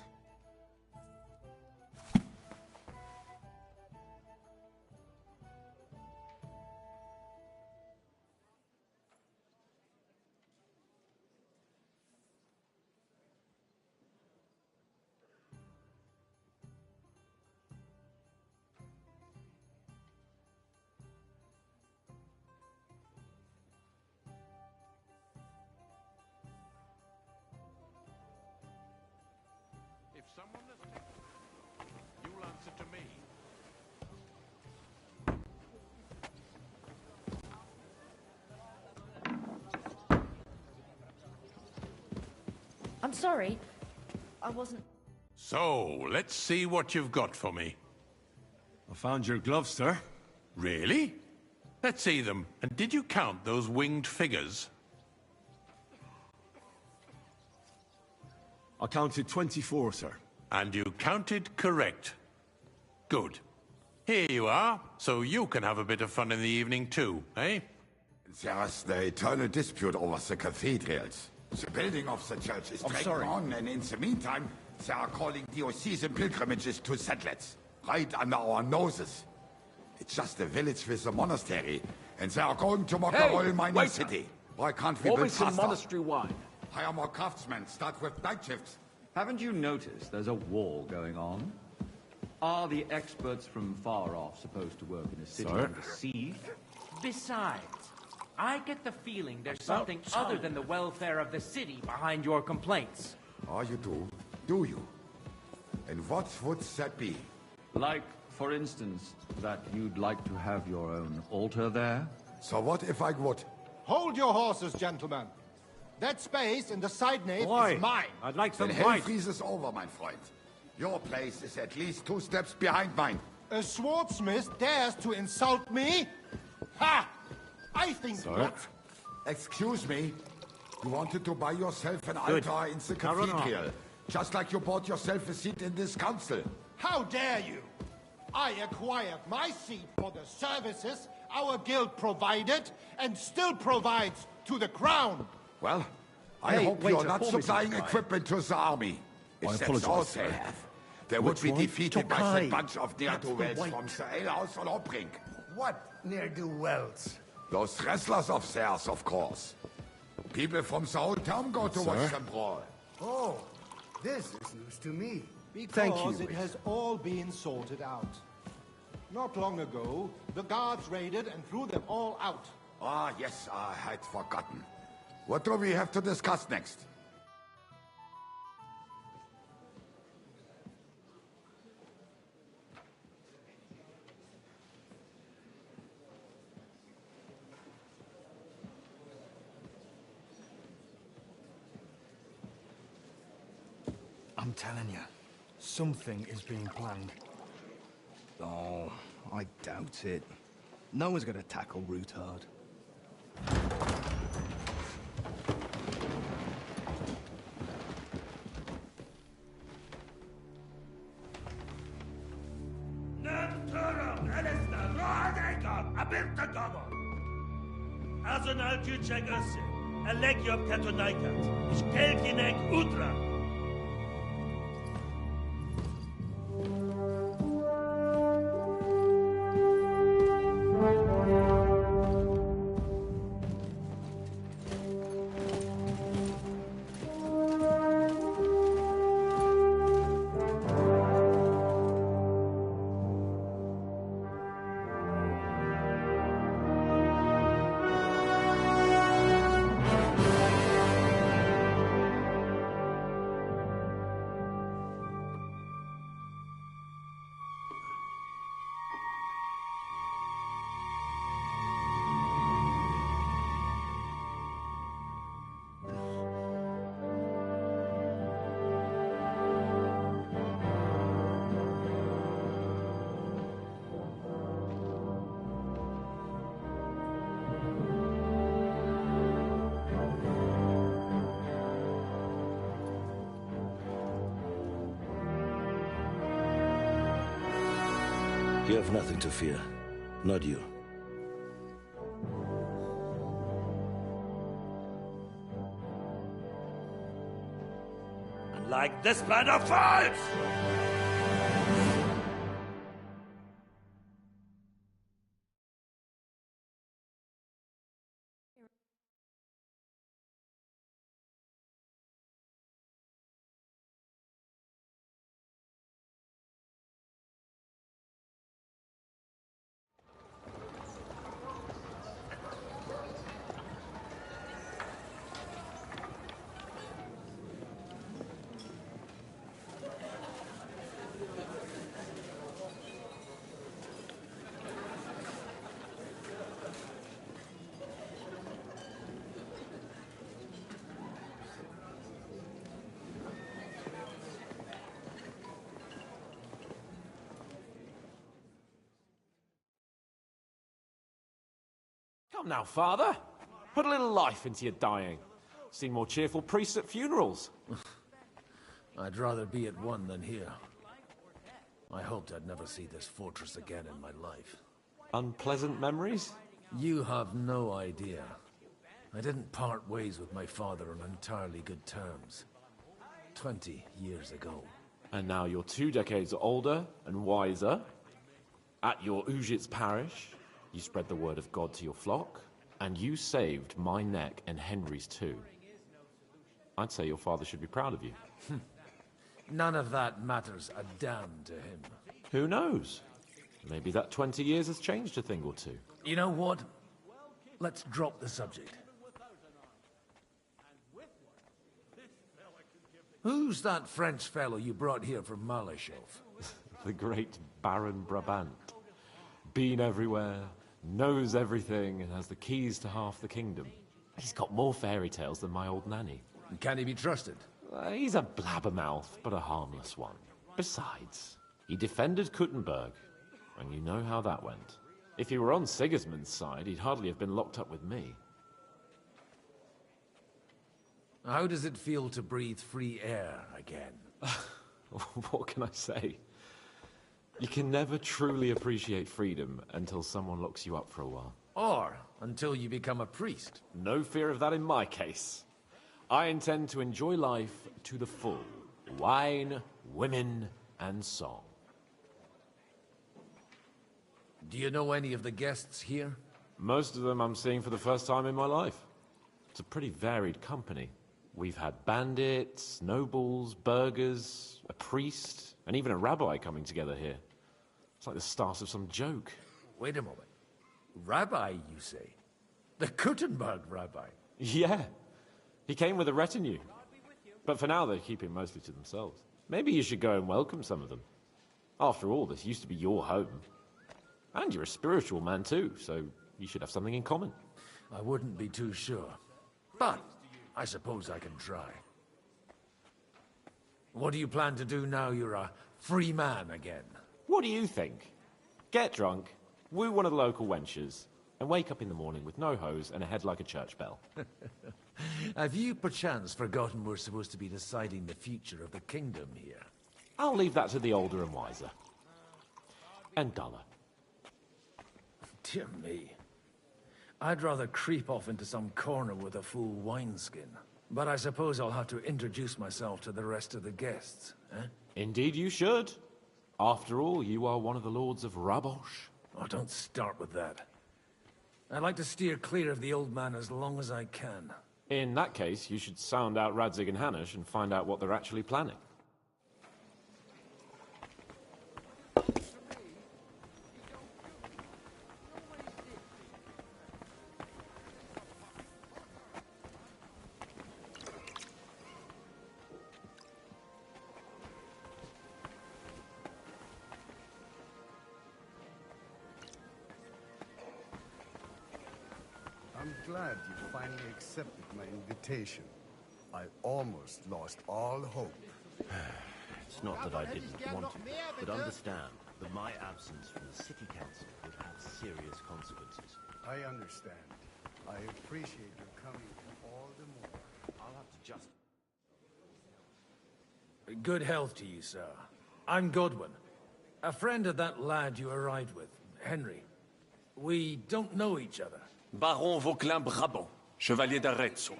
If someone has taken it, you'll answer to me. I'm sorry. I wasn't... So, let's see what you've got for me. I found your gloves, sir. Really? Let's see them. And did you count those winged figures? I counted 24, sir. And you counted correct. Good. Here you are, so you can have a bit of fun in the evening too, eh? There's the eternal dispute over the cathedrals. The building of the church is dragging on, and in the meantime, they are calling diocesan pilgrimages to settlers, right under our noses. It's just a village with a monastery, and they are going to mock a royal mining city. Why can't we build faster? Monastery wine. Hire more craftsmen, start with night shifts. Haven't you noticed there's a war going on? Are the experts from far off supposed to work in a city under siege? Besides, I get the feeling there's something other than the welfare of the city behind your complaints. Oh, you do? Do you? And what would that be? Like, for instance, that you'd like to have your own altar there? So what if I would? Hold your horses, gentlemen. That space in the side nave is mine. I'd like some Then white. hell freezes over, my friend. Your place is at least 2 steps behind mine. A swordsmith dares to insult me? Ha! I think not. Excuse me. You wanted to buy yourself an Good. altar in the Now run on. cathedral. Just like you bought yourself a seat in this council. How dare you? I acquired my seat for the services our guild provided and still provides to the crown. Well, I hope you're not supplying equipment to the army. If that's all they have, they would be defeated by that bunch of ne'er-do-wells from the alehouse on Hopbrink. What ne'er-do-wells? Those wrestlers of theirs, of course. People from the whole town go to watch them brawl. Oh, this is news to me. Because it has all been sorted out. Not long ago, the guards raided and threw them all out. Ah, yes, I had forgotten. What do we have to discuss next? I'm telling you, something is being planned. Oh, I doubt it. No one's gonna tackle Rootard. Azonal Küçek Össe, Elegiop Tetonaikat, Stelkinek Udra. You have nothing to fear. Not you. like the splatter falls! Come now, Father. Put a little life into your dying. Seen more cheerful priests at funerals. I'd rather be at one than here. I hoped I'd never see this fortress again in my life. Unpleasant memories? You have no idea. I didn't part ways with my father on entirely good terms. 20 years ago. And now you're 2 decades older and wiser. At your Ujit's parish, you spread the word of God to your flock, and you saved my neck and Henry's too. I'd say your father should be proud of you. None of that matters a damn to him. Who knows? Maybe that 20 years has changed a thing or two. You know what? Let's drop the subject. Who's that French fellow you brought here from Malachov? The great Baron Brabant. Been everywhere, knows everything, and has the keys to half the kingdom. He's got more fairy tales than my old nanny. Can he be trusted? He's a blabbermouth, but a harmless one. Besides, he defended Kuttenberg, and you know how that went. If he were on Sigismund's side, he'd hardly have been locked up with me. How does it feel to breathe free air again? What can I say? You can never truly appreciate freedom until someone locks you up for a while. Or until you become a priest. No fear of that in my case. I intend to enjoy life to the full. Wine, women, and song. Do you know any of the guests here? Most of them I'm seeing for the first time in my life. It's a pretty varied company. We've had bandits, nobles, burghers, a priest, and even a rabbi coming together here. It's like the start of some joke. Wait a moment. Rabbi, you say? The Kuttenberg rabbi? Yeah. He came with a retinue. But for now, they keep him mostly to themselves. Maybe you should go and welcome some of them. After all, this used to be your home. And you're a spiritual man too, so you should have something in common. I wouldn't be too sure. But I suppose I can try. What do you plan to do now you're a free man again? What do you think? Get drunk, woo one of the local wenches, and wake up in the morning with no hose and a head like a church bell. Have you perchance forgotten we're supposed to be deciding the future of the kingdom here? I'll leave that to the older and wiser. And duller. Dear me. I'd rather creep off into some corner with a full wineskin. But I suppose I'll have to introduce myself to the rest of the guests, eh? Indeed you should. After all, you are one of the lords of Rabosh. Oh, don't start with that. I'd like to steer clear of the old man as long as I can. In that case, you should sound out Radzig and Hanush and find out what they're actually planning. I'm glad you finally accepted my invitation. I almost lost all hope. It's not that I didn't want to, but understand that my absence from the city council would have serious consequences. I understand. I appreciate your coming all the more. I'll have to just... Good health to you, sir. I'm Godwin. A friend of that lad you arrived with, Henry. We don't know each other. Baron Vauquelin Brabant, Chevalier d'Arezzo.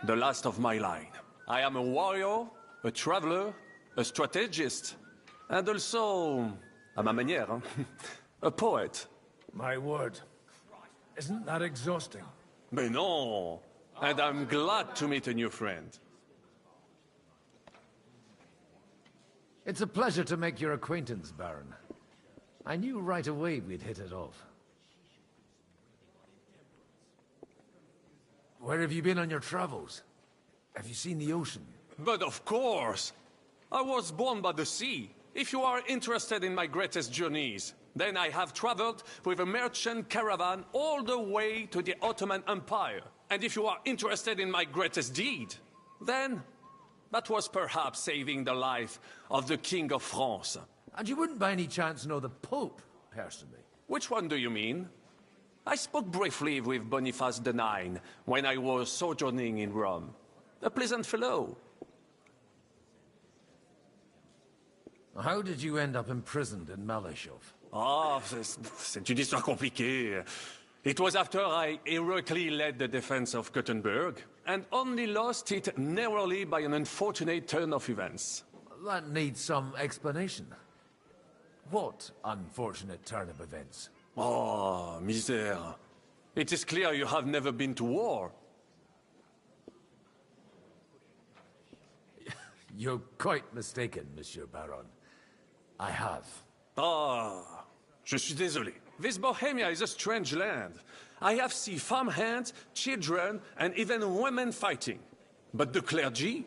The last of my line. I am a warrior a traveler, a strategist, and also, à ma manière, a poet. My word. Isn't that exhausting? Mais non! And I'm glad to meet a new friend. It's a pleasure to make your acquaintance, Baron. I knew right away we'd hit it off. Where have you been on your travels? Have you seen the ocean? But of course! I was born by the sea. If you are interested in my greatest journeys, then I have traveled with a merchant caravan all the way to the Ottoman Empire. And if you are interested in my greatest deed, then that was perhaps saving the life of the King of France. And you wouldn't by any chance know the Pope, personally? Which one do you mean? I spoke briefly with Boniface IX when I was sojourning in Rome. A pleasant fellow. How did you end up imprisoned in Malashov? Ah, c'est une histoire compliquée. It was after I heroically led the defense of Gothenburg, and only lost it narrowly by an unfortunate turn of events. That needs some explanation. What unfortunate turn of events? Oh, misère. It is clear you have never been to war. You're quite mistaken, Monsieur Baron. I have. Ah, je suis désolé. This Bohemia is a strange land. I have seen farmhands, children, and even women fighting. But the clergy?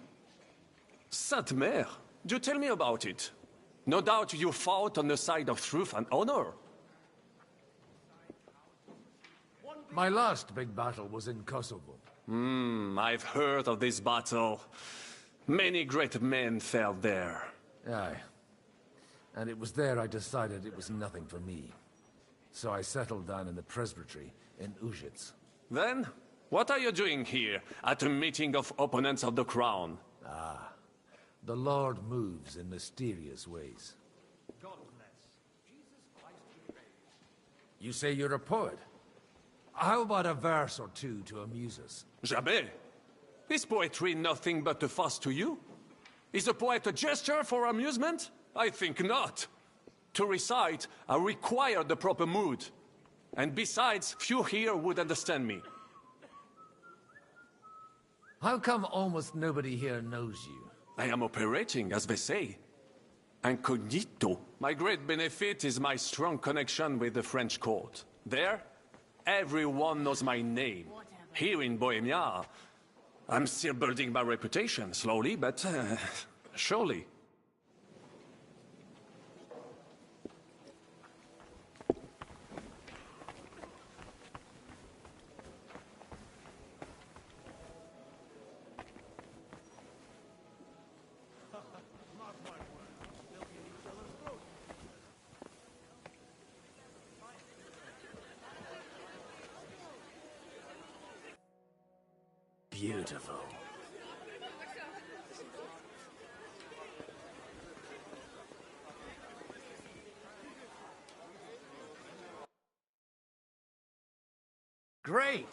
Sainte Mère, do tell me about it. No doubt you fought on the side of truth and honor. My last big battle was in Kosovo. I've heard of this battle. Many great men fell there. Aye. And it was there I decided it was nothing for me. So I settled down in the presbytery in Ujits. Then, what are you doing here, at a meeting of opponents of the crown? Ah, the Lord moves in mysterious ways. You say you're a poet? How about a verse or two to amuse us? Jamais. Is poetry nothing but a farce to you? Is a poet a gesture for amusement? I think not. To recite, I require the proper mood. And besides, few here would understand me. How come almost nobody here knows you? I am operating, as they say. Incognito. My great benefit is my strong connection with the French court. There, everyone knows my name. Here in Bohemia, I'm still building my reputation, slowly, but surely. Beautiful. Great!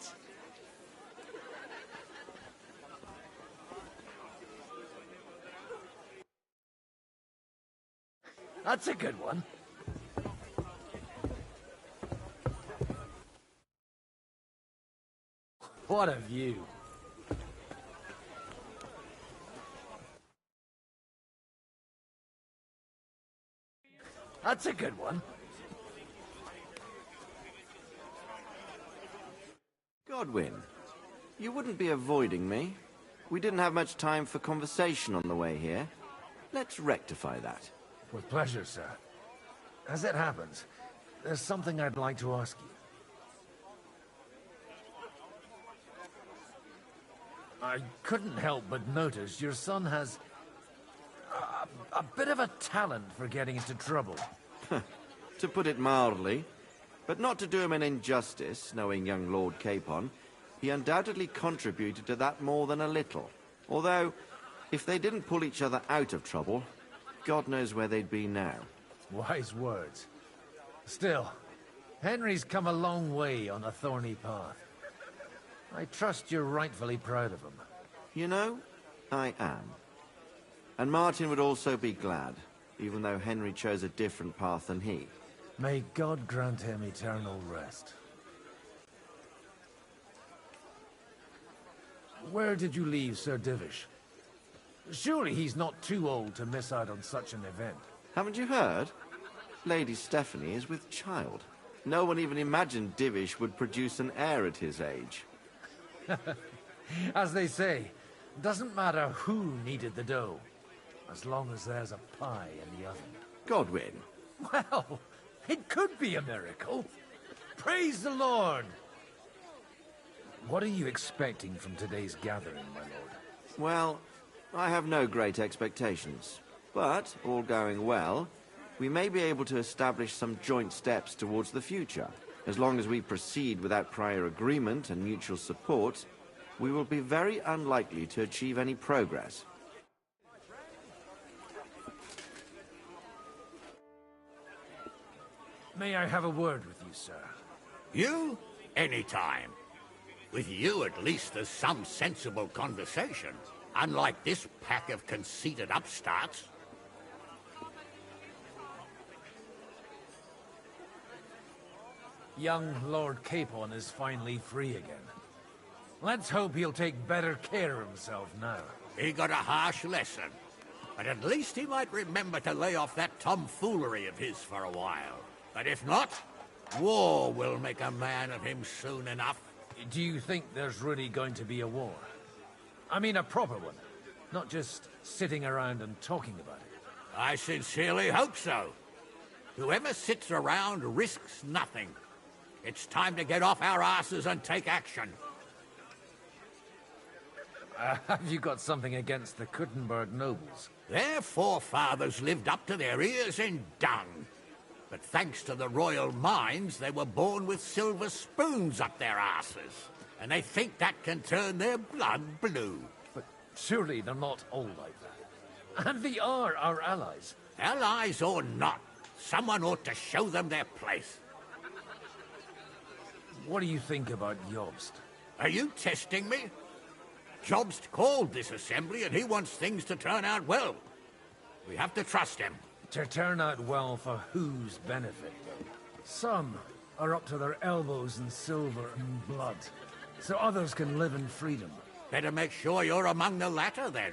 That's a good one. What a view. That's a good one. Godwin, you wouldn't be avoiding me. We didn't have much time for conversation on the way here. Let's rectify that. With pleasure, sir. As it happens, there's something I'd like to ask you. I couldn't help but notice your son has a bit of a talent for getting into trouble. To put it mildly, but not to do him an injustice, knowing young Lord Capon, he undoubtedly contributed to that more than a little. Although, if they didn't pull each other out of trouble, God knows where they'd be now. Wise words. Still, Henry's come a long way on a thorny path. I trust you're rightfully proud of him. You know, I am. And Martin would also be glad, even though Henry chose a different path than he. May God grant him eternal rest. Where did you leave Sir Divish? Surely he's not too old to miss out on such an event. Haven't you heard? Lady Stephanie is with child. No one even imagined Divish would produce an heir at his age. As they say, doesn't matter who kneaded the dough, as long as there's a pie in the oven. Godwin. Well, it could be a miracle. Praise the Lord! What are you expecting from today's gathering, my lord? Well, I have no great expectations. But, all going well, we may be able to establish some joint steps towards the future. As long as we proceed without prior agreement and mutual support, we will be very unlikely to achieve any progress. May I have a word with you, sir? You? Anytime. With you, at least, there's some sensible conversation. Unlike this pack of conceited upstarts. Young Lord Capon is finally free again. Let's hope he'll take better care of himself now. He got a harsh lesson. But at least he might remember to lay off that tomfoolery of his for a while. But if not, war will make a man of him soon enough. Do you think there's really going to be a war? I mean a proper one, not just sitting around and talking about it. I sincerely hope so. Whoever sits around risks nothing. It's time to get off our asses and take action. Have you got something against the Kuttenberg nobles? Their forefathers lived up to their ears in dung. But thanks to the royal mines, they were born with silver spoons up their asses. And they think that can turn their blood blue. But surely they're not all like that. And they are our allies. Allies or not, someone ought to show them their place. What do you think about Jobst? Are you testing me? Jobst called this assembly and he wants things to turn out well. We have to trust him. To turn out well for whose benefit, though? Some are up to their elbows in silver and blood, so others can live in freedom. Better make sure you're among the latter, then.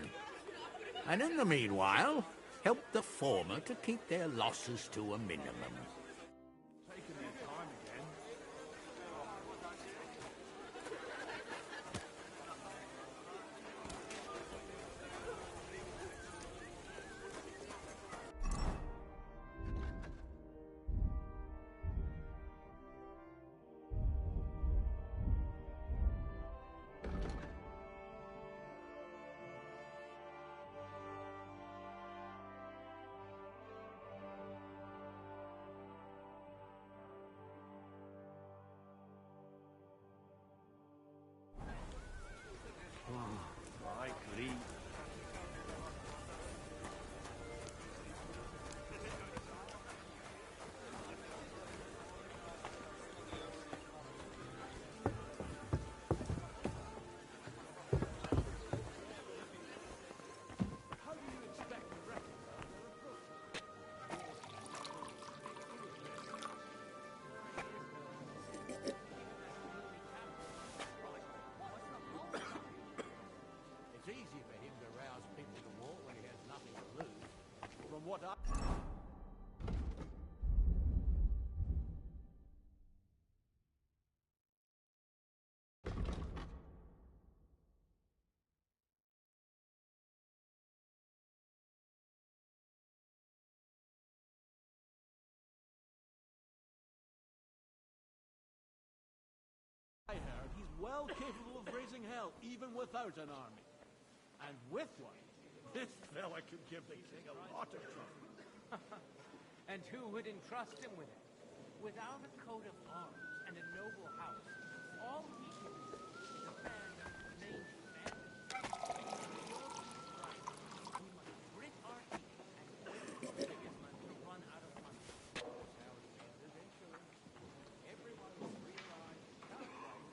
And in the meanwhile, help the former to keep their losses to a minimum. Taking their time again. What I... I heard he's well capable of raising hell, even without an army. And with one, this fella could give the king a lot of trouble. And who would entrust him with it? Without a coat of arms and a noble house, all he can do is a band of mangy bandits. We must grit our teeth and wait for the biggest man to run out of money. Eventually, everyone will realize that life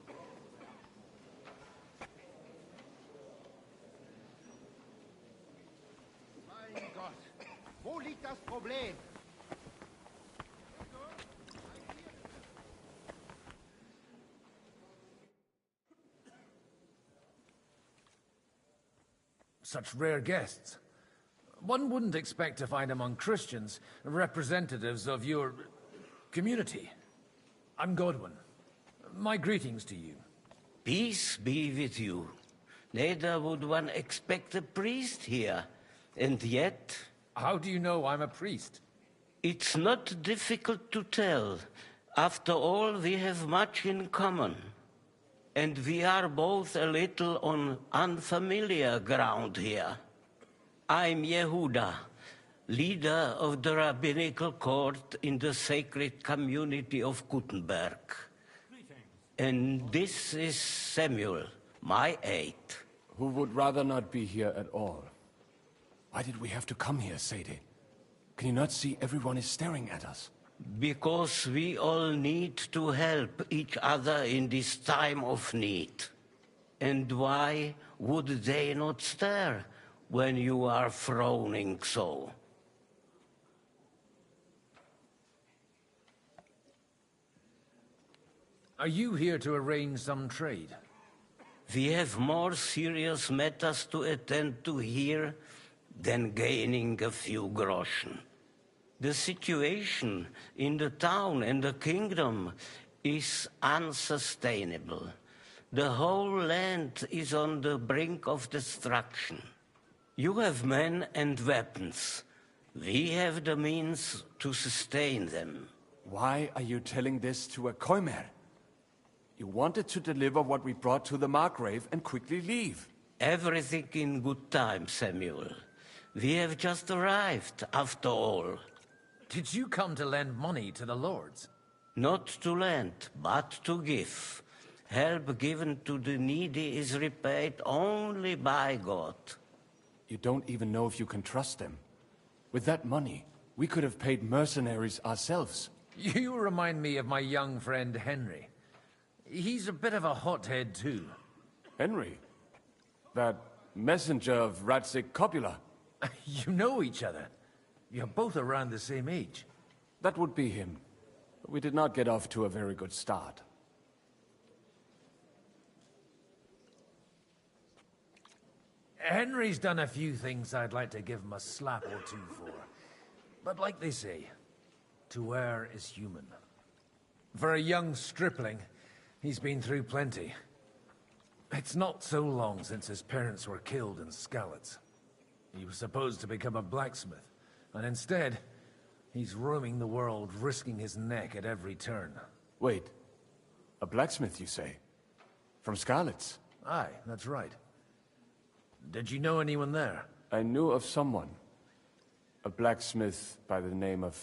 is das Problem? Such rare guests. One wouldn't expect to find among Christians representatives of your community. I'm Godwin. My greetings to you. Peace be with you. Neither would one expect a priest here. And yet... How do you know I'm a priest? It's not difficult to tell. After all, we have much in common. And we are both a little on unfamiliar ground here. I'm Yehuda, leader of the rabbinical court in the sacred community of Gutenberg. And this is Samuel, my aide. Who would rather not be here at all. Why did we have to come here, Sadie? Can you not see everyone is staring at us? Because we all need to help each other in this time of need. And why would they not stare when you are frowning so? Are you here to arrange some trade? We have more serious matters to attend to here than gaining a few groschen. The situation in the town and the kingdom is unsustainable. The whole land is on the brink of destruction. You have men and weapons. We have the means to sustain them. Why are you telling this to a Koimer? You wanted to deliver what we brought to the Margrave and quickly leave. Everything in good time, Samuel. We have just arrived, after all. Did you come to lend money to the lords? Not to lend, but to give. Help given to the needy is repaid only by God. You don't even know if you can trust them. With that money, we could have paid mercenaries ourselves. You remind me of my young friend Henry. He's a bit of a hothead too. Henry? That messenger of Radzik Copula? You know each other. You're both around the same age. That would be him. But we did not get off to a very good start. Henry's done a few things I'd like to give him a slap or two for. But like they say, to err is human. For a young stripling, he's been through plenty. It's not so long since his parents were killed in Skalitz. He was supposed to become a blacksmith, and instead, he's roaming the world, risking his neck at every turn. Wait, a blacksmith, you say? From Skalitz? Aye, that's right. Did you know anyone there? I knew of someone. A blacksmith by the name of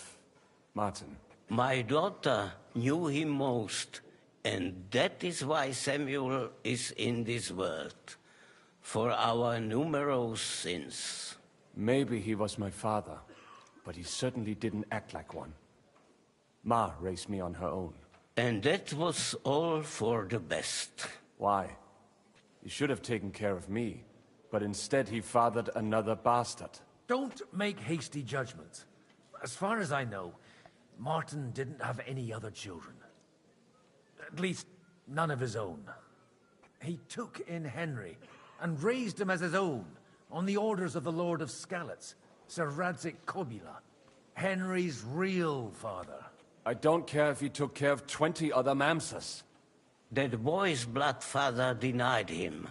Martin. My daughter knew him most, and that is why Samuel is in this world. For our numerous sins. Maybe he was my father, but he certainly didn't act like one. Ma raised me on her own. And that was all for the best. Why? He should have taken care of me, but instead he fathered another bastard. Don't make hasty judgments. As far as I know, Martin didn't have any other children. At least, none of his own. He took in Henry and raised him as his own, on the orders of the Lord of Skalitz, Sir Radzik Kobila, Henry's real father. I don't care if he took care of 20 other Mamsas. That boy's blood father denied him,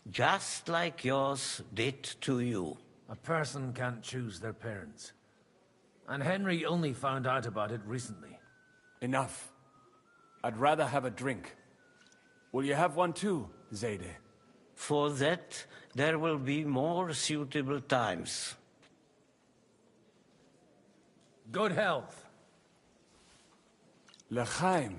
just like yours did to you. A person can't choose their parents. And Henry only found out about it recently. Enough. I'd rather have a drink. Will you have one too, Zayde? For that, there will be more suitable times. Good health. L'chaim.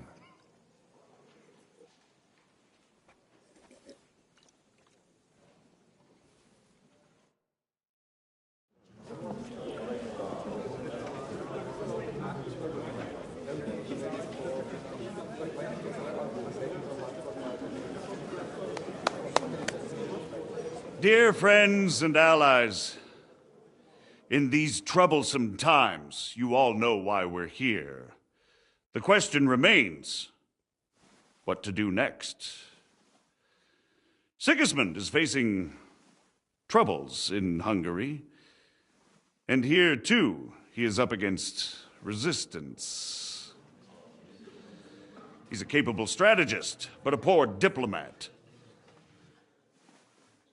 Dear friends and allies, In these troublesome times, you all know why we're here. The question remains, what to do next? Sigismund is facing troubles in Hungary, and here, too, he is up against resistance. He's a capable strategist, but a poor diplomat.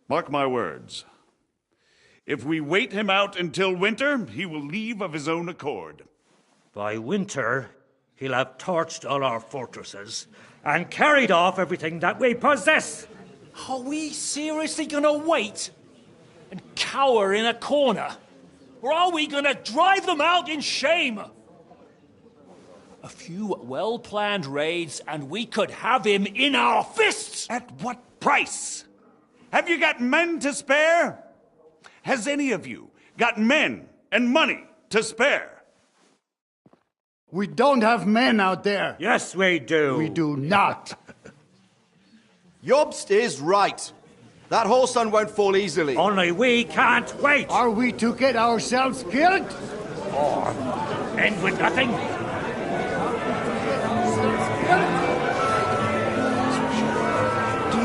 Mark my words. If we wait him out until winter, he will leave of his own accord. By winter, he'll have torched all our fortresses and carried off everything that we possess. Are we seriously gonna wait and cower in a corner? Or are we gonna drive them out in shame? A few well-planned raids and we could have him in our fists! At what price? Have you got men to spare? Has any of you got men and money to spare? We don't have men out there. Yes, we do. We do not. Jobst is right. That whole sun won't fall easily. Only we can't wait. Are we to get ourselves killed? Or end with nothing? Do you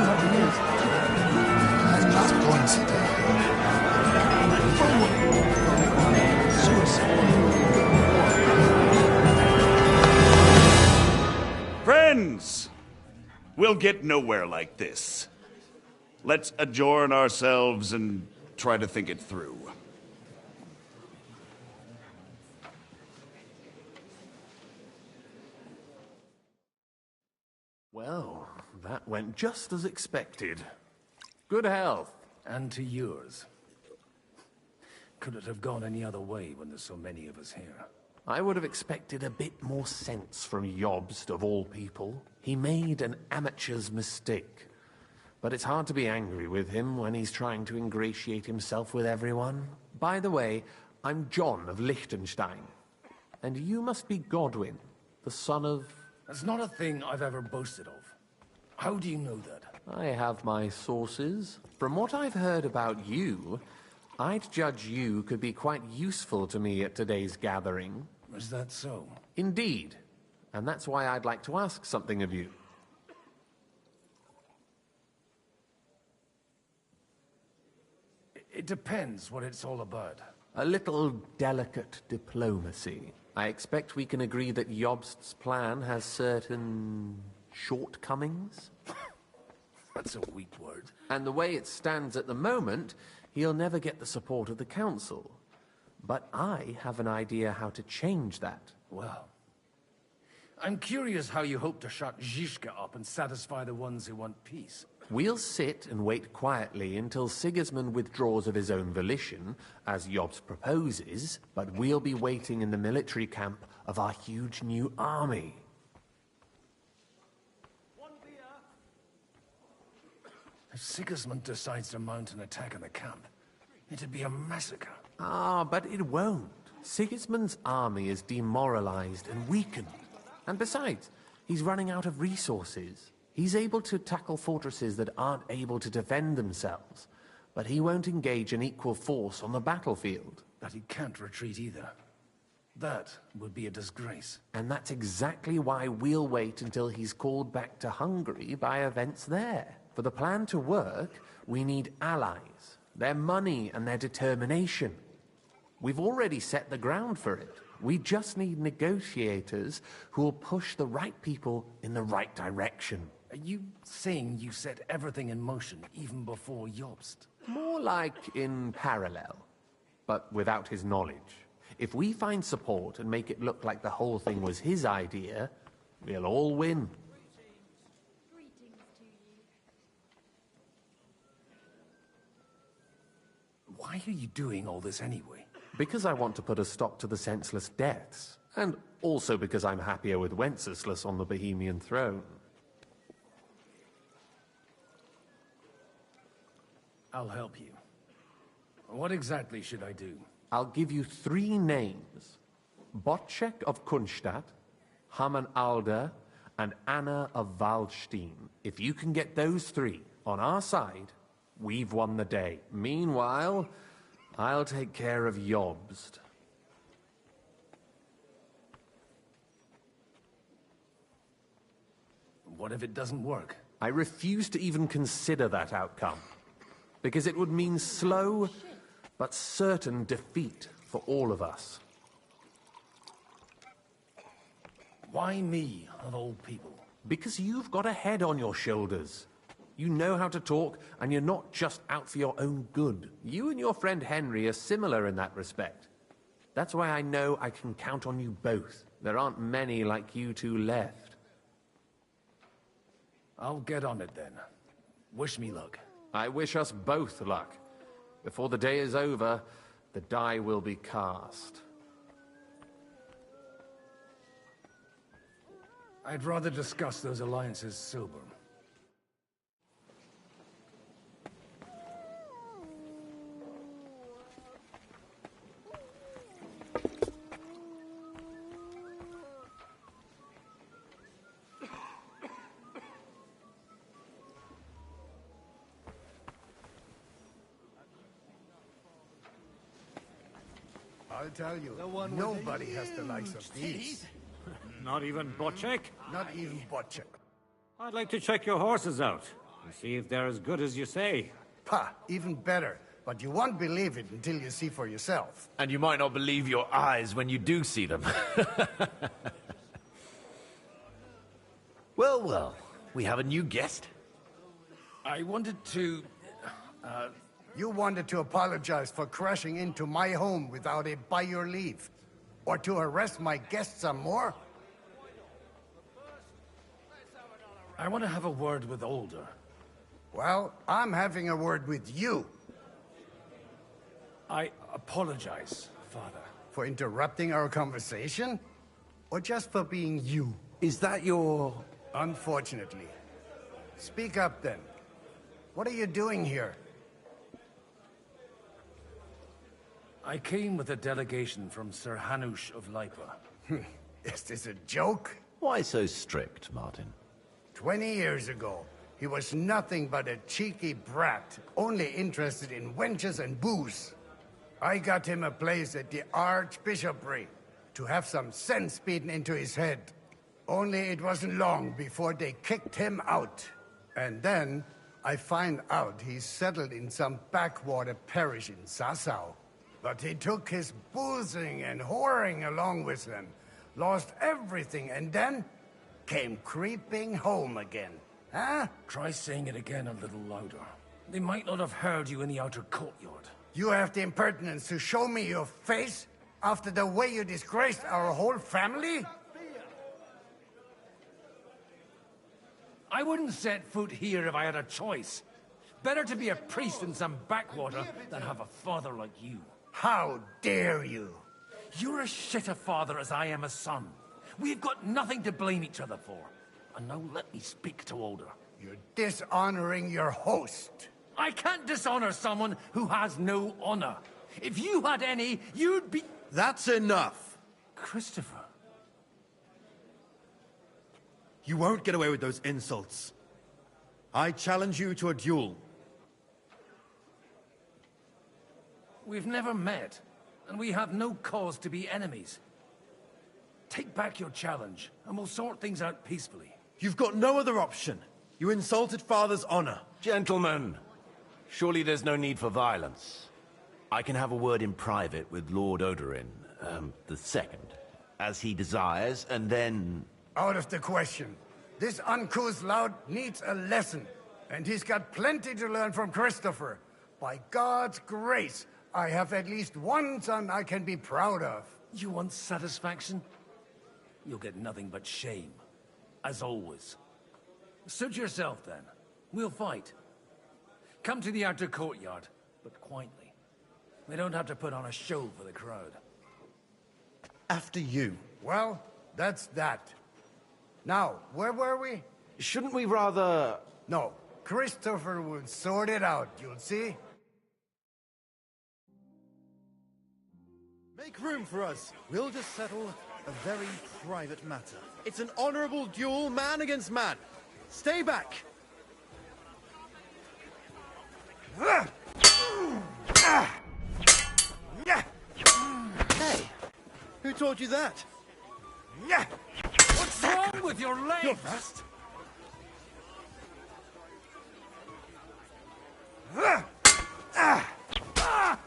have news? I'm not going to die. Friends, we'll get nowhere like this. Let's adjourn ourselves and try to think it through. Well, that went just as expected. Good health. And to yours. Could it have gone any other way when there's so many of us here? I would have expected a bit more sense from Jobst, of all people. He made an amateur's mistake. But it's hard to be angry with him when he's trying to ingratiate himself with everyone. By the way, I'm John of Liechtenstein. And you must be Godwin, the son of... That's not a thing I've ever boasted of. How do you know that? I have my sources. From what I've heard about you, I'd judge you could be quite useful to me at today's gathering. Is that so? Indeed. And that's why I'd like to ask something of you. It depends what it's all about. A little delicate diplomacy. I expect we can agree that Jobst's plan has certain shortcomings. That's a weak word. And the way it stands at the moment, he'll never get the support of the council. But I have an idea how to change that. Well, I'm curious how you hope to shut Zizka up and satisfy the ones who want peace. We'll sit and wait quietly until Sigismund withdraws of his own volition, as Jobst proposes, but we'll be waiting in the military camp of our huge new army. If Sigismund decides to mount an attack on the camp, it'd be a massacre. Ah, but it won't. Sigismund's army is demoralized and weakened. And besides, he's running out of resources. He's able to tackle fortresses that aren't able to defend themselves, but he won't engage in equal force on the battlefield. But he can't retreat either. That would be a disgrace. And that's exactly why we'll wait until he's called back to Hungary by events there. For the plan to work, we need allies, their money and their determination. We've already set the ground for it. We just need negotiators who will push the right people in the right direction. Are you saying you set everything in motion even before Jobst? More like in parallel, but without his knowledge. If we find support and make it look like the whole thing was his idea, we'll all win. Why are you doing all this anyway? Because I want to put a stop to the senseless deaths, and also because I'm happier with Wenceslas on the Bohemian throne. I'll help you. What exactly should I do? I'll give you 3 names. Botchek of Kunstadt, Hamann Alder, and Anna of Waldstein. If you can get those 3 on our side, we've won the day. Meanwhile, I'll take care of Jobst. What if it doesn't work? I refuse to even consider that outcome, because it would mean slow but certain defeat for all of us. Why me, of all people? Because you've got a head on your shoulders. You know how to talk, and you're not just out for your own good. You and your friend Henry are similar in that respect. That's why I know I can count on you both. There aren't many like you two left. I'll get on it then. Wish me luck. I wish us both luck. Before the day is over, the die will be cast. I'd rather discuss those alliances sober. I'll tell you, nobody has the likes of these. Not even Bocek? Not even Bocek. I'd like to check your horses out and see if they're as good as you say. Pah, even better. But you won't believe it until you see for yourself. And you might not believe your eyes when you do see them. Well, well, we have a new guest. I wanted to... You wanted to apologize for crashing into my home without it by your leave. Or to arrest my guests some more? I want to have a word with Older. Well, I'm having a word with you. I apologize, Father. For interrupting our conversation? Or just for being you? Is that your... Unfortunately. Speak up then. What are you doing here? I came with a delegation from Sir Hanush of Lipa. Is this a joke? Why so strict, Martin? 20 years ago, he was nothing but a cheeky brat, only interested in wenches and booze. I got him a place at the Archbishopric to have some sense beaten into his head. Only it wasn't long before they kicked him out. And then I find out he's settled in some backwater parish in Sassau. But he took his boozing and whoring along with him, lost everything, and then came creeping home again. Huh? Try saying it again a little louder. They might not have heard you in the outer courtyard. You have the impertinence to show me your face after the way you disgraced our whole family? I wouldn't set foot here if I had a choice. Better to be a priest in some backwater than have a father like you. How dare you? You're as shit a father as I am a son. We've got nothing to blame each other for. And now let me speak to Older. You're dishonoring your host. I can't dishonor someone who has no honor. If you had any, you'd be... That's enough! Christopher. You won't get away with those insults. I challenge you to a duel. We've never met, and we have no cause to be enemies. Take back your challenge, and we'll sort things out peacefully. You've got no other option. You insulted Father's honor. Gentlemen, surely there's no need for violence. I can have a word in private with Lord Odorin, the second, as he desires, and then... Out of the question. This uncouth lout needs a lesson, and he's got plenty to learn from Christopher. By God's grace, I have at least one son I can be proud of. You want satisfaction? You'll get nothing but shame. As always. Suit yourself, then. We'll fight. Come to the outer courtyard, but quietly. We don't have to put on a show for the crowd. After you. Well, that's that. Now, where were we? Shouldn't we rather... No, Christopher will sort it out, you'll see. Make room for us. We'll just settle a very private matter. It's an honorable duel, man against man. Stay back! taught you that? What's wrong with your legs? You're fast.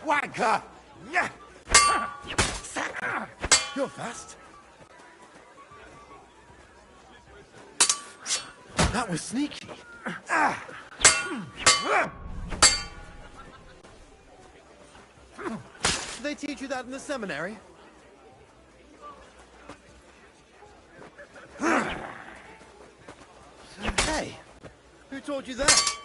Wanker! You're fast. That was sneaky. Did they teach you that in the seminary? Hey, who taught you that?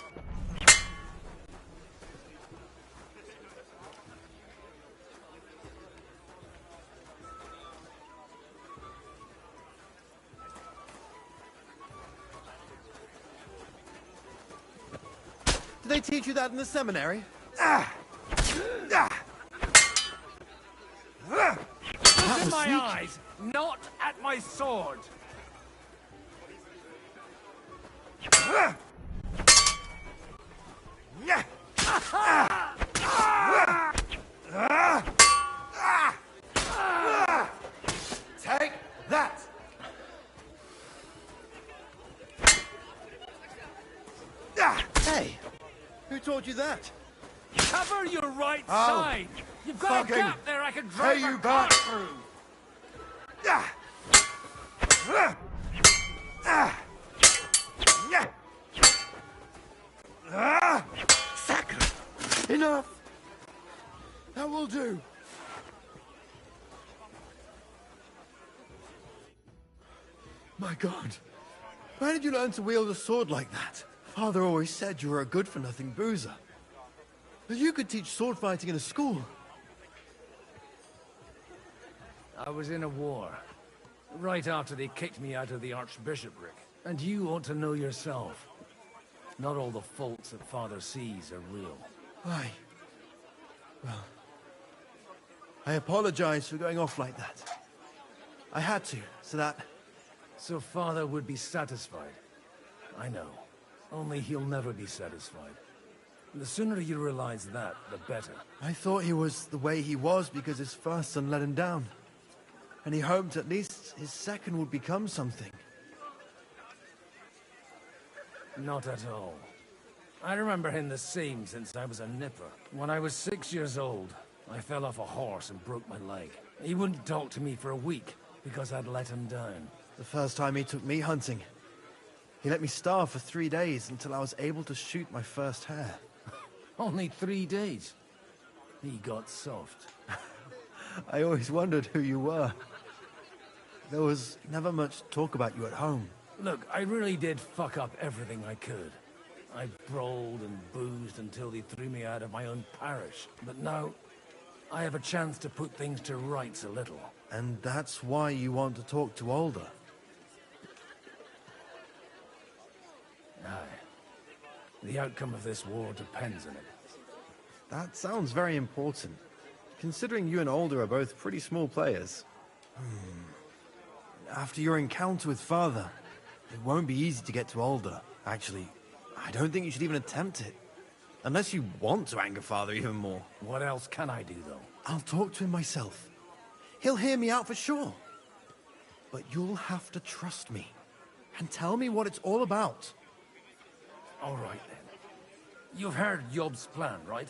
Did they teach you that in the seminary? Look in my eyes, not at my sword. Take that! Hey, who taught you that? Cover your right Oh, side. You've got a fucking gap there I can drive hey, a you car got- through. Enough! That will do. My God. Where did you learn to wield a sword like that? Father always said you were a good-for-nothing boozer. But you could teach sword fighting in a school. I was in a war. Right after they kicked me out of the archbishopric. And you ought to know yourself. Not all the faults that Father sees are real. Why? Well, I apologize for going off like that. I had to, so that... So Father would be satisfied. I know. Only he'll never be satisfied. The sooner you realize that, the better. I thought he was the way he was because his first son let him down. And he hoped at least his second would become something. Not at all. I remember him the same since I was a nipper. When I was 6 years old, I fell off a horse and broke my leg. He wouldn't talk to me for a week because I'd let him down. The first time he took me hunting, he let me starve for 3 days until I was able to shoot my first hare. Only 3 days. He got soft. I always wondered who you were. There was never much talk about you at home. Look, I really did fuck up everything I could. I brawled and boozed until they threw me out of my own parish. But now, I have a chance to put things to rights a little. And that's why you want to talk to Alder. Aye. The outcome of this war depends on it. That sounds very important, considering you and Alder are both pretty small players. After your encounter with Father, it won't be easy to get to Alder. Actually, I don't think you should even attempt it. Unless you want to anger Father even more. What else can I do, though? I'll talk to him myself. He'll hear me out for sure. But you'll have to trust me and tell me what it's all about. All right, then. You've heard Yob's plan, right?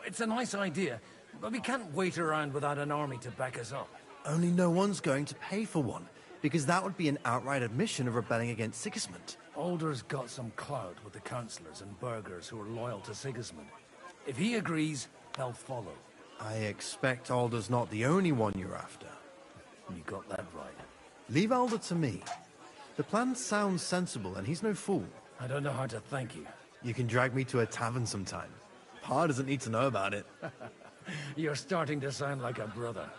It's a nice idea, but we can't wait around without an army to back us up. Only no one's going to pay for one, because that would be an outright admission of rebelling against Sigismund. Alder's got some clout with the councillors and burghers who are loyal to Sigismund. If he agrees, they'll follow. I expect Alder's not the only one you're after. You got that right. Leave Alder to me. The plan sounds sensible, and he's no fool. I don't know how to thank you. You can drag me to a tavern sometime. Pa doesn't need to know about it. You're starting to sound like a brother.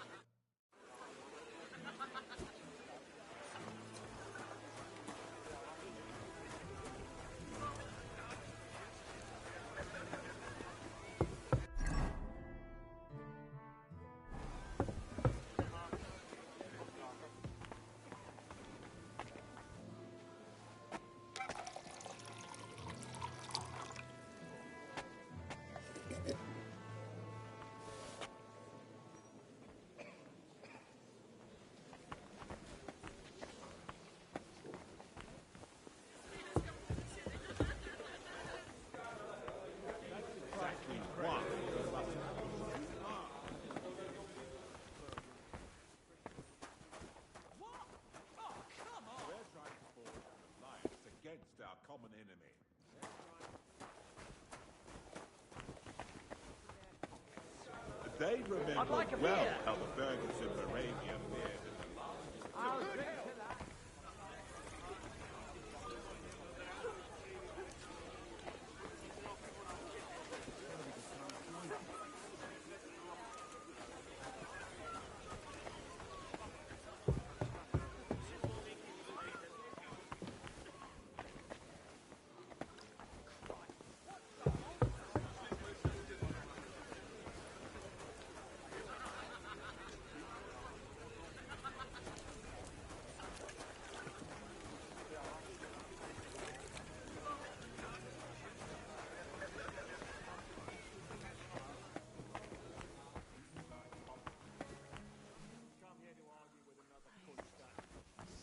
They remember like a well beer. how the Fergus of Moravia fared in the last. I'll drink to that.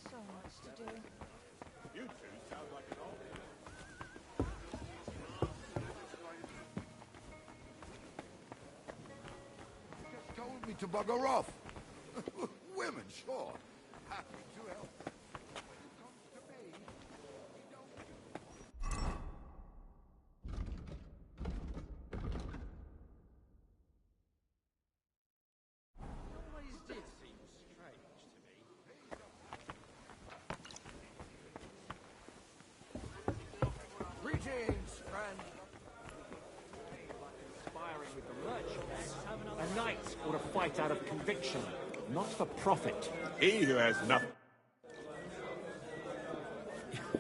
So much to do. You two sound like an old. Just told me to bugger off. Women, sure. Happy to help. When it comes to me, we don't... Always did seem strange to me. Greetings, friend. Conspiring with the merchants. A knight ought to fight out of conviction, not for profit. He who has nothing.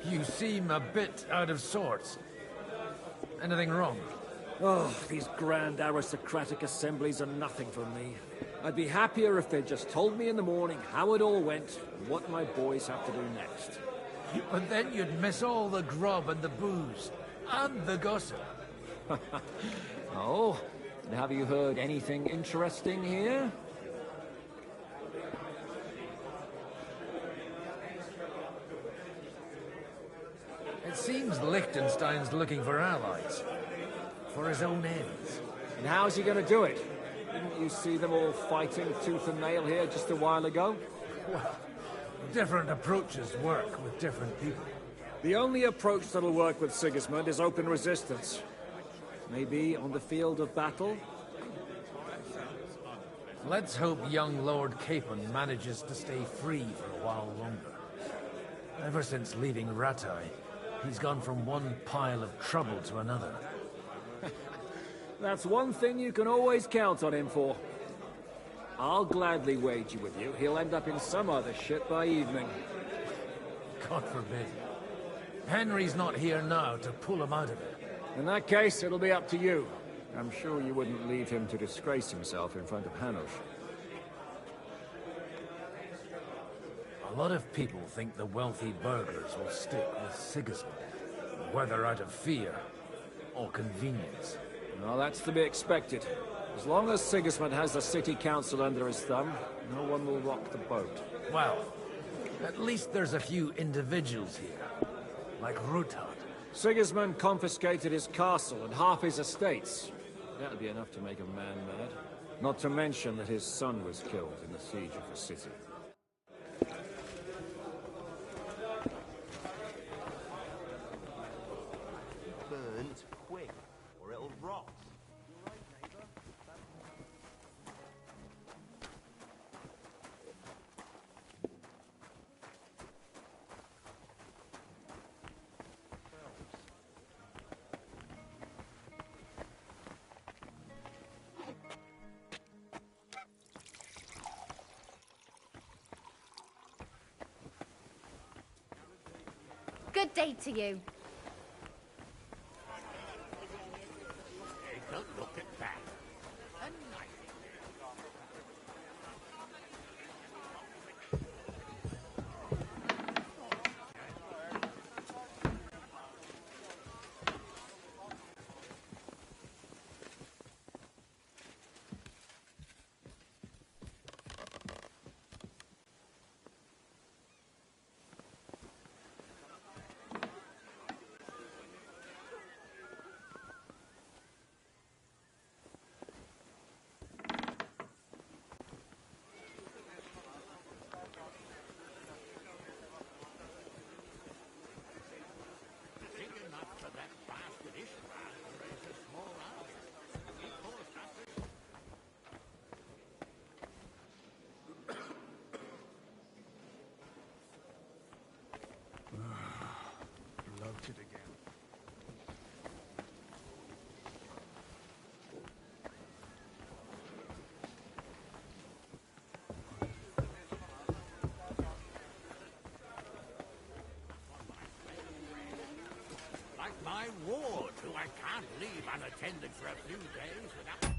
You seem a bit out of sorts. Anything wrong? Oh, these grand aristocratic assemblies are nothing for me. I'd be happier if they'd just told me in the morning how it all went and what my boys have to do next. But then you'd miss all the grub and the booze. And the gossip. Oh, and have you heard anything interesting here? It seems Liechtenstein's looking for allies. For his own ends. And how's he going to do it? Didn't you see them all fighting tooth and nail here just a while ago? Well, different approaches work with different people. The only approach that'll work with Sigismund is open resistance. Maybe on the field of battle? Let's hope young Lord Capon manages to stay free for a while longer. Ever since leaving Rattay, he's gone from one pile of trouble to another. That's one thing you can always count on him for. I'll gladly wager with you he'll end up in some other shit by evening. God forbid. Henry's not here now to pull him out of it. In that case, it'll be up to you. I'm sure you wouldn't leave him to disgrace himself in front of Hanush. A lot of people think the wealthy burghers will stick with Sigismund, whether out of fear or convenience. Well, that's to be expected. As long as Sigismund has the city council under his thumb, no one will rock the boat. Well, at least there's a few individuals here, like Ruthard. Sigismund confiscated his castle and half his estates. That'd be enough to make a man mad. Not to mention that his son was killed in the siege of the city. Burns quick, or it'll rot. Good day to you. Take a look at that. A knife. my ward, who I can't leave unattended for a few days without...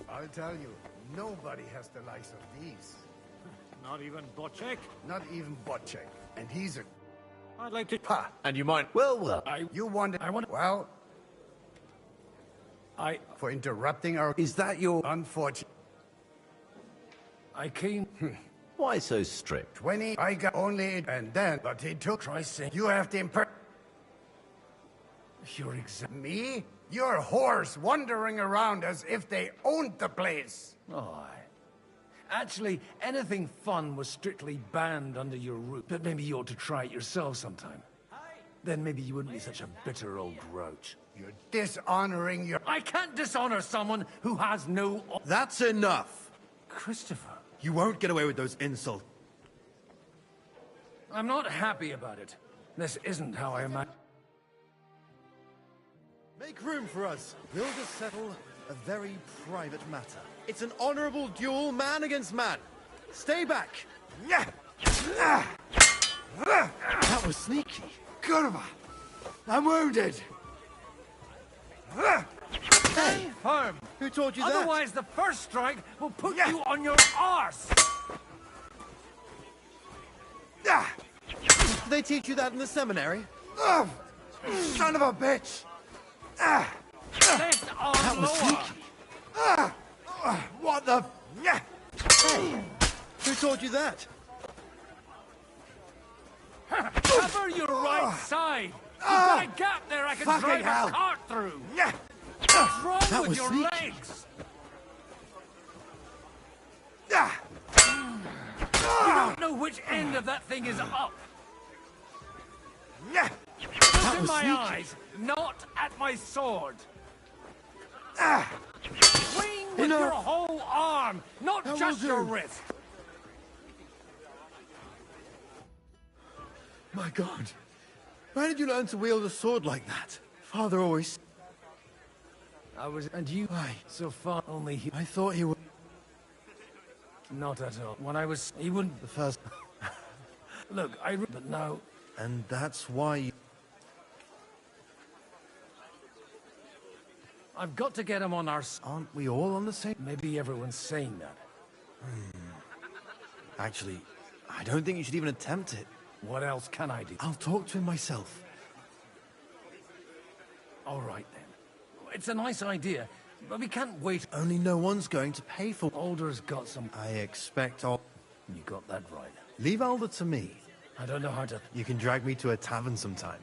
I'll tell you, nobody has the likes of these. Not even Bocek? Not even Bocek. And he's a... I'd like to... Ha! And you might... Well. You wanted... Well... For interrupting our... Is that your... Unfortunate... I came... Why so strict? 20, I got only... And then... But he took... Try saying... You have to You're exact... Me? Your horse wandering around as if they owned the place. Oh, actually, anything fun was strictly banned under your roof. But maybe you ought to try it yourself sometime. Then maybe you wouldn't be such a bitter old grouch. You're dishonoring your... I can't dishonor someone who has no... That's enough! Christopher. You won't get away with those insults. I'm not happy about it. This isn't how I imagined. Make room for us. We'll just settle a very private matter. It's an honorable duel, man against man. Stay back. That was sneaky. Kurva! I'm wounded! Hey, Firm! Who taught you that? Otherwise, the first strike will put you on your arse! Did they teach you that in the seminary? Son of a bitch! Lift on That was lower! sneaky. What the... Hey, who taught you that? Cover your right side! You've got a gap there I can drive a cart through! What's wrong That with was your sneaky. legs? You don't know which end of that thing is up! Look in was my sneaky. eyes, not at my sword! Swing with your whole arm, not That just will your do. wrist! My God. Where did you learn to wield a sword like that? Father always... And you... So far, only he... I thought he would... Not at all. When I was... He wouldn't... The first... Look, but now... And that's why you... I've got to get him on our... Aren't we all on the same... Maybe everyone's saying that. Actually, I don't think you should even attempt it. What else can I do? I'll talk to him myself. All right, then. It's a nice idea, but we can't wait. Only no one's going to pay for... Alder's got some... I expect all... You got that right. Leave Alder to me. I don't know how to... You can drag me to a tavern sometime.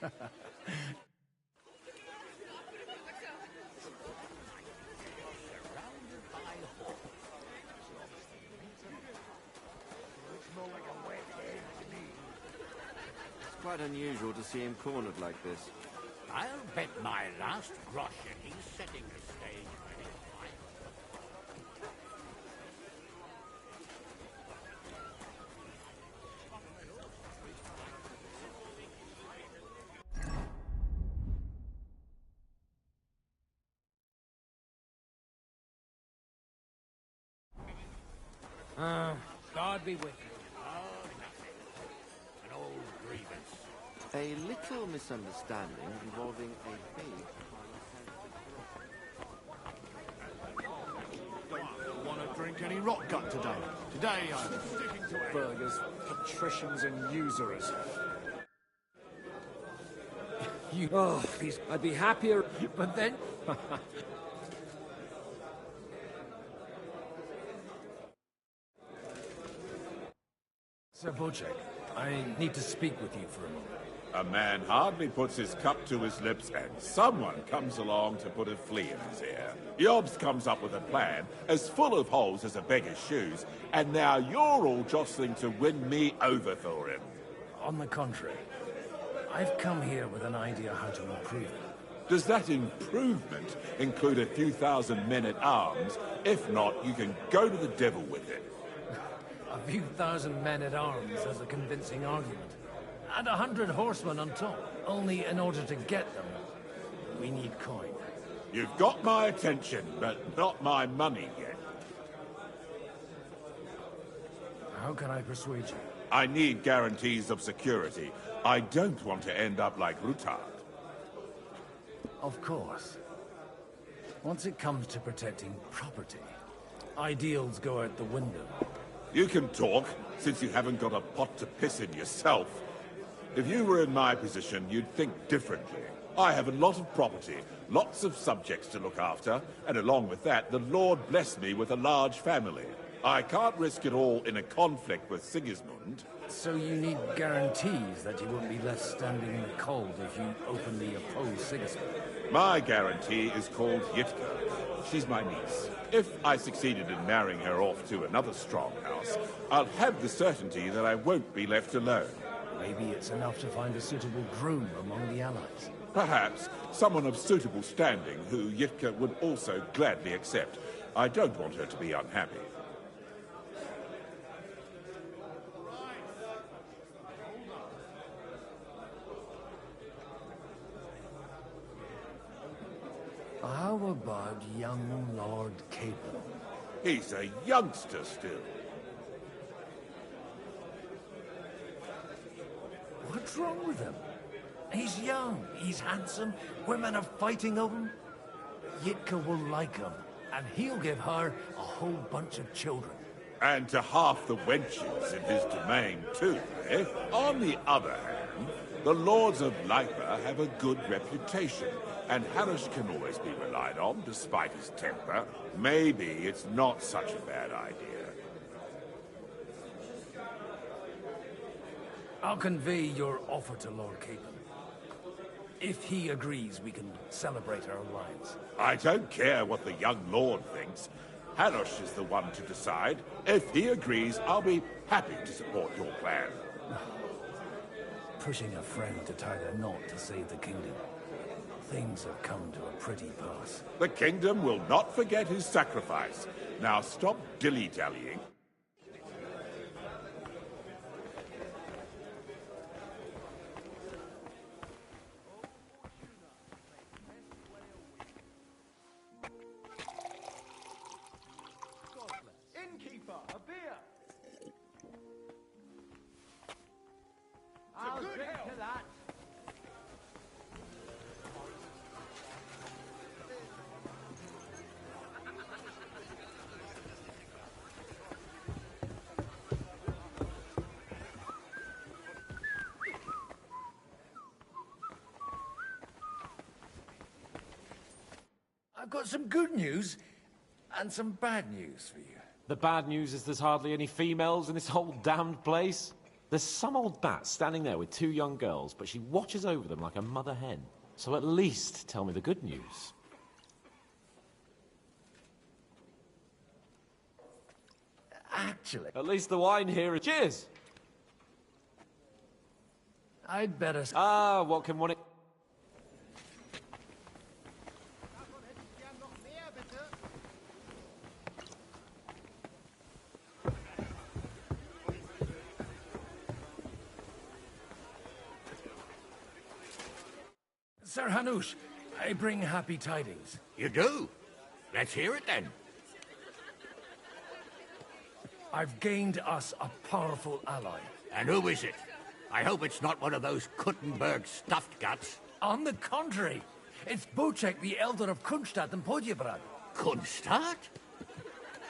It's quite unusual to see him cornered like this. I'll bet my last groschen he's setting the stage ready for fight. God be with you. Oh, nothing. An old grievance. A little misunderstanding involving a big... Don't want to drink any rot gut today. Today I'm sticking to it. Burgers, patricians and usurers. Please, I'd be happier, But then... Sir Bocek, I need to speak with you for a moment. A man hardly puts his cup to his lips and someone comes along to put a flea in his ear. Yobs comes up with a plan as full of holes as a beggar's shoes, and now you're all jostling to win me over for him. On the contrary, I've come here with an idea how to improve it. Does that improvement include a few thousand men-at-arms? If not, you can go to the devil with it. A few thousand men-at-arms as a convincing argument. And 100 horsemen on top. Only in order to get them, we need coin. You've got my attention, but not my money yet. How can I persuade you? I need guarantees of security. I don't want to end up like Rutard. Of course. Once it comes to protecting property, ideals go out the window. You can talk, since you haven't got a pot to piss in yourself. If you were in my position, you'd think differently. I have a lot of property, lots of subjects to look after, and along with that, the Lord blessed me with a large family. I can't risk it all in a conflict with Sigismund. So you need guarantees that you won't be left standing in the cold if you openly oppose Sigismund? My guarantee is called Yitka. She's my niece. If I succeeded in marrying her off to another strong house, I'll have the certainty that I won't be left alone. Maybe it's enough to find a suitable groom among the allies. Perhaps someone of suitable standing who Yitka would also gladly accept. I don't want her to be unhappy. How about young Lord Capel? He's a youngster still. What's wrong with him? He's young, he's handsome, women are fighting over him. Yitka will like him, and he'll give her a whole bunch of children. And to half the wenches in his domain, too, eh? On the other hand, the lords of Lipa have a good reputation, and Harish can always be relied on, despite his temper. Maybe it's not such a bad idea. I'll convey your offer to Lord Capel. If he agrees, we can celebrate our alliance. I don't care what the young lord thinks. Harish is the one to decide. If he agrees, I'll be happy to support your plan. Pushing a friend to tie the knot to save the kingdom. Things have come to a pretty pass. The kingdom will not forget his sacrifice. Now stop dilly-dallying. Innkeeper, a beer! I'll drink to that. I've got some good news and some bad news for you. The bad news is there's hardly any females in this whole damned place. There's some old bat standing there with 2 young girls, but she watches over them like a mother hen. So at least tell me the good news. Actually... At least the wine here is... Cheers! I'd better... Ah, what can one... Sir Hanush, I bring happy tidings. You do? Let's hear it then. I've gained us a powerful ally. And who is it? I hope it's not one of those Kuttenberg stuffed guts. On the contrary, it's Bocek, the Elder of Kunstadt and Podjebrad. Kunstadt?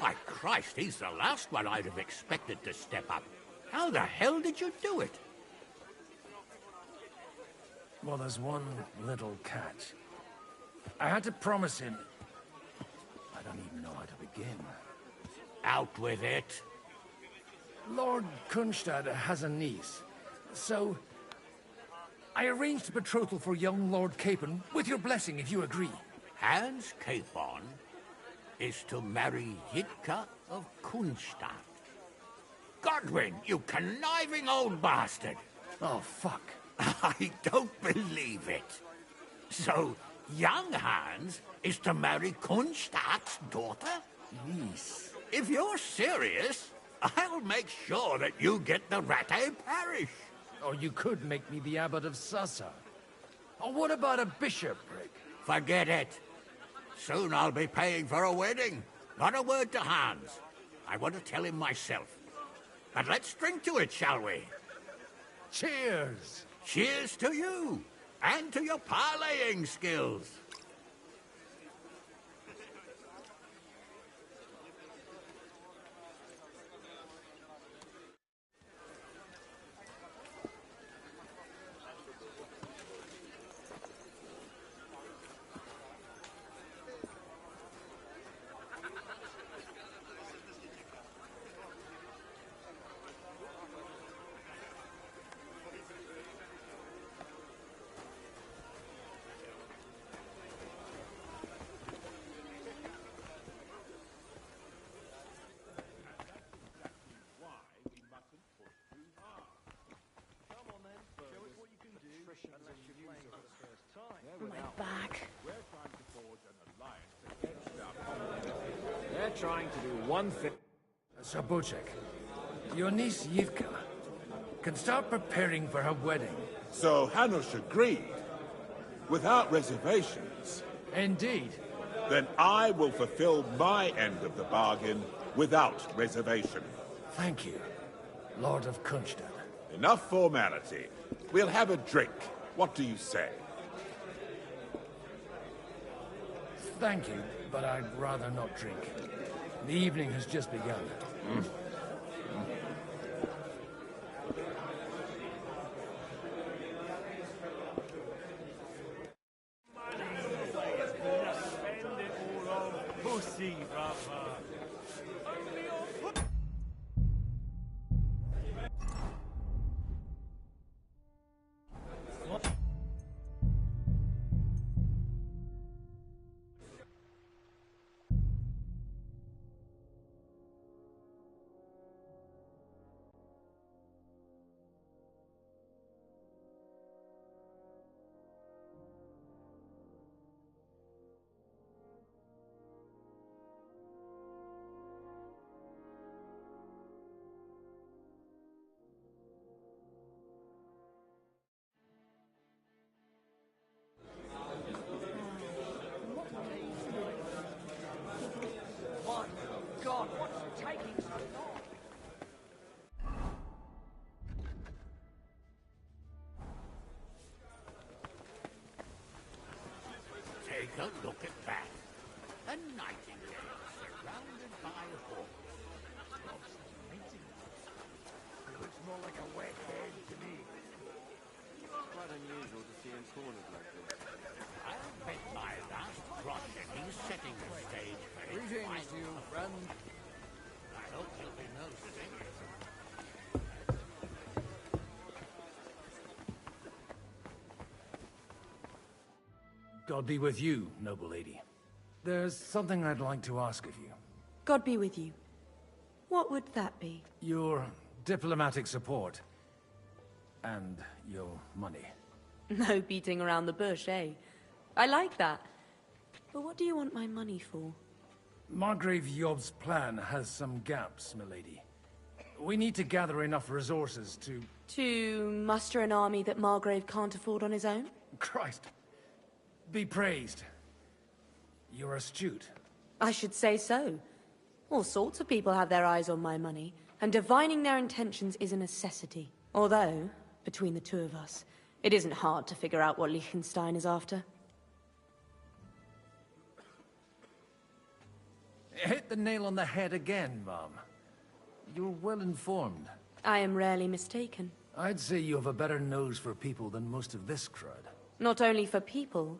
My Christ, he's the last one I'd have expected to step up. How the hell did you do it? Well, there's one little catch. I had to promise him... I don't even know how to begin. Out with it. Lord Kunstad has a niece, so... I arranged a betrothal for young Lord Capon, with your blessing, if you agree. Hans Capon is to marry Yitka of Kunstadt. Godwin, you conniving old bastard! Oh, fuck. I don't believe it. So, young Hans is to marry Kunstadt's daughter? Yes. If you're serious, I'll make sure that you get the Rattay parish. Or you could make me the abbot of Sassa. Or what about a bishopric? Forget it. Soon I'll be paying for a wedding. Not a word to Hans. I want to tell him myself. But let's drink to it, shall we? Cheers! Cheers to you, and to your parleying skills. My back. They're trying to do one thing. Sabuchek, your niece Yivka can start preparing for her wedding. So Hanush agreed, without reservations. Indeed. Then I will fulfill my end of the bargain without reservation. Thank you, Lord of Kunstad. Enough formality. We'll have a drink. What do you say? Thank you, but I'd rather not drink. The evening has just begun. Pussy, brother. Take a look at that. A nightingale surrounded by hawks. Looks more like a wet head to me. Quite unusual to see him cornered like this. I'll bet my last grosh that he's setting the stage for his Greetings to you, friend. I hope he'll be no singer. God be with you, noble lady. There's something I'd like to ask of you. God be with you. What would that be? Your diplomatic support. And your money. No beating around the bush, eh? I like that. But what do you want my money for? Margrave Yob's plan has some gaps, milady. We need to gather enough resources to... To muster an army that Margrave can't afford on his own? Christ. Be praised. You're astute. I should say so. All sorts of people have their eyes on my money, and divining their intentions is a necessity. Although, between the two of us, it isn't hard to figure out what Liechtenstein is after. Hit the nail on the head again, Mom. You're well informed. I am rarely mistaken. I'd say you have a better nose for people than most of this crowd. Not only for people,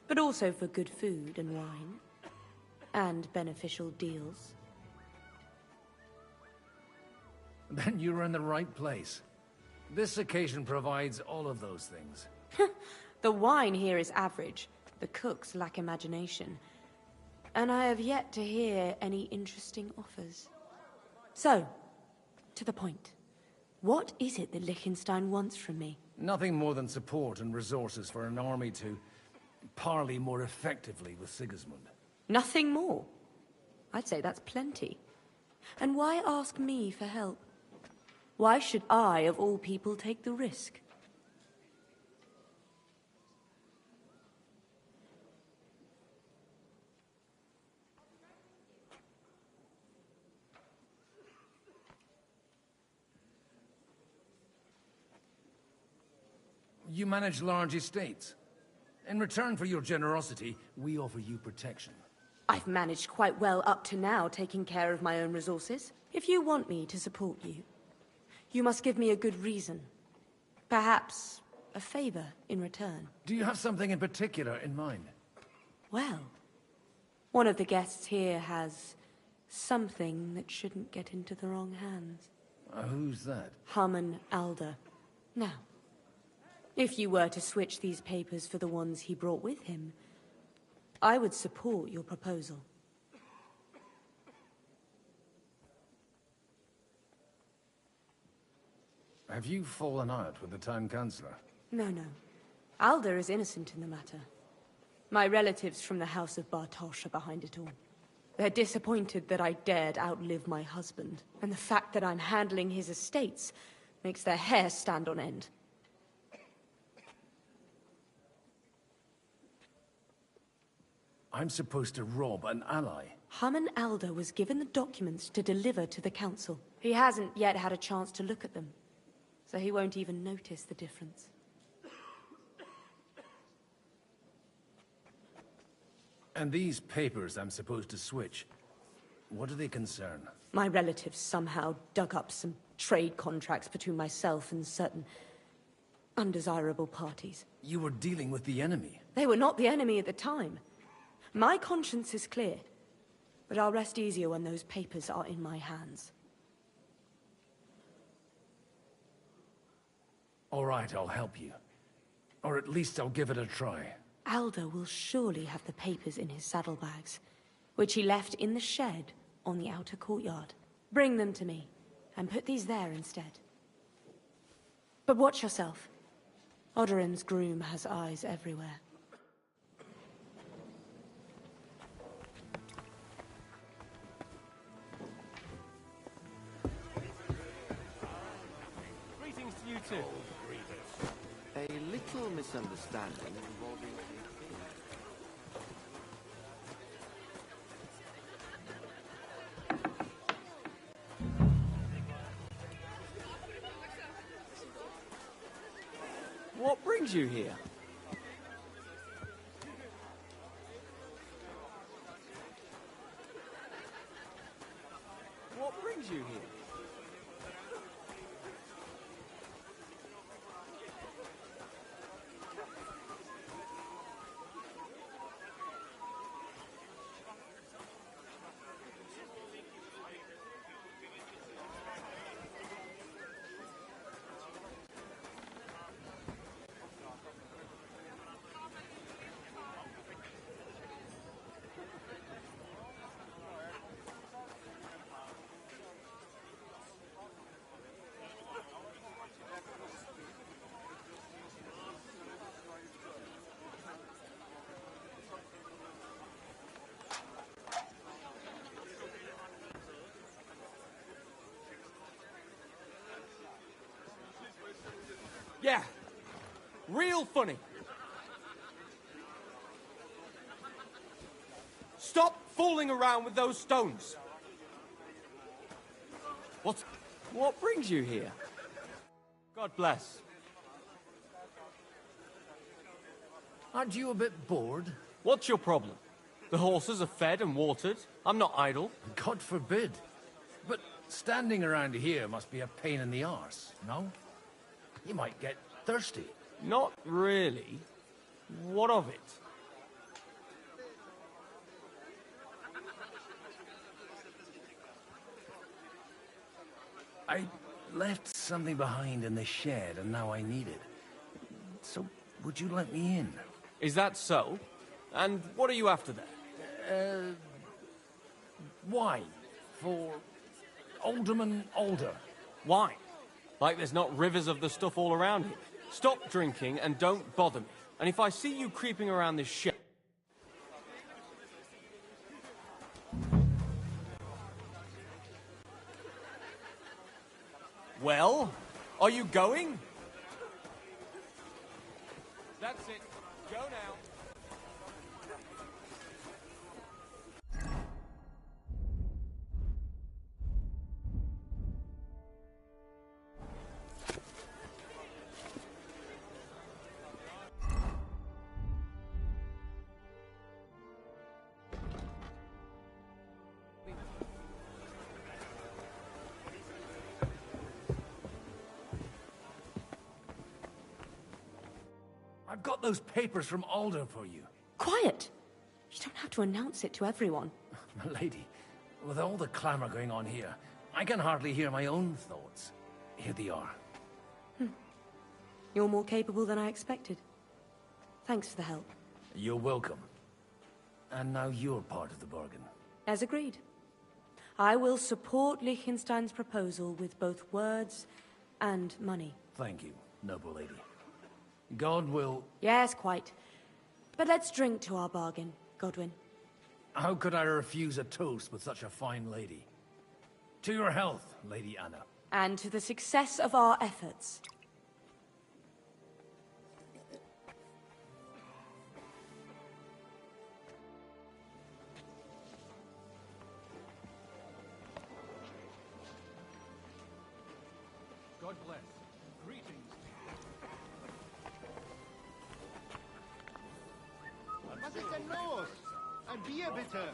but also for good food and wine. And beneficial deals. Then you're in the right place. This occasion provides all of those things. The wine here is average. The cooks lack imagination. And I have yet to hear any interesting offers. So, to the point. What is it that Liechtenstein wants from me? Nothing more than support and resources for an army to parley more effectively with Sigismund. Nothing more? I'd say that's plenty. And why ask me for help? Why should I, of all people, take the risk? You manage large estates. In return for your generosity, we offer you protection. I've managed quite well up to now, taking care of my own resources. If you want me to support you, you must give me a good reason. Perhaps a favor in return. Do you have something in particular in mind? Well, one of the guests here has something that shouldn't get into the wrong hands. Who's that? Harman Alder. Now, if you were to switch these papers for the ones he brought with him, I would support your proposal. Have you fallen out with the town councillor? No, no. Alder is innocent in the matter. My relatives from the House of Bartosz are behind it all. They're disappointed that I dared outlive my husband, and the fact that I'm handling his estates makes their hair stand on end. I'm supposed to rob an ally. Harman Alder was given the documents to deliver to the council. He hasn't yet had a chance to look at them, so he won't even notice the difference. And these papers I'm supposed to switch, what do they concern? My relatives somehow dug up some trade contracts between myself and certain undesirable parties. You were dealing with the enemy. They were not the enemy at the time. My conscience is clear, but I'll rest easier when those papers are in my hands. All right, I'll help you. Or at least I'll give it a try. Alder will surely have the papers in his saddlebags, which he left in the shed on the outer courtyard. Bring them to me, and put these there instead. But watch yourself. Odorin's groom has eyes everywhere. Greetings to you too. A little misunderstanding involving... What brings you here? What brings you here? Yeah, real funny. Stop fooling around with those stones. What brings you here? God bless. Aren't you a bit bored? What's your problem? The horses are fed and watered. I'm not idle. God forbid. But standing around here must be a pain in the arse, no? You might get thirsty. Not really. What of it? I left something behind in the shed and now I need it. So, would you let me in? Is that so? And what are you after there? Wine. For Alderman Alder. Wine? Like there's not rivers of the stuff all around here. Stop drinking and don't bother me. And if I see you creeping around this shit... Well, are you going? That's it. Go now. I've got those papers from Alden for you. Quiet! You don't have to announce it to everyone. My lady, with all the clamor going on here, I can hardly hear my own thoughts. Here they are. You're more capable than I expected. Thanks for the help. You're welcome. And now you're part of the bargain. As agreed. I will support Liechtenstein's proposal with both words and money. Thank you, noble lady. God will... Yes, quite. But let's drink to our bargain, Godwin. How could I refuse a toast with such a fine lady? To your health, Lady Anna. And to the success of our efforts. God bless. Greetings. Was ist denn los? Ein Bier, bitte.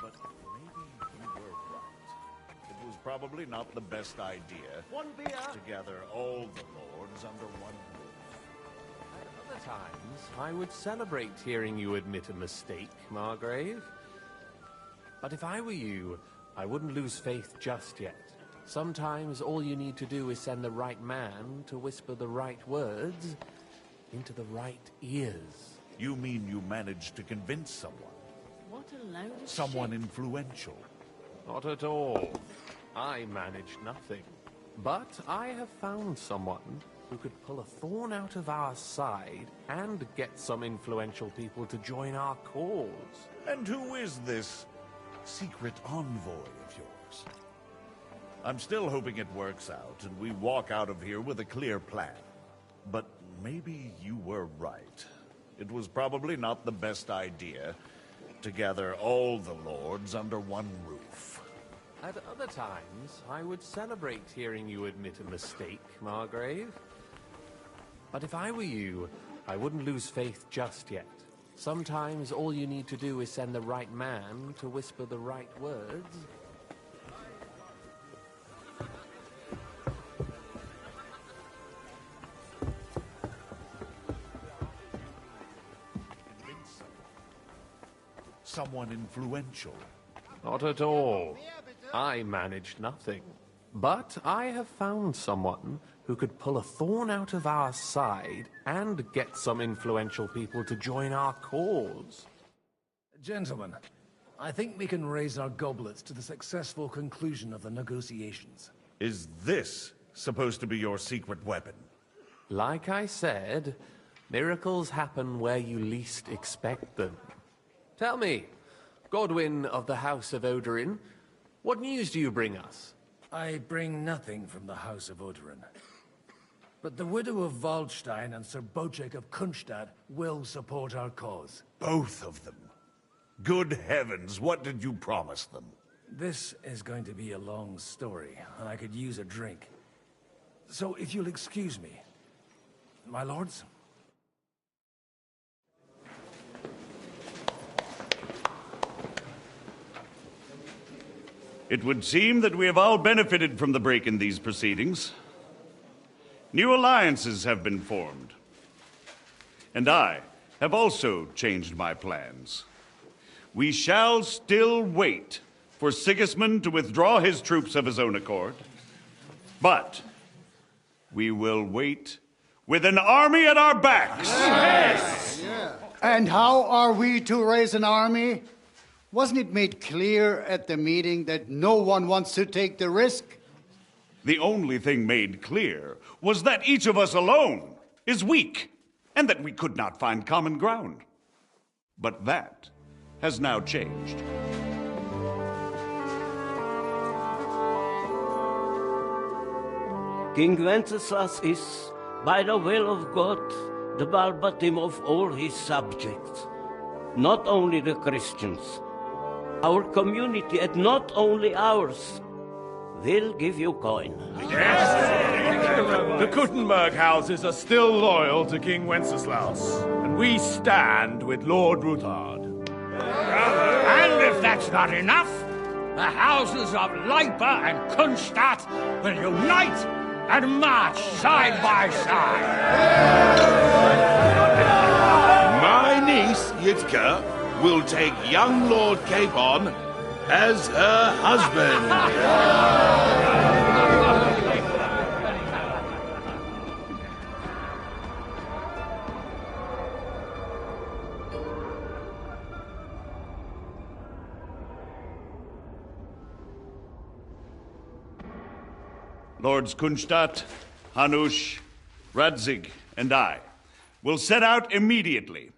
But maybe you were right. It was probably not the best idea One beer. to gather all the lords under one roof. At other times, I would celebrate hearing you admit a mistake, Margrave. But if I were you, I wouldn't lose faith just yet. Sometimes all you need to do is send the right man to whisper the right words into the right ears. You mean you managed to convince someone? What a load of Someone shit. influential? Not at all. I managed nothing. But I have found someone who could pull a thorn out of our side and get some influential people to join our cause. And who is this secret envoy of yours? I'm still hoping it works out and we walk out of here with a clear plan. But maybe you were right. It was probably not the best idea to gather all the lords under one roof. At other times, I would celebrate hearing you admit a mistake, Margrave. But if I were you, I wouldn't lose faith just yet. Sometimes all you need to do is send the right man to whisper the right words. Someone influential? Not at all. I managed nothing. But I have found someone who could pull a thorn out of our side and get some influential people to join our cause. Gentlemen, I think we can raise our goblets to the successful conclusion of the negotiations. Is this supposed to be your secret weapon? Like I said, miracles happen where you least expect them. Tell me, Godwin of the House of Odorin, what news do you bring us? I bring nothing from the House of Odorin. But the widow of Waldstein and Sir Bocek of Kunstad will support our cause. Both of them? Good heavens, what did you promise them? This is going to be a long story, and I could use a drink. So if you'll excuse me. My lords? It would seem that we have all benefited from the break in these proceedings. New alliances have been formed. And I have also changed my plans. We shall still wait for Sigismund to withdraw his troops of his own accord. But we will wait with an army at our backs. Yes. Yeah. And how are we to raise an army? Wasn't it made clear at the meeting that no one wants to take the risk? The only thing made clear was that each of us alone is weak, and that we could not find common ground. But that has now changed. King Wenceslas is, by the will of God, the verbatim of all his subjects. Not only the Christians, our community, and not only ours, will give you coin. The Kuttenberg houses are still loyal to King Wenceslas, and we stand with Lord Ruthard. And if that's not enough, the houses of Leipa and Kunstadt will unite and march side by side. My niece, Yitka, will take young Lord Capon as her husband. Lords Kunstadt, Hanush, Radzig, and I will set out immediately.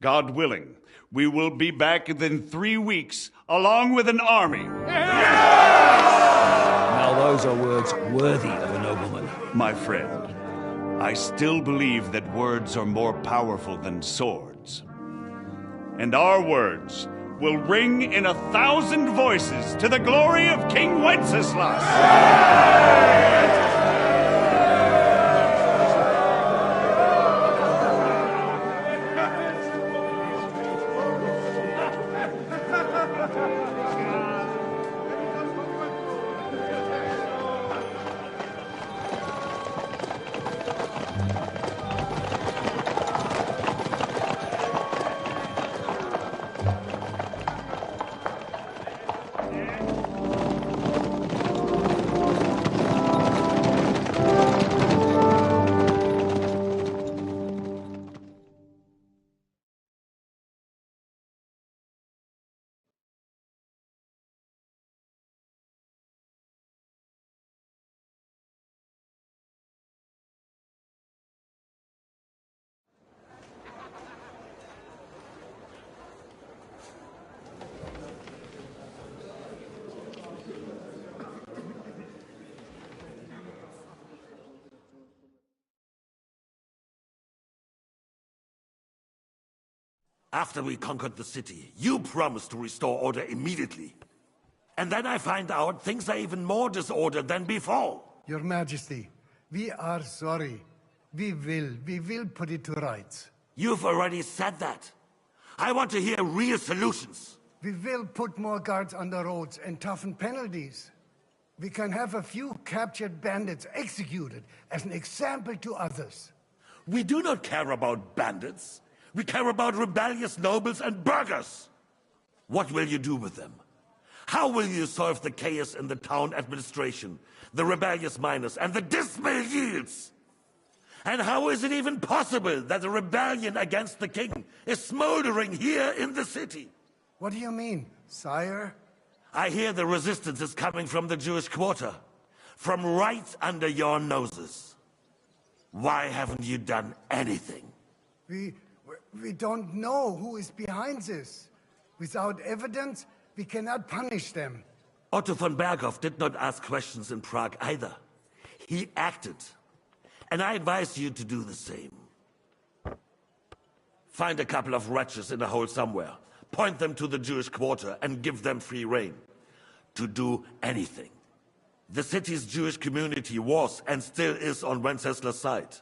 God willing, we will be back within 3 weeks, along with an army. Now those are words worthy of a nobleman. My friend, I still believe that words are more powerful than swords. And our words will ring in 1,000 voices to the glory of King Wenceslas. After we conquered the city, you promised to restore order immediately. And then I find out things are even more disordered than before. Your Majesty, we are sorry. We will put it to rights. You've already said that. I want to hear real solutions. We will put more guards on the roads and toughen penalties. We can have a few captured bandits executed as an example to others. We do not care about bandits. We care about rebellious nobles and burghers. What will you do with them? How will you solve the chaos in the town administration, the rebellious miners, and the dismal yields? And how is it even possible that a rebellion against the king is smoldering here in the city? What do you mean, sire? I hear the resistance is coming from the Jewish quarter, from right under your noses. Why haven't you done anything? We don't know who is behind this. Without evidence, we cannot punish them. Otto von Berghoff did not ask questions in Prague either. He acted. And I advise you to do the same. Find a couple of wretches in a hole somewhere, point them to the Jewish quarter, and give them free rein to do anything. The city's Jewish community was and still is on Wenceslas' side.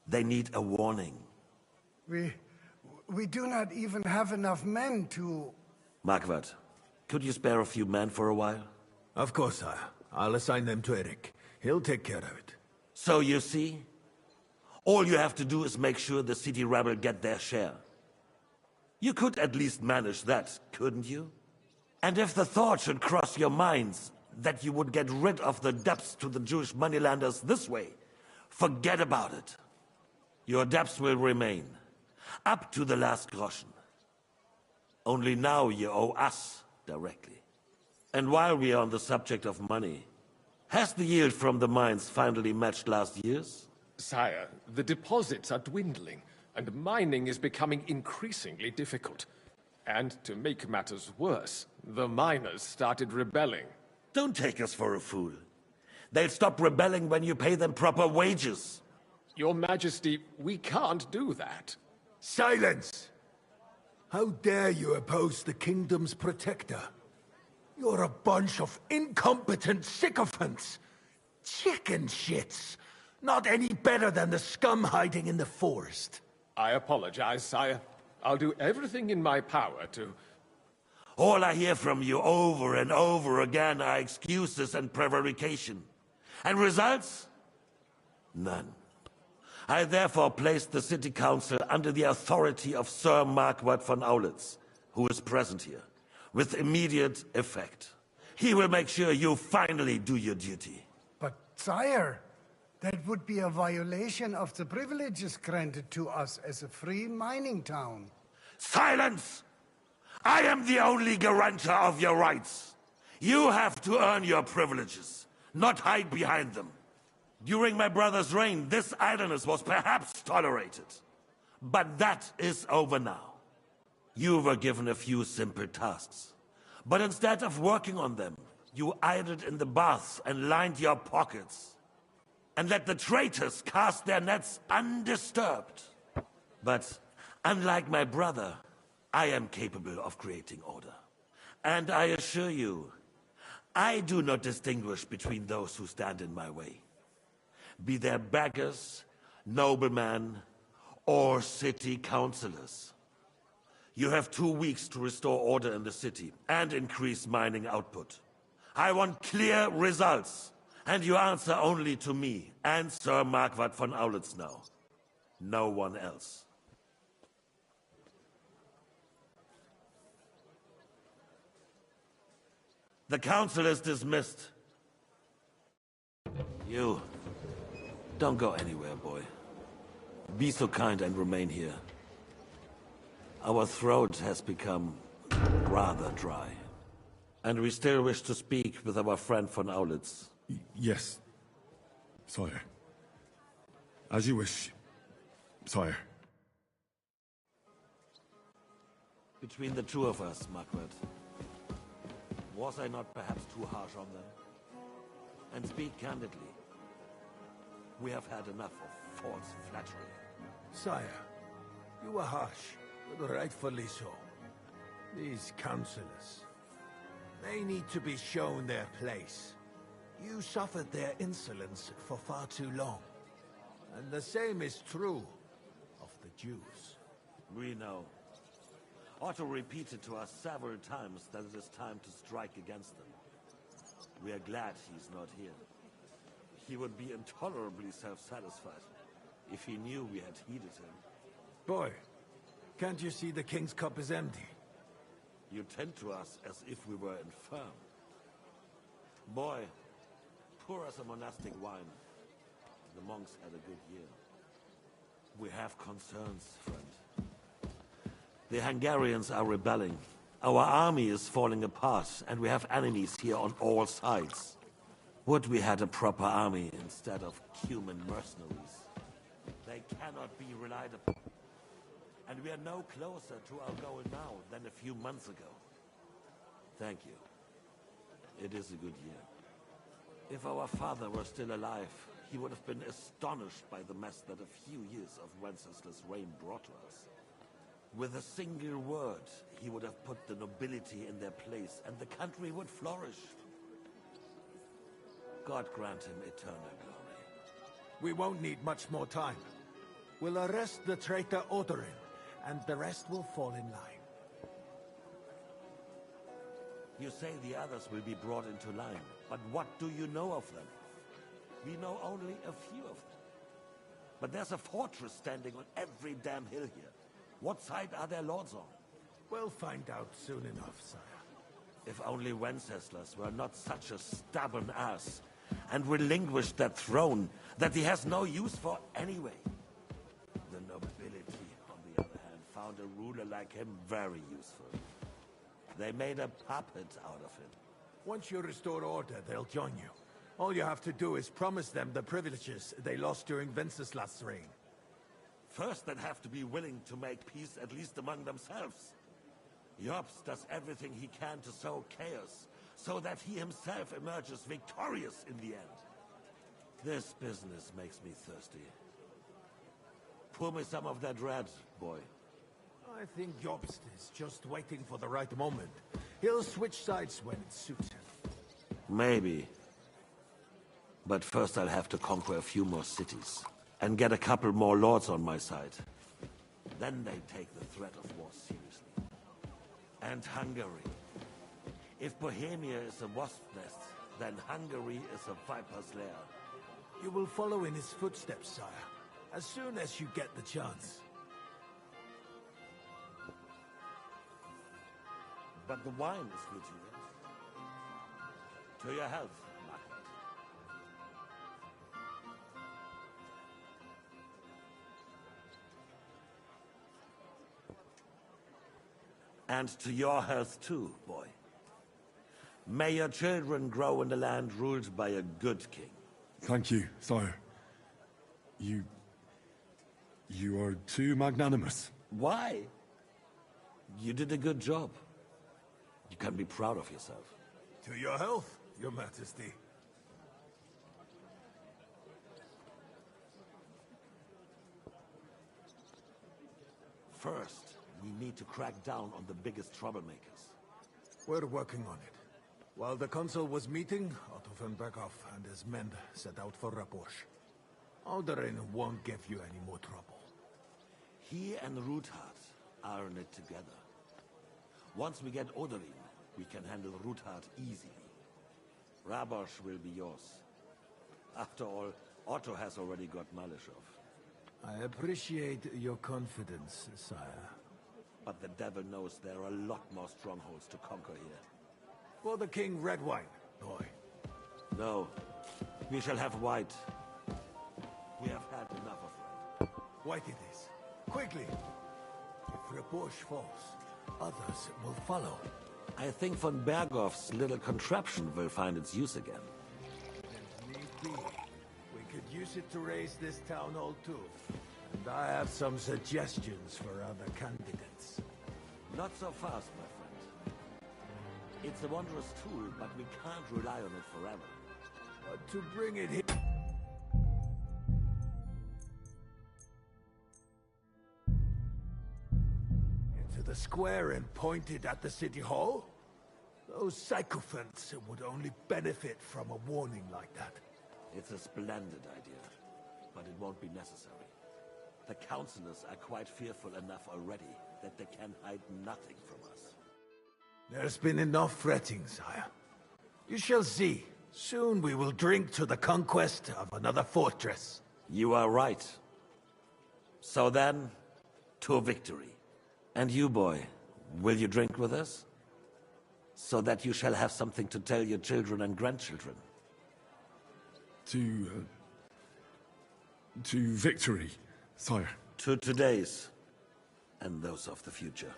They need a warning. We do not even have enough men to... Marquardt, could you spare a few men for a while? Of course, sire. I'll assign them to Eric. He'll take care of it. So you see, all you have to do is make sure the city rebel get their share. You could at least manage that, couldn't you? And if the thought should cross your minds that you would get rid of the debts to the Jewish moneylenders this way, forget about it. Your debts will remain, up to the last groschen. Only now you owe us directly. And while we are on the subject of money, Has the yield from the mines finally matched last year's? Sire, the deposits are dwindling, and mining is becoming increasingly difficult. And to make matters worse, the miners started rebelling. Don't take us for a fool. They'll stop rebelling when you pay them proper wages. Your Majesty, we can't do that. Silence! How dare you oppose the kingdom's protector? You're a bunch of incompetent sycophants! Chicken shits! Not any better than the scum hiding in the forest. I apologize, sire. I'll do everything in my power to... All I hear from you over and over again are excuses and prevarication. And results? None. I therefore placed the City Council under the authority of Sir Marquardt von Aulitz, who is present here, with immediate effect. He will make sure you finally do your duty. But, sire, that would be a violation of the privileges granted to us as a free mining town. Silence! I am the only guarantor of your rights. You have to earn your privileges, not hide behind them. During my brother's reign, this idleness was perhaps tolerated. But that is over now. You were given a few simple tasks. But instead of working on them, you idled in the baths and lined your pockets. And let the traitors cast their nets undisturbed. But unlike my brother, I am capable of creating order. And I assure you, I do not distinguish between those who stand in my way. Be they beggars, noblemen, or city councillors. You have 2 weeks to restore order in the city and increase mining output. I want clear results, and you answer only to me and Sir Marquardt von Aulitz now. No one else. The council is dismissed. You, don't go anywhere, boy. Be so kind and remain here. Our throat has become rather dry. And we still wish to speak with our friend von Aulitz. Yes, sire. As you wish, sire. Between the two of us, Marquardt, was I not perhaps too harsh on them? And speak candidly, we have had enough of false flattery. Sire, you were harsh, but rightfully so. These councillors, they need to be shown their place. You suffered their insolence for far too long. And the same is true of the Jews. We know. Otto repeated to us several times that it is time to strike against them. We are glad he's not here. He would be intolerably self-satisfied if he knew we had heeded him. Boy, can't you see the king's cup is empty? You tend to us as if we were infirm. Boy, pour us a monastic wine. The monks had a good year. We have concerns, friend. The Hungarians are rebelling. Our army is falling apart, and we have enemies here on all sides. Would we had a proper army instead of human mercenaries? They cannot be relied upon. And we are no closer to our goal now than a few months ago. Thank you. It is a good year. If our father were still alive, he would have been astonished by the mess that a few years of Wenceslaus' reign brought to us. With a single word, he would have put the nobility in their place, and the country would flourish. God grant him eternal glory. We won't need much more time. We'll arrest the traitor Odorin, and the rest will fall in line. You say the others will be brought into line, but what do you know of them? We know only a few of them. But there's a fortress standing on every damn hill here. What side are their lords on? We'll find out soon enough, sire. If only Wenceslas were not such a stubborn ass, and relinquished that throne that he has no use for anyway. The nobility, on the other hand, found a ruler like him very useful. They made a puppet out of him. Once you restore order, they'll join you. All you have to do is promise them the privileges they lost during Wenceslas' reign. First, they'd have to be willing to make peace, at least among themselves. Jobst does everything he can to sow chaos, so that he himself emerges victorious in the end. This business makes me thirsty. Pour me some of that red, boy. I think Jobst is just waiting for the right moment. He'll switch sides when it suits him. Maybe. But first I'll have to conquer a few more cities, and get a couple more lords on my side. Then they take the threat of war seriously. And Hungary. If Bohemia is a wasp nest, then Hungary is a viper's lair. You will follow in his footsteps, sire, as soon as you get the chance. But the wine is good, you know. To your health, Margaret. And to your health too, boy. May your children grow in a land ruled by a good king. Thank you, sire. You are too magnanimous. Why? You did a good job. You can be proud of yourself. To your health, your majesty. First, we need to crack down on the biggest troublemakers. We're working on it. While the consul was meeting, Otto von Berghoff and his men set out for Raposh. Alderin won't give you any more trouble. He and Ruthard are in it together. Once we get Oderin, we can handle Ruthard easily. Rabosh will be yours. After all, Otto has already got Malishov. I appreciate your confidence, sire. But the devil knows there are a lot more strongholds to conquer here. For the king, red wine, boy. No. We shall have white. We have had enough of red. White it is. Quickly! If Raposh falls, others will follow. I think von Berghoff's little contraption will find its use again. If need be, we could use it to raise this town hall too. And I have some suggestions for other candidates. Not so fast, my friend. It's a wondrous tool, but we can't rely on it forever. But to bring it here... into the square and point it at the city hall? Those sycophants would only benefit from a warning like that. It's a splendid idea, but it won't be necessary. The councillors are quite fearful enough already that they can hide nothing from us. There's been enough fretting, sire. You shall see. Soon we will drink to the conquest of another fortress. You are right. So then, to victory. And you, boy, will you drink with us? So that you shall have something to tell your children and grandchildren. To victory, sire. To today's, and those of the future.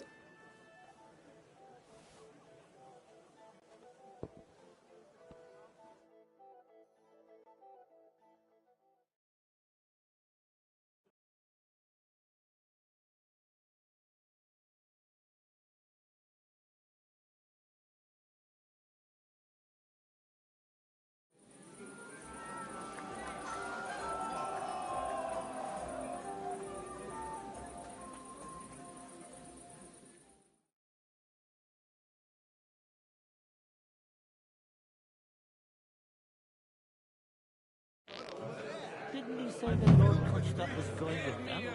Didn't he say the Lord Kutstad was going to battle?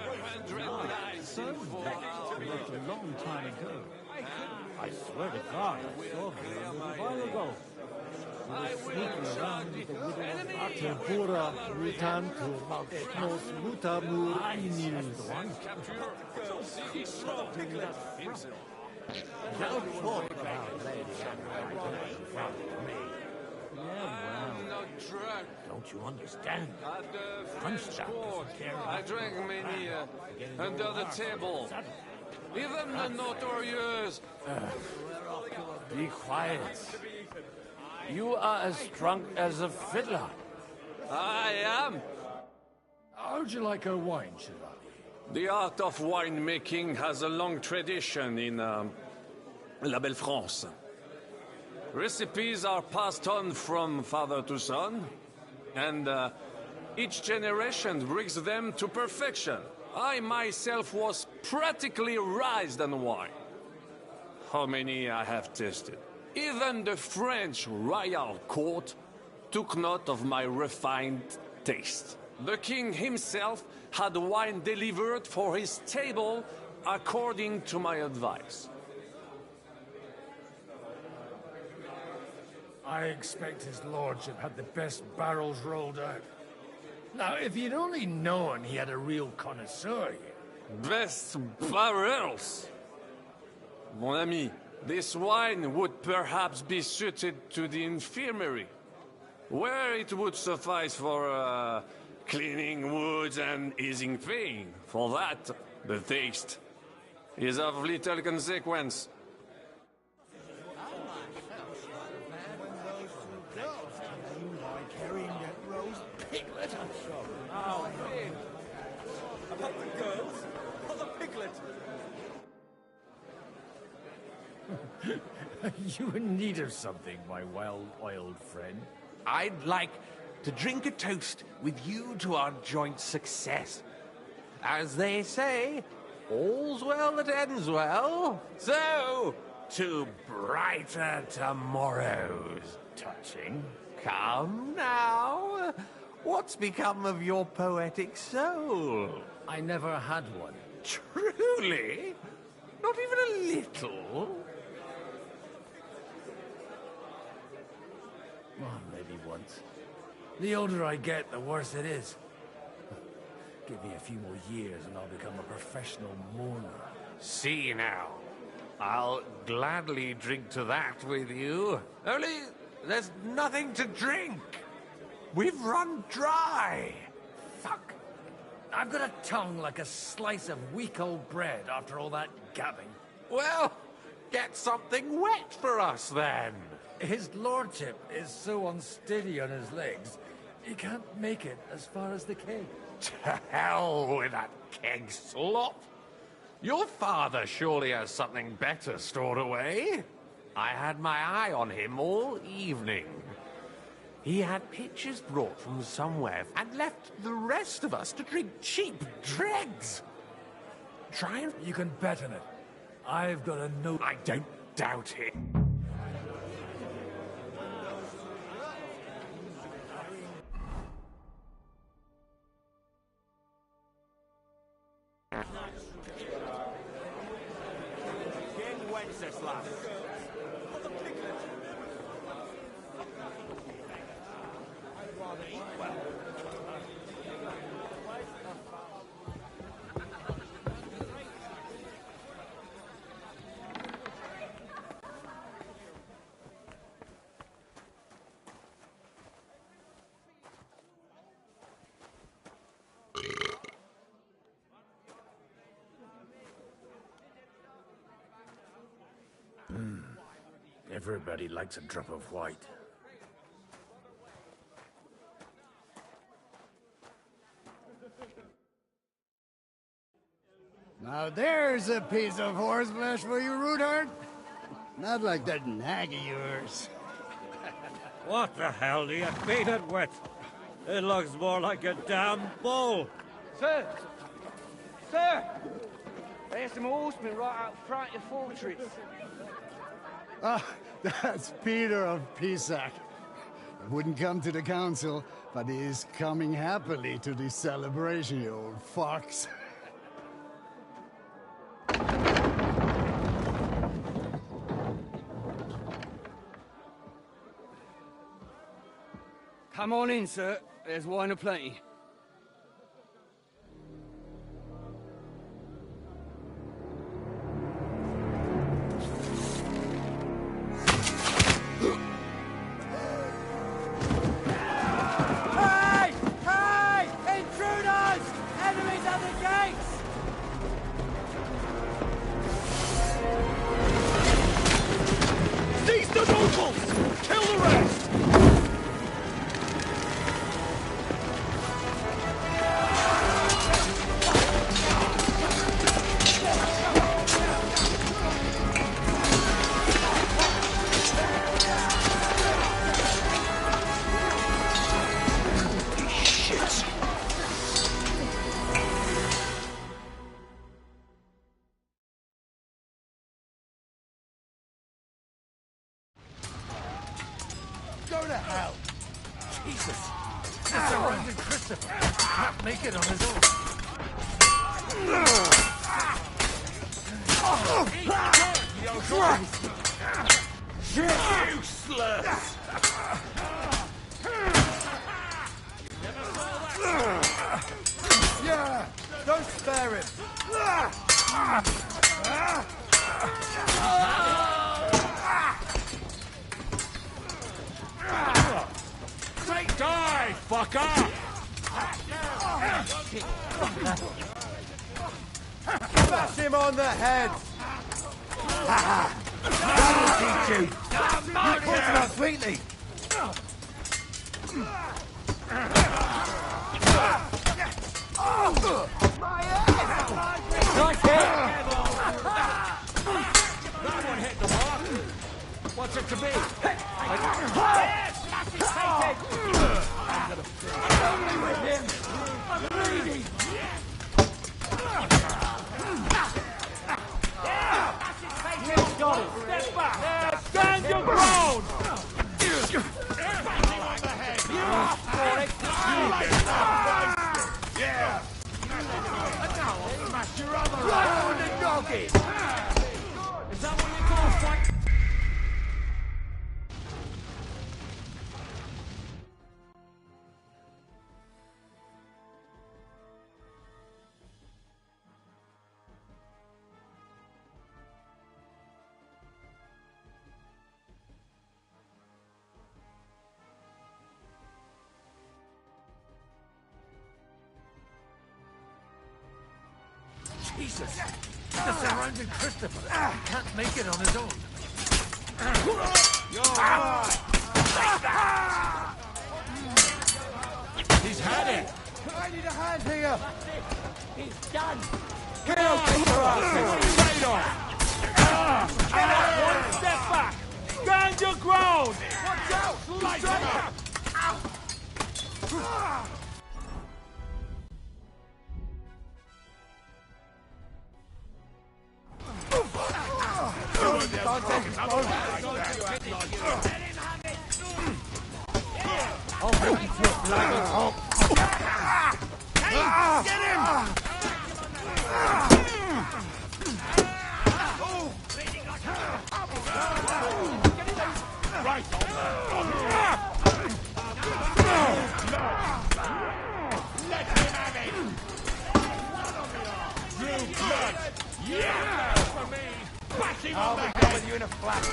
So left a long time ago. I swear to God, I saw him a little while ago. He was sneaking around with the widow of Atebura Rutantu Malknos Mutamur Inu. That's the one. Don't talk about Lady Anna in front of me. Don't you understand? I drank many under the table. Even the notorious. Be quiet. You are as drunk as a fiddler. I am. How'd you like our wine, Chevalier? The art of winemaking has a long tradition in La Belle France. Recipes are passed on from father to son, and each generation brings them to perfection. I myself was practically raised on wine. How many I have tasted. Even the French royal court took note of my refined taste. The king himself had wine delivered for his table according to my advice. I expect his lordship had the best barrels rolled out. Now, if you'd only known he had a real connoisseur here. Best barrels? Mon ami, this wine would perhaps be suited to the infirmary, where it would suffice for cleaning wounds and easing pain. For that, the taste is of little consequence. Oh, man. About the girls or the piglet? You in need of something, my well-oiled friend? I'd like to drink a toast with you to our joint success. As they say, all's well that ends well. So, to brighter tomorrows. Touching. Come now. What's become of your poetic soul? I never had one. Truly? Not even a little? Well, maybe once. The older I get, the worse it is. Give me a few more years and I'll become a professional mourner. See now. I'll gladly drink to that with you. Only there's nothing to drink. We've run dry. Fuck. I've got a tongue like a slice of week-old bread after all that gabbing. Well, get something wet for us then. His lordship is so unsteady on his legs, he can't make it as far as the keg. To hell with that keg slop. Your father surely has something better stored away. I had my eye on him all evening. He had pitchers brought from somewhere and left the rest of us to drink cheap dregs. Try and... You can bet on it. I've got a note. I don't doubt it. King Wenceslas. I'd rather eat well. Everybody likes a drop of white. Now there's a piece of horseflesh for you, Rootheart. Not like that nag of yours. What the hell do you beat it with? It looks more like a damn bull. Sir! Sir! There's some horsemen right out front of the fortress. Ah, that's Peter of Pisac. He wouldn't come to the council, but he is coming happily to this celebration, you old fox. Come on in, sir. There's wine aplenty. Hey! Hey! Intruders! Enemies at the gates! Seize the nobles! Kill the rest! hell! Jesus! They're surrounding Christopher! He can't make it on his own! Useless! Yeah! Don't spare him! Say die, fucker! Bash him on the head! That'll teach you! You pulled him out sweetly! Nice hit! That one hit the mark. What's it to be? I'm only with him. I'm bleeding. He's got it. Step back. Stand your ground. Yeah. Smash your other Right on the doggy. Is that what you call fight? Jesus! They're surrounding Christopher! He can't make it on his own! He's had it. I need a hand here! He's done. Get out, Straight off. One step back. Stand your ground. Watch out. Light him up. I'll bring you to a flying halt! Hey, get him. Right on. Let him have it. Drew blood. Yeah, for me. Bash him on the head. With you in a flash!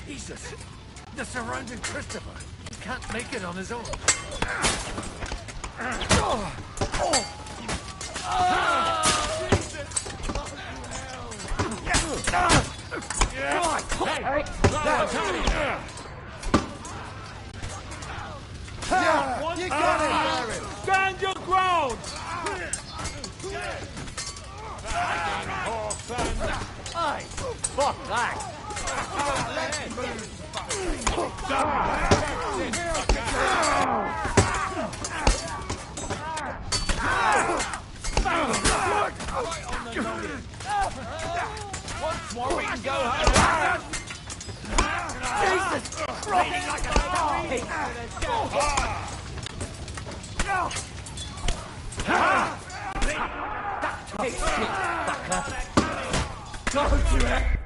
Jesus! They're surrounding Christopher! He can't make it on his own! You got it, Baron! Stand your ground. Aye! Fuck that! Once more we can go home. Jesus! Raining like a Don't you ever...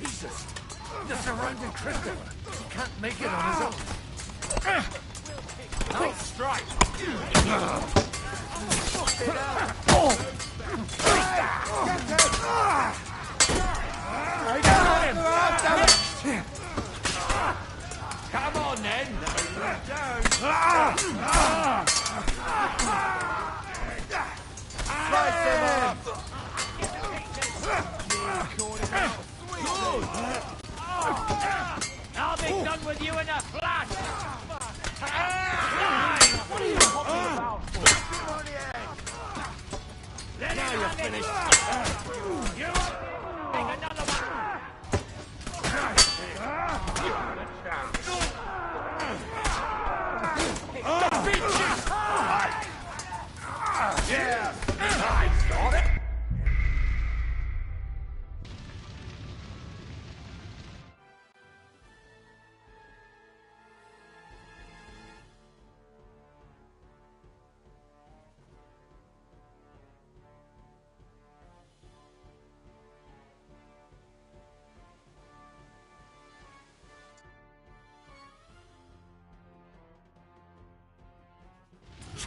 Jesus! They're surrounding Christopher. He can't make it on his own. Nice strike! Come on, then. Slice him up! I'll be done with you in a flash! What are you talking about? Now you're finished. You take another one. Yeah! Nice, got it!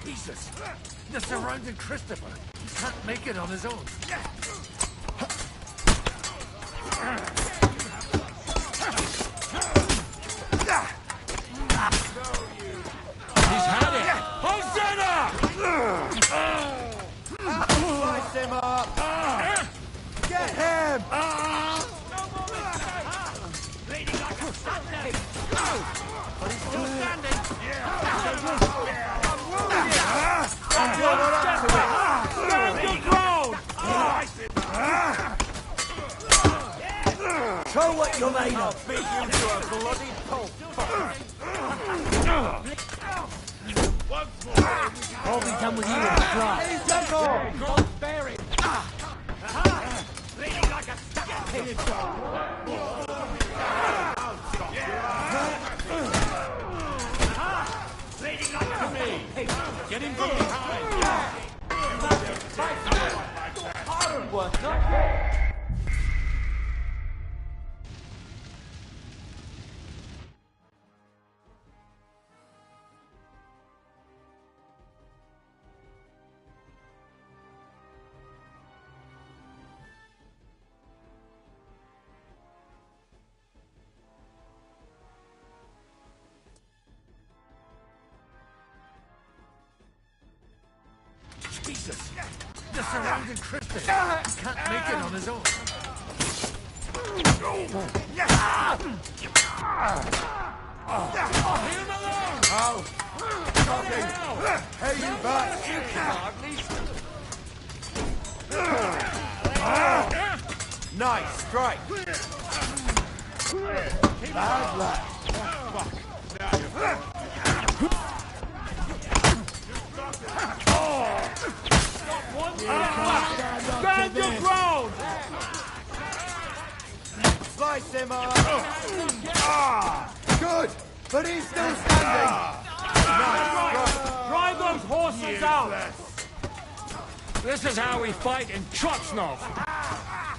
Jesus! They're surrounding Christopher. He can't make it on his own. He's had it! Hosanna! Slice him up! Get him! Bleeding like a thunder. But he's still standing! Show what you're made of! Beat you to a bloody pulp! I'll be done with you in a flash. He's done more! Don't bear it. Bleeding like a sucker. Bleeding like a me. Get him from behind! Hard work, no? Jesus! They're surrounding Christopher. He can't make it on his own. Oh! Shocking! Hey, you back! Nice strike! Bad luck! Stand your ground! Slice him up! Good! But he's still standing! Nice strike! Drive those horses out! This is how we fight in Trotsnov!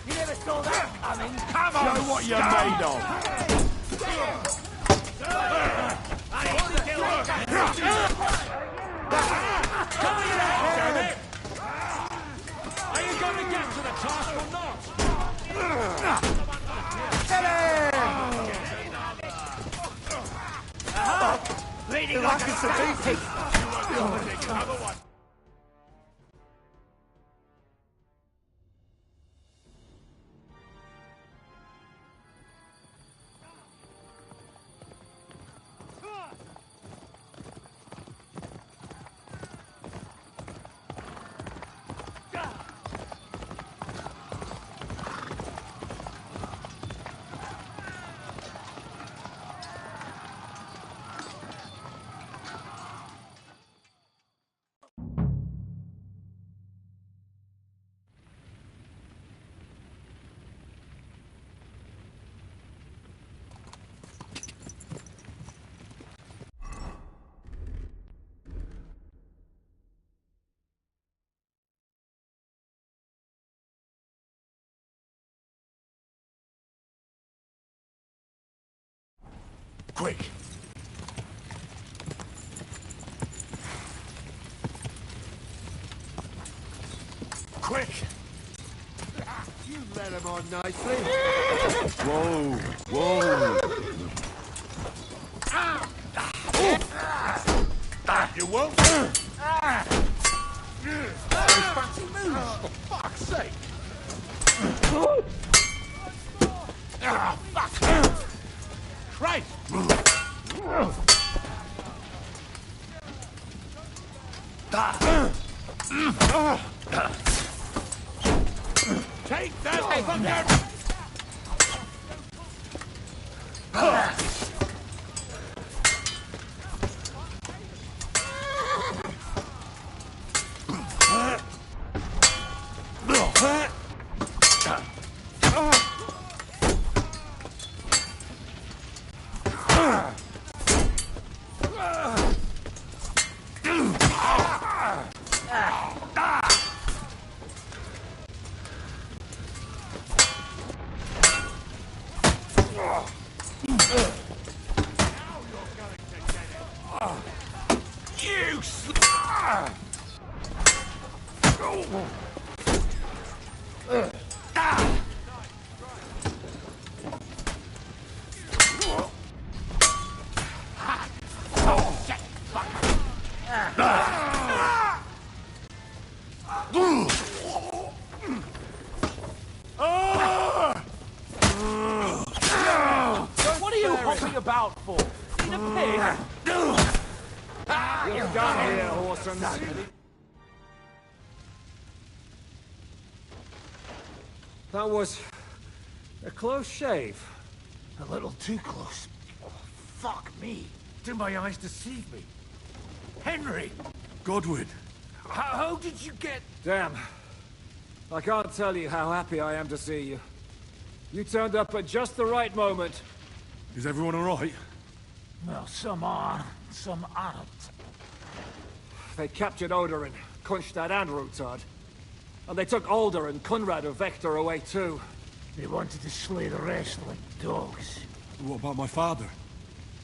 You never saw that coming. Come on! Show what you're made of! Are you going to get to the task or not? Get him! Bleeding Like it's a beating! Quick! Quick! You let him on nicely. Whoa! Whoa! You won't? Fancy moves, for fuck's sake! Fuck! Christ! Take that fucker! What are you hopping about for? Eat a pig? You're done here, Horsons. That was a close shave. A little too close. Fuck me. Did my eyes deceive me? Henry! Godwin! How did you get... Damn. I can't tell you how happy I am to see you. You turned up at just the right moment. Is everyone alright? Well, some are, some aren't. They captured Odorin, Kunstad and Rutard. And they took Alder and Kunrad of Vector away too. They wanted to slay the rest like dogs. What about my father?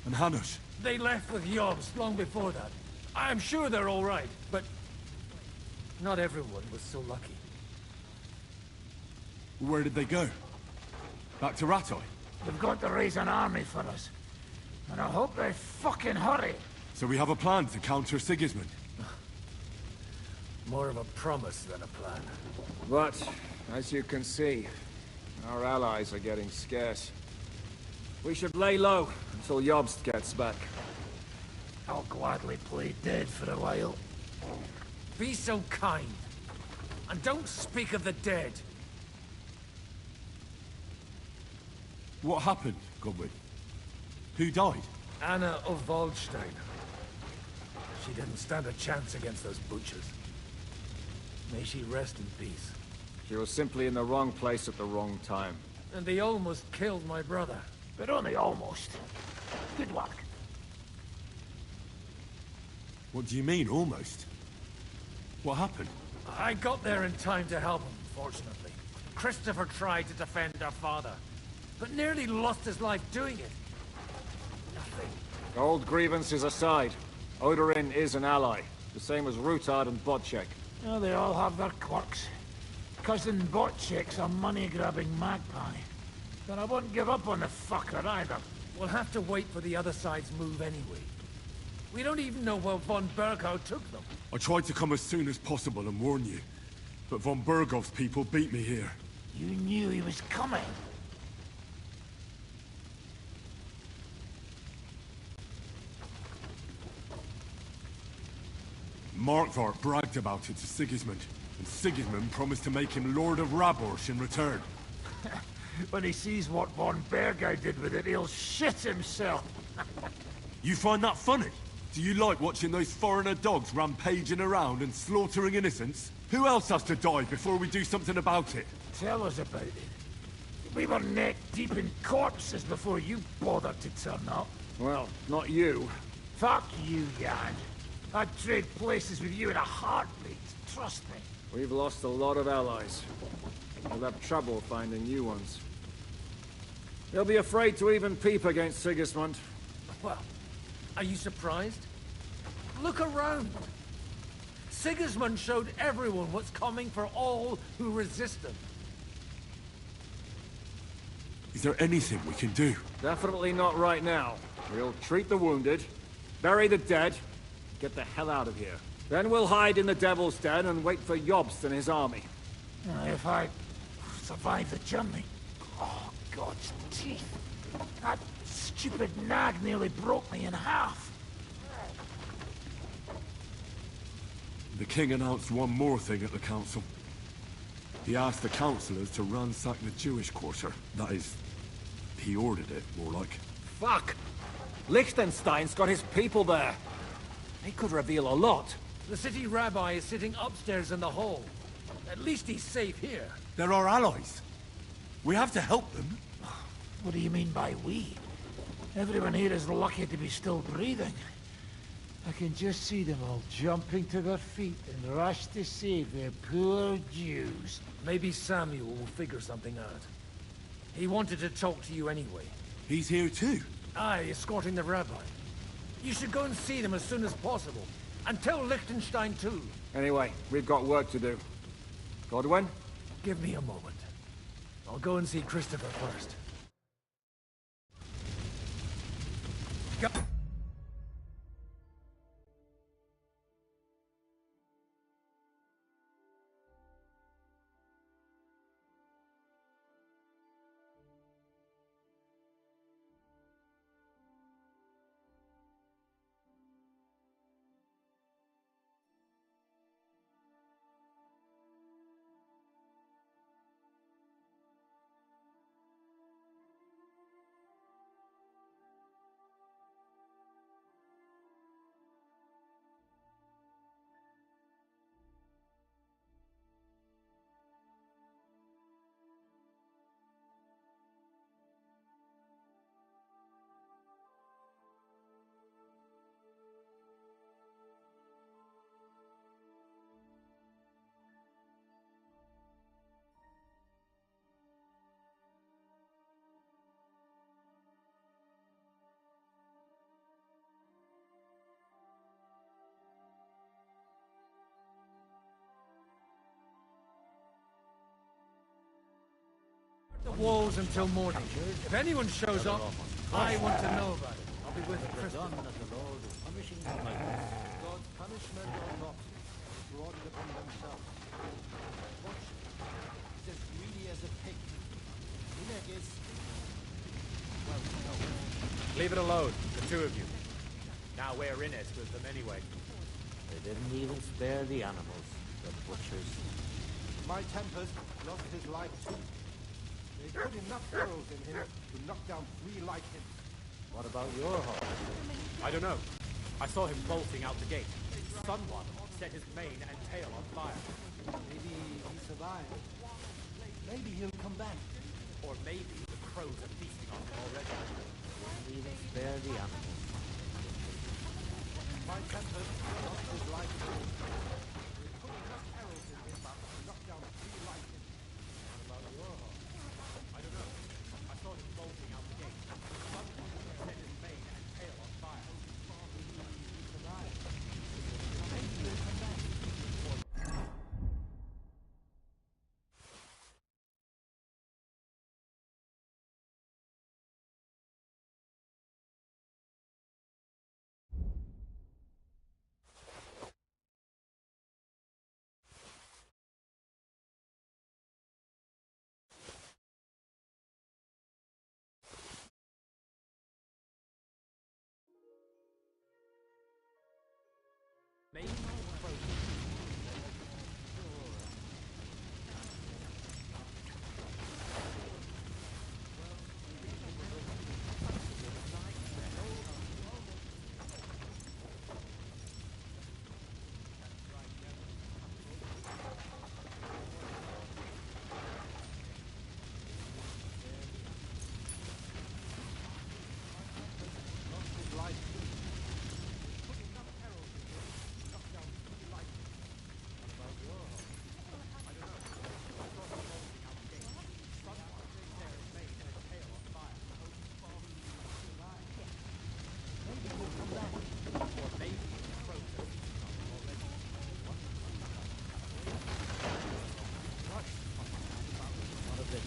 And Hanush? They left with Yobs long before that. I'm sure they're all right, but... not everyone was so lucky. Where did they go? Back to Ratoi? They've got to raise an army for us. And I hope they fucking hurry. So we have a plan to counter Sigismund? More of a promise than a plan. But, as you can see, our allies are getting scarce. We should lay low until Jobst gets back. I'll gladly play dead for a while. Be so kind. And don't speak of the dead. What happened, Godwin? Who died? Anna of Waldstein. She didn't stand a chance against those butchers. May she rest in peace. She was simply in the wrong place at the wrong time. And they almost killed my brother. But only almost. Good luck. What do you mean, almost? What happened? I got there in time to help him, fortunately. Christopher tried to defend our father, but nearly lost his life doing it. Nothing. Old grievances aside, Odorin is an ally, the same as Rutard and Bodchek. Oh, they all have their quirks. Cousin Botchek's a money-grabbing magpie. But I wouldn't give up on the fucker either. We'll have to wait for the other side's move anyway. We don't even know where von Berghow took them. I tried to come as soon as possible and warn you, but von Bergov's people beat me here. You knew he was coming. Markvart bragged about it to Sigismund, and Sigismund promised to make him Lord of Raborsh in return. When he sees what von Berghow did with it, he'll shit himself. You find that funny? Do you like watching those foreigner dogs rampaging around and slaughtering innocents? Who else has to die before we do something about it? Tell us about it. We were neck deep in corpses before you bothered to turn up. Well, not you. Fuck you, Jan. I'd trade places with you in a heartbeat. Trust me. We've lost a lot of allies. We'll have trouble finding new ones. They'll be afraid to even peep against Sigismund. Well, are you surprised? Look around. Sigismund showed everyone what's coming for all who resist them. Is there anything we can do? Definitely not right now. We'll treat the wounded, bury the dead, get the hell out of here. Then we'll hide in the Devil's Den and wait for Jobst and his army. If I survive the journey... Oh, God's teeth. That stupid nag nearly broke me in half. The king announced one more thing at the council. He asked the councillors to ransack the Jewish quarter. That is, he ordered it, more like. Fuck! Liechtenstein's got his people there. They could reveal a lot. The city rabbi is sitting upstairs in the hall. At least he's safe here. They're our allies. We have to help them. What do you mean by we? Everyone here is lucky to be still breathing. I can just see them all jumping to their feet and rush to save their poor Jews. Maybe Samuel will figure something out. He wanted to talk to you anyway. He's here too? Aye, escorting the rabbi. You should go and see them as soon as possible. And tell Liechtenstein too. Anyway, we've got work to do. Godwin? Give me a moment. I'll go and see Christopher first. Go. The walls until morning. If anyone shows up, I want to know about it. I'll be with Christopher. God's punishment or not, brought it upon themselves. Watch. He's as greedy as a pig. Ineg is... Well, no. Leave it alone, the two of you. Now we're in it with them anyway. They didn't even spare the animals, the butchers. My Tempest lost his life too. They put enough arrows in him to knock down 3 like him. What about your horse? I don't know. I saw him bolting out the gate. Someone set his mane and tail on fire. Maybe he survived. Maybe he'll come back. Or maybe the crows are feasting on him already. Didn't even spare the animals. My Tempest lost his life too. They put enough arrows in him to knock down 3 like him. What about your horse? I don't know. I saw him bolting out the gate. Someone set his mane and tail on fire. Maybe he survived. Maybe he'll come back.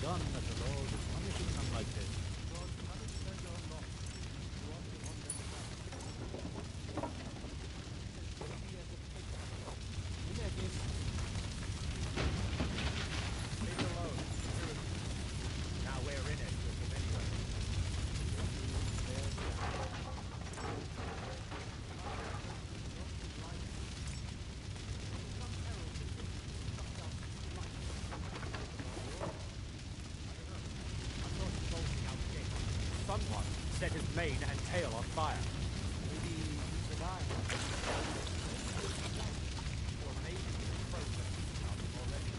done that the Lord is punishing them like this? Now we're in it with them anyway. Someone set his mane and tail on fire. Maybe he survived. Or maybe the crows have eaten on him already.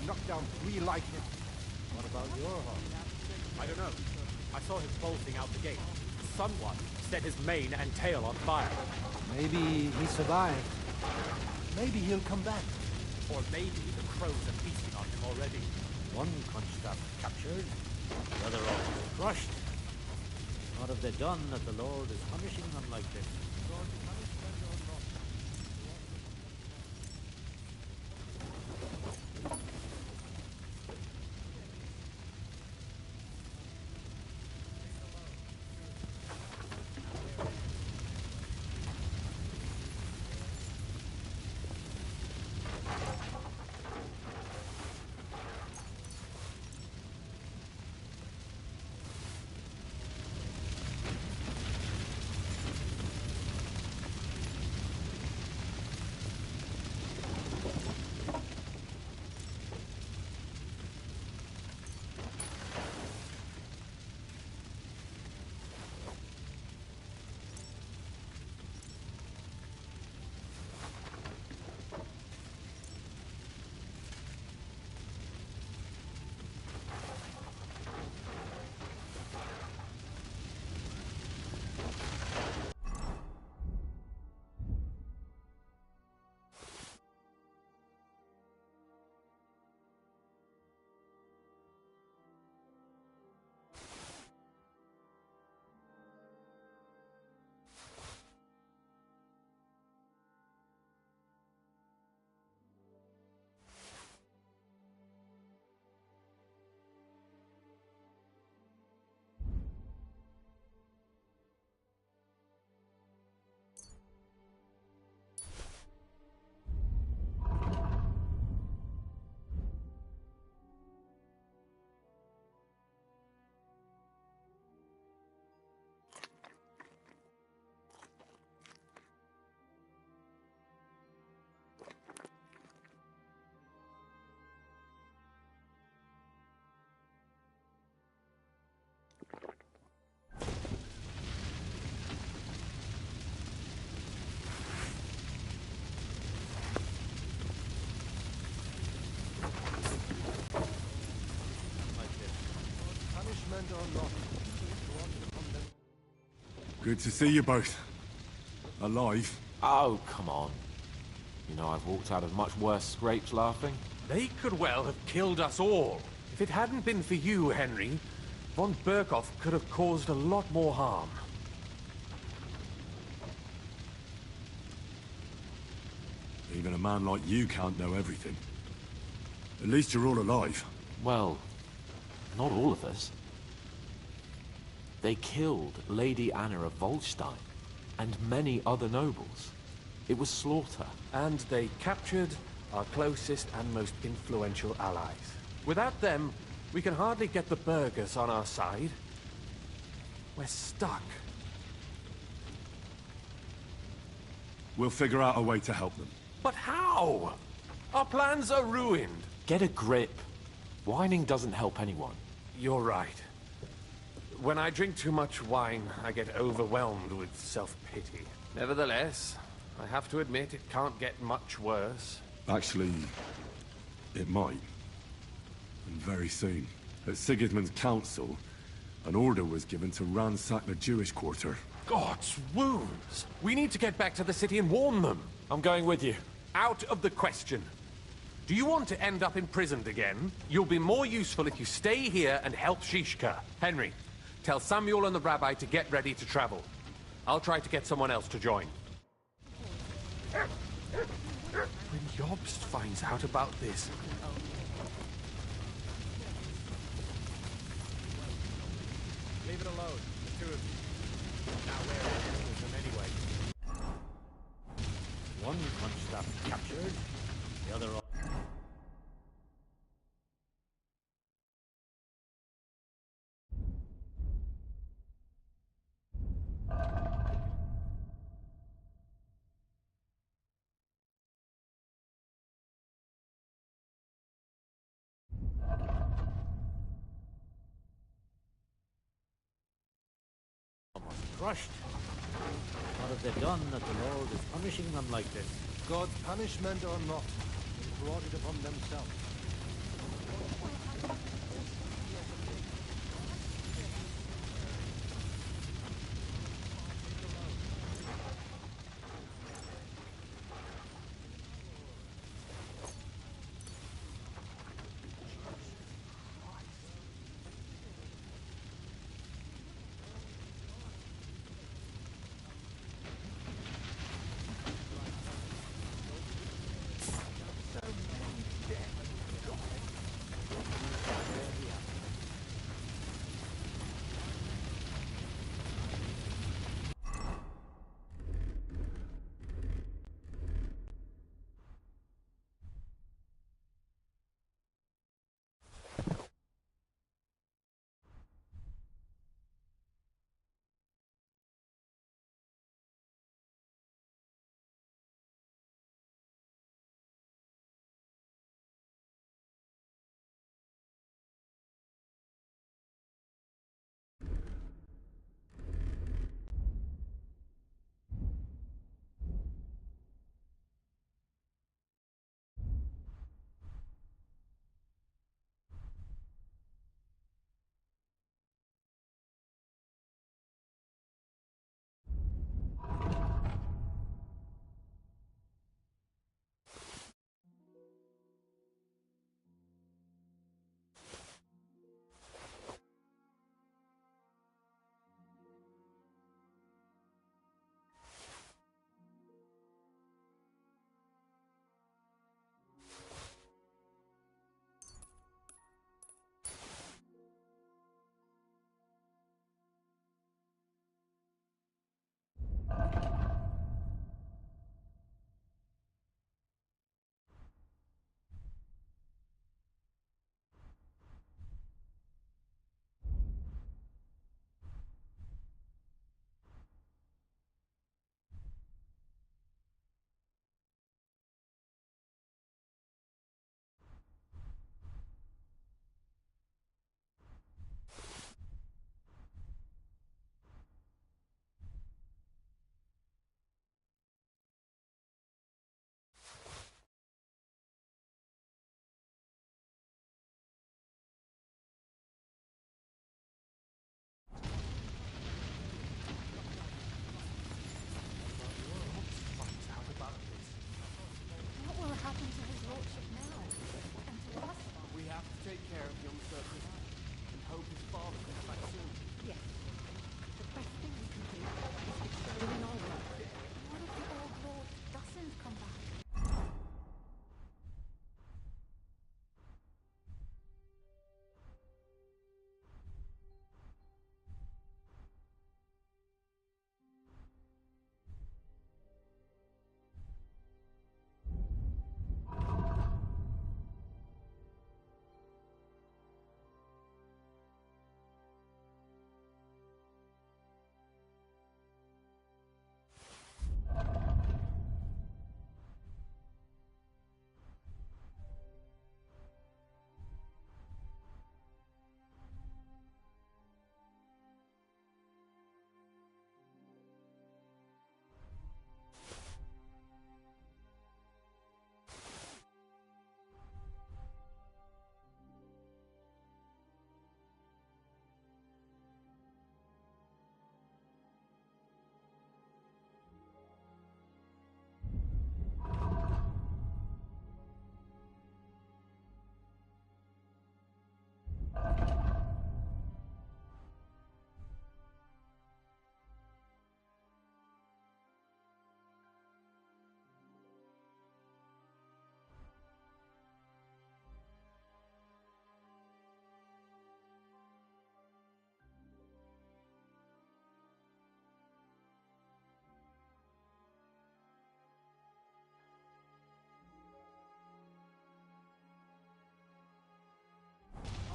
Knock down 3 like him. What about your horse? I don't know. I saw him bolting out the gate. Someone set his mane and tail on fire. Maybe he survived. Maybe he'll come back. Or maybe the crows are feasting on him already. One construct captured, the other also crushed. What have they done that the Lord is punishing them like this? Good to see you both. Alive. Oh, come on. You know I've walked out of much worse scrapes laughing. They could well have killed us all. If it hadn't been for you, Henry, von Berkhoff could have caused a lot more harm. Even a man like you can't know everything. At least you're all alive. Well, not all of us. They killed Lady Anna of Volstein, and many other nobles. It was slaughter. And they captured our closest and most influential allies. Without them, we can hardly get the burghers on our side. We're stuck. We'll figure out a way to help them. But how? Our plans are ruined. Get a grip. Whining doesn't help anyone. You're right. When I drink too much wine, I get overwhelmed with self-pity. Nevertheless, I have to admit it can't get much worse. Actually, it might. And very soon. At Sigismund's council, an order was given to ransack the Jewish quarter. God's wounds! We need to get back to the city and warn them. I'm going with you. Out of the question. Do you want to end up imprisoned again? You'll be more useful if you stay here and help Shishka. Henry, tell Samuel and the rabbi to get ready to travel. I'll try to get someone else to join. When Jobst finds out about this... Leave it alone. The two of you. Now where is them anyway? One punch captured, the other off. Crushed. What have they done that the Lord is punishing them like this? God's punishment or not, they brought it upon themselves.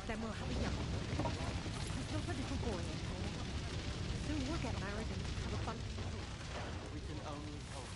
Then we'll have a young one. He's not a little boy anymore. Soon we'll get married and have a bunch of children. We can only hope.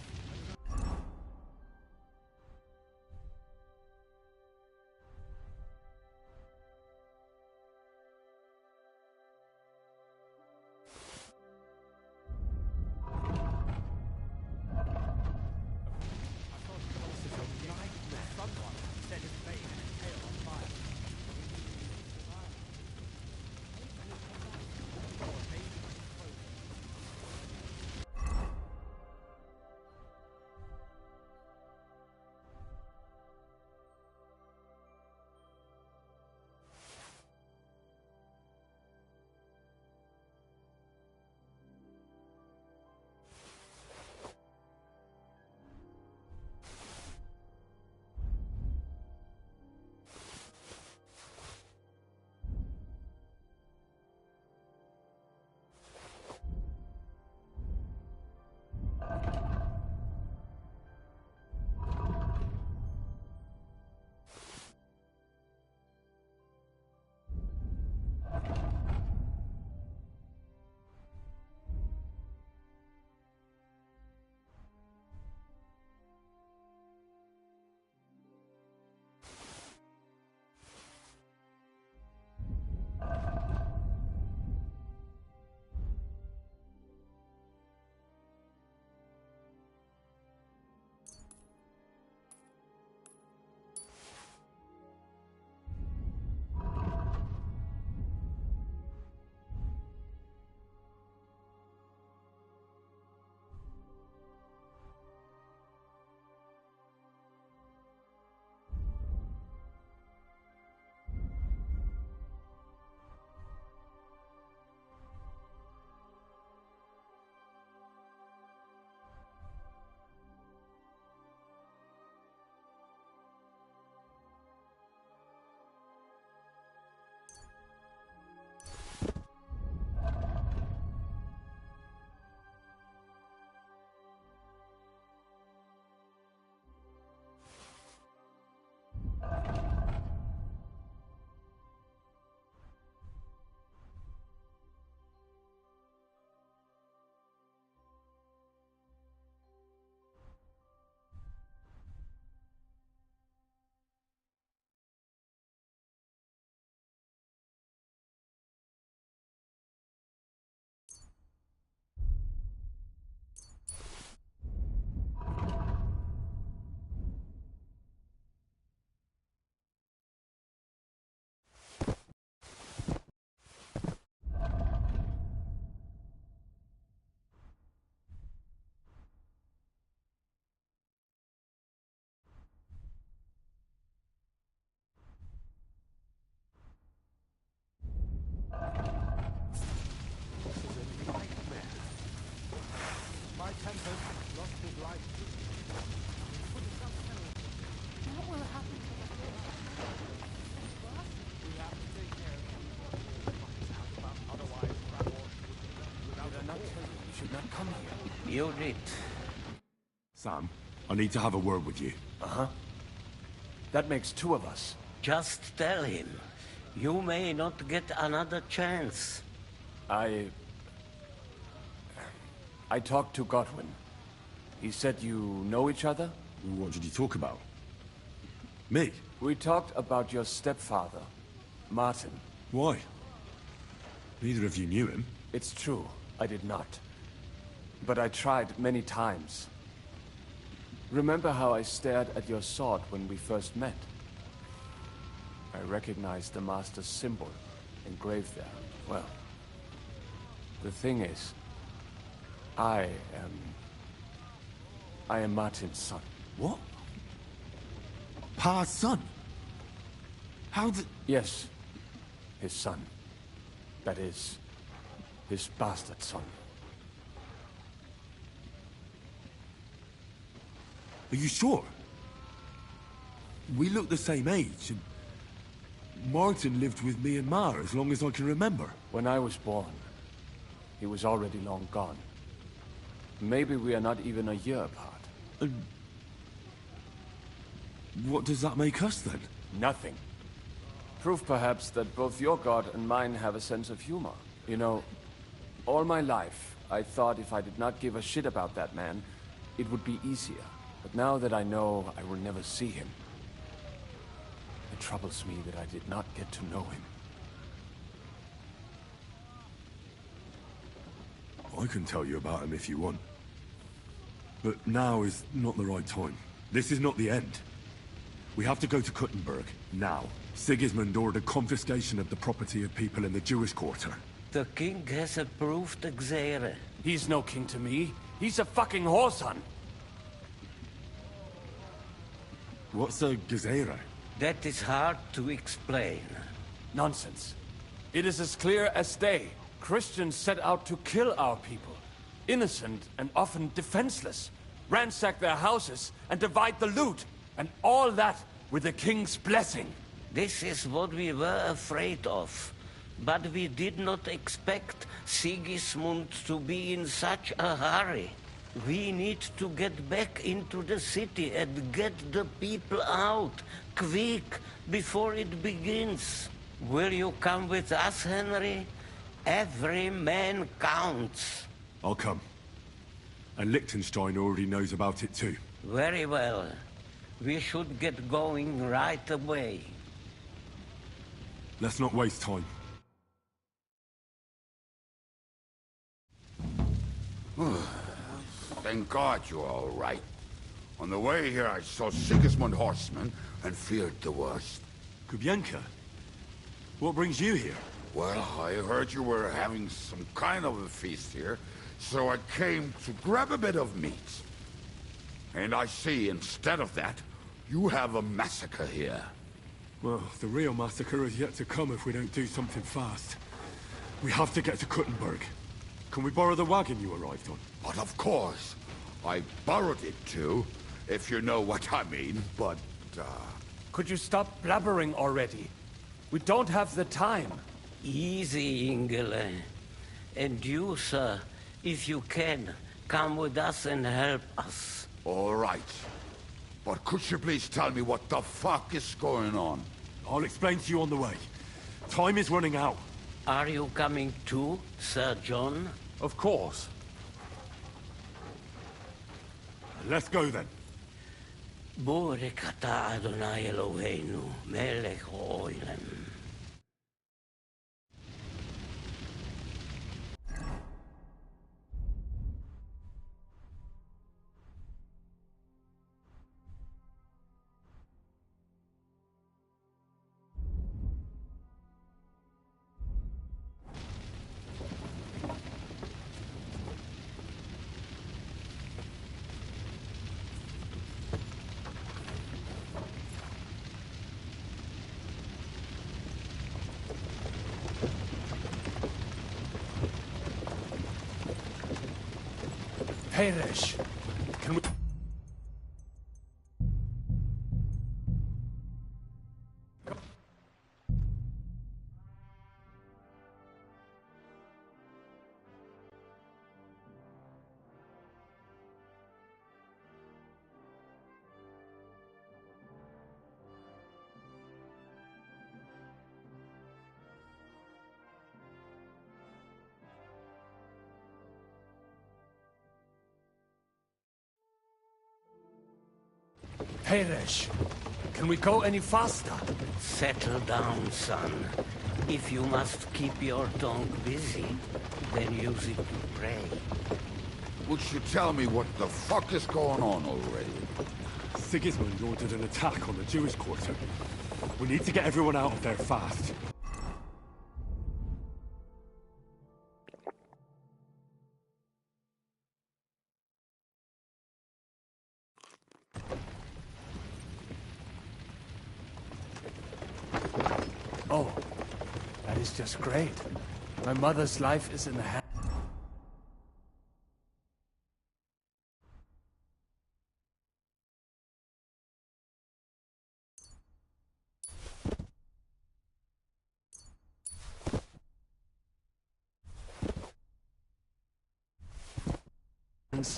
You did. Sam, I need to have a word with you. Uh-huh. That makes two of us. Just tell him. You may not get another chance. I talked to Godwin. He said you know each other? What did you talk about? Me? We talked about your stepfather, Martin. Why? Neither of you knew him. It's true, I did not. But I tried many times. Remember how I stared at your sword when we first met? I recognized the Master's symbol engraved there. Well, the thing is, I am Martin's son. What? Pa's son? How did... Yes, his son. That is, his bastard son. Are you sure? We look the same age, and Martin lived with me and Ma as long as I can remember. When I was born, he was already long gone. Maybe we are not even a year apart. What does that make us, then? Nothing. Proof, perhaps, that both your god and mine have a sense of humor. You know, all my life, I thought if I did not give a shit about that man, it would be easier. But now that I know I will never see him, it troubles me that I did not get to know him. I can tell you about him if you want. But now is not the right time. This is not the end. We have to go to Kuttenberg, now. Sigismund ordered confiscation of the property of people in the Jewish quarter. The king has approved Xere. He's no king to me. He's a fucking whoreson. What's a Gezerah? That is hard to explain. Nonsense. It is as clear as day. Christians set out to kill our people. Innocent and often defenseless. Ransack their houses and divide the loot. And all that with the king's blessing. This is what we were afraid of. But we did not expect Sigismund to be in such a hurry. We need to get back into the city and get the people out, quick, before it begins. Will you come with us, Henry? Every man counts. I'll come. And Liechtenstein already knows about it too. Very well. We should get going right away. Let's not waste time. Thank God you're all right. On the way here, I saw Sigismund horsemen and feared the worst. Kubienka? What brings you here? Well, I heard you were having some kind of a feast here, so I came to grab a bit of meat. And I see, instead of that, you have a massacre here. Well, the real massacre is yet to come if we don't do something fast. We have to get to Kuttenberg. Can we borrow the wagon you arrived on? But of course. I borrowed it too, if you know what I mean, but, Could you stop blabbering already? We don't have the time. Easy, Ingele. And you, sir, if you can, come with us and help us. All right. But could you please tell me what the fuck is going on? I'll explain to you on the way. Time is running out. Are you coming too, Sir John? Of course. Let's go then. Borekata Adonai Eloheinu, melech haolam. Perish. Can we... Perish. Can we go any faster? Settle down, son. If you must keep your tongue busy, then use it to pray. Would you tell me what the fuck is going on already? Sigismund ordered an attack on the Jewish quarter. We need to get everyone out of there fast. Oh, that is just great. My mother's life is in the hands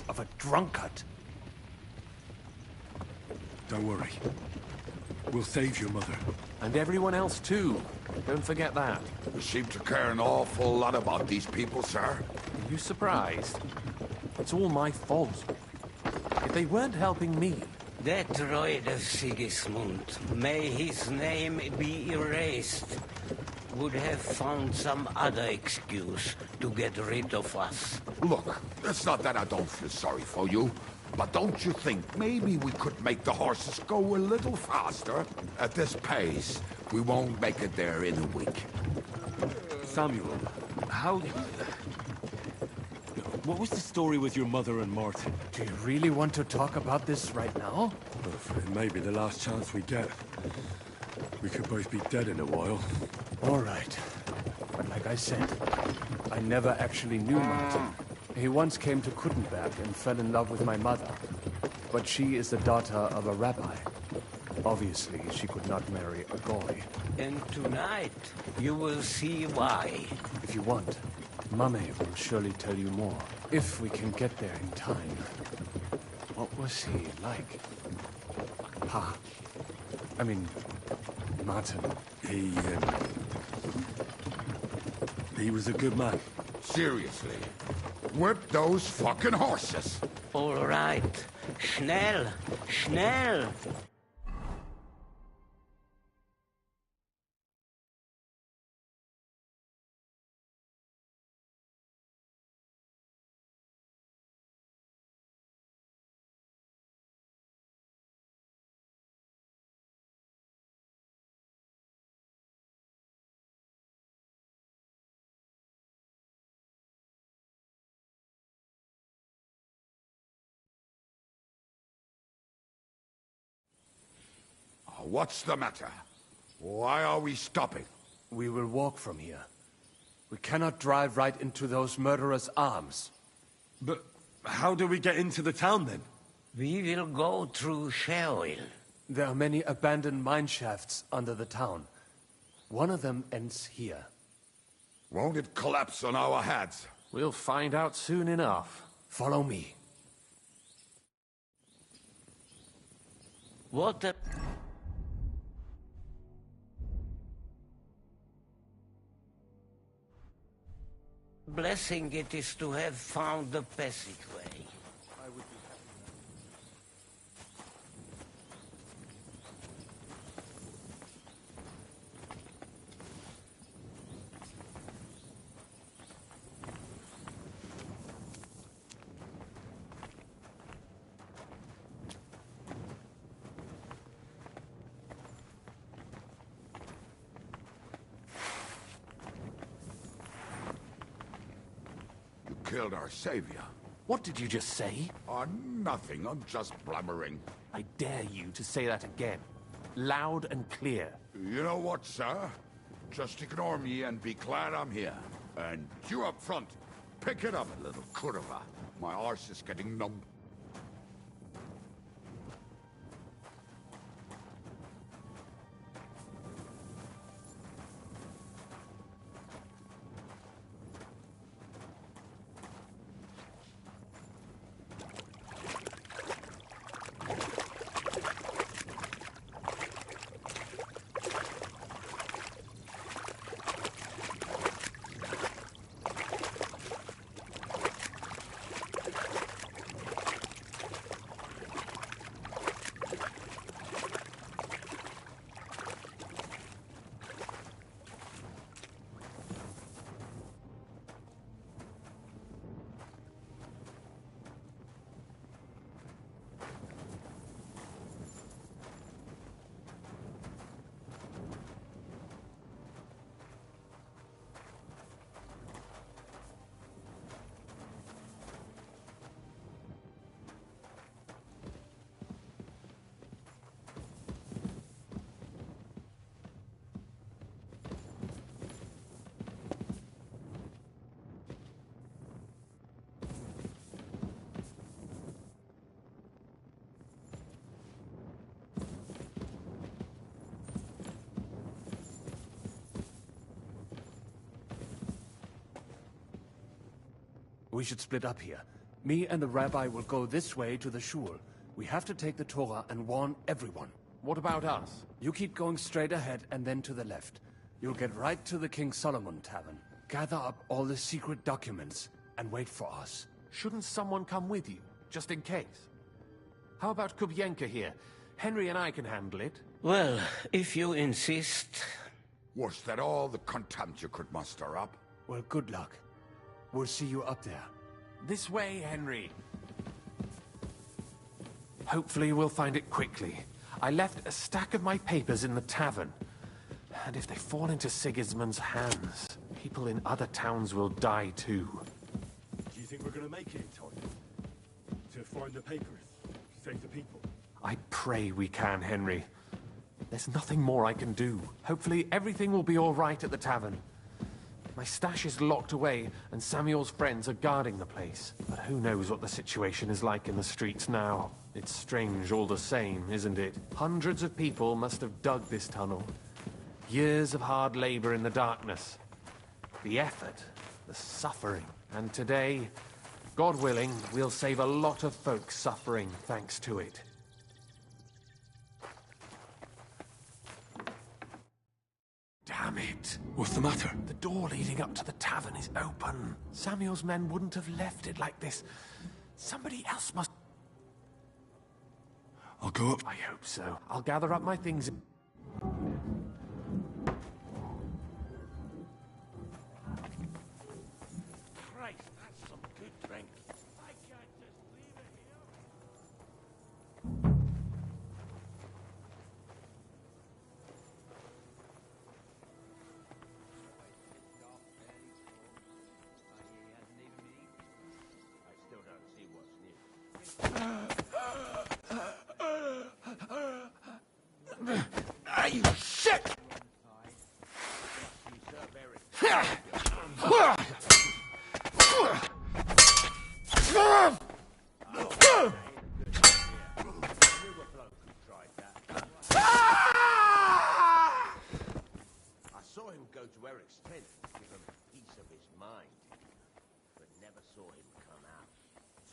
of a drunkard. Don't worry. We'll save your mother. And everyone else too. Don't forget that. You seem to care an awful lot about these people, sir. Are you surprised? It's all my fault. If they weren't helping me... That droid of Sigismund, may his name be erased, would have found some other excuse to get rid of us. Look, it's not that I don't feel sorry for you, but don't you think maybe we could make the horses go a little faster? At this pace, we won't make it there in a week. Samuel, how... What was the story with your mother and Martin? Do you really want to talk about this right now? Well, it may be the last chance we get. We could both be dead in a while. All right. But like I said, I never actually knew Martin. He once came to Kuttenberg and fell in love with my mother. But she is the daughter of a rabbi. Obviously, she could not marry a goy. And tonight, you will see why. If you want, Mame will surely tell you more. If we can get there in time. What was he like? I mean, Martin. He was a good man. Seriously. Whip those fucking horses. All right. Schnell! Schnell! What's the matter? Why are we stopping? We will walk from here. We cannot drive right into those murderers' arms. But how do we get into the town, then? We will go through Sheol. There are many abandoned mine shafts under the town. One of them ends here. Won't it collapse on our heads? We'll find out soon enough. Follow me. What a... blessing it is to have found the passageway. Killed our savior. What did you just say? Nothing. I'm just blabbering. I dare you to say that again. Loud and clear. You know what, sir? Just ignore me and be glad I'm here. And you up front, pick it up a little curva. My arse is getting numb. We should split up here. Me and the rabbi will go this way to the shul. We have to take the Torah and warn everyone. What about us? You keep going straight ahead and then to the left. You'll get right to the King Solomon Tavern. Gather up all the secret documents and wait for us. Shouldn't someone come with you, just in case? How about Kubyenka here? Henry and I can handle it. Well, if you insist. Was that all the contempt you could muster up? Well, good luck. We'll see you up there. This way, Henry. Hopefully we'll find it quickly. I left a stack of my papers in the tavern. And if they fall into Sigismund's hands, people in other towns will die too. Do you think we're gonna make it in time? To find the papers? Save the people? I pray we can, Henry. There's nothing more I can do. Hopefully everything will be all right at the tavern. My stash is locked away, and Samuel's friends are guarding the place. But who knows what the situation is like in the streets now? It's strange all the same, isn't it? Hundreds of people must have dug this tunnel. Years of hard labor in the darkness. The effort, the suffering. And today, God willing, we'll save a lot of folks suffering thanks to it. Damn it! What's the matter? The door leading up to the tavern is open. Samuel's men wouldn't have left it like this. Somebody else must... I'll go up. I hope so. I'll gather up my things... Christ, that's some good drink. I can't just leave it here. Ah, you shit! I saw him go to Eric's tent to give him a piece of his mind, but never saw him come out.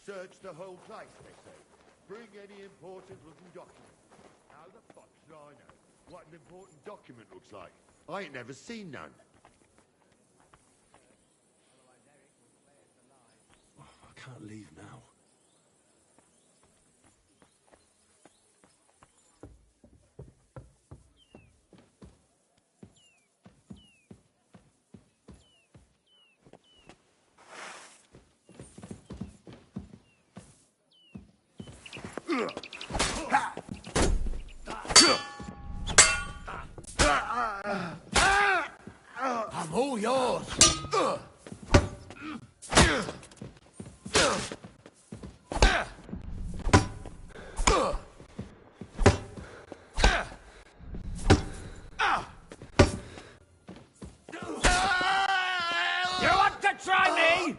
Search the whole place, they say. Bring any important looking document. How the fuck should I know what an important document looks like? I ain't never seen none. I can't leave now. I'm all yours. You want to try me?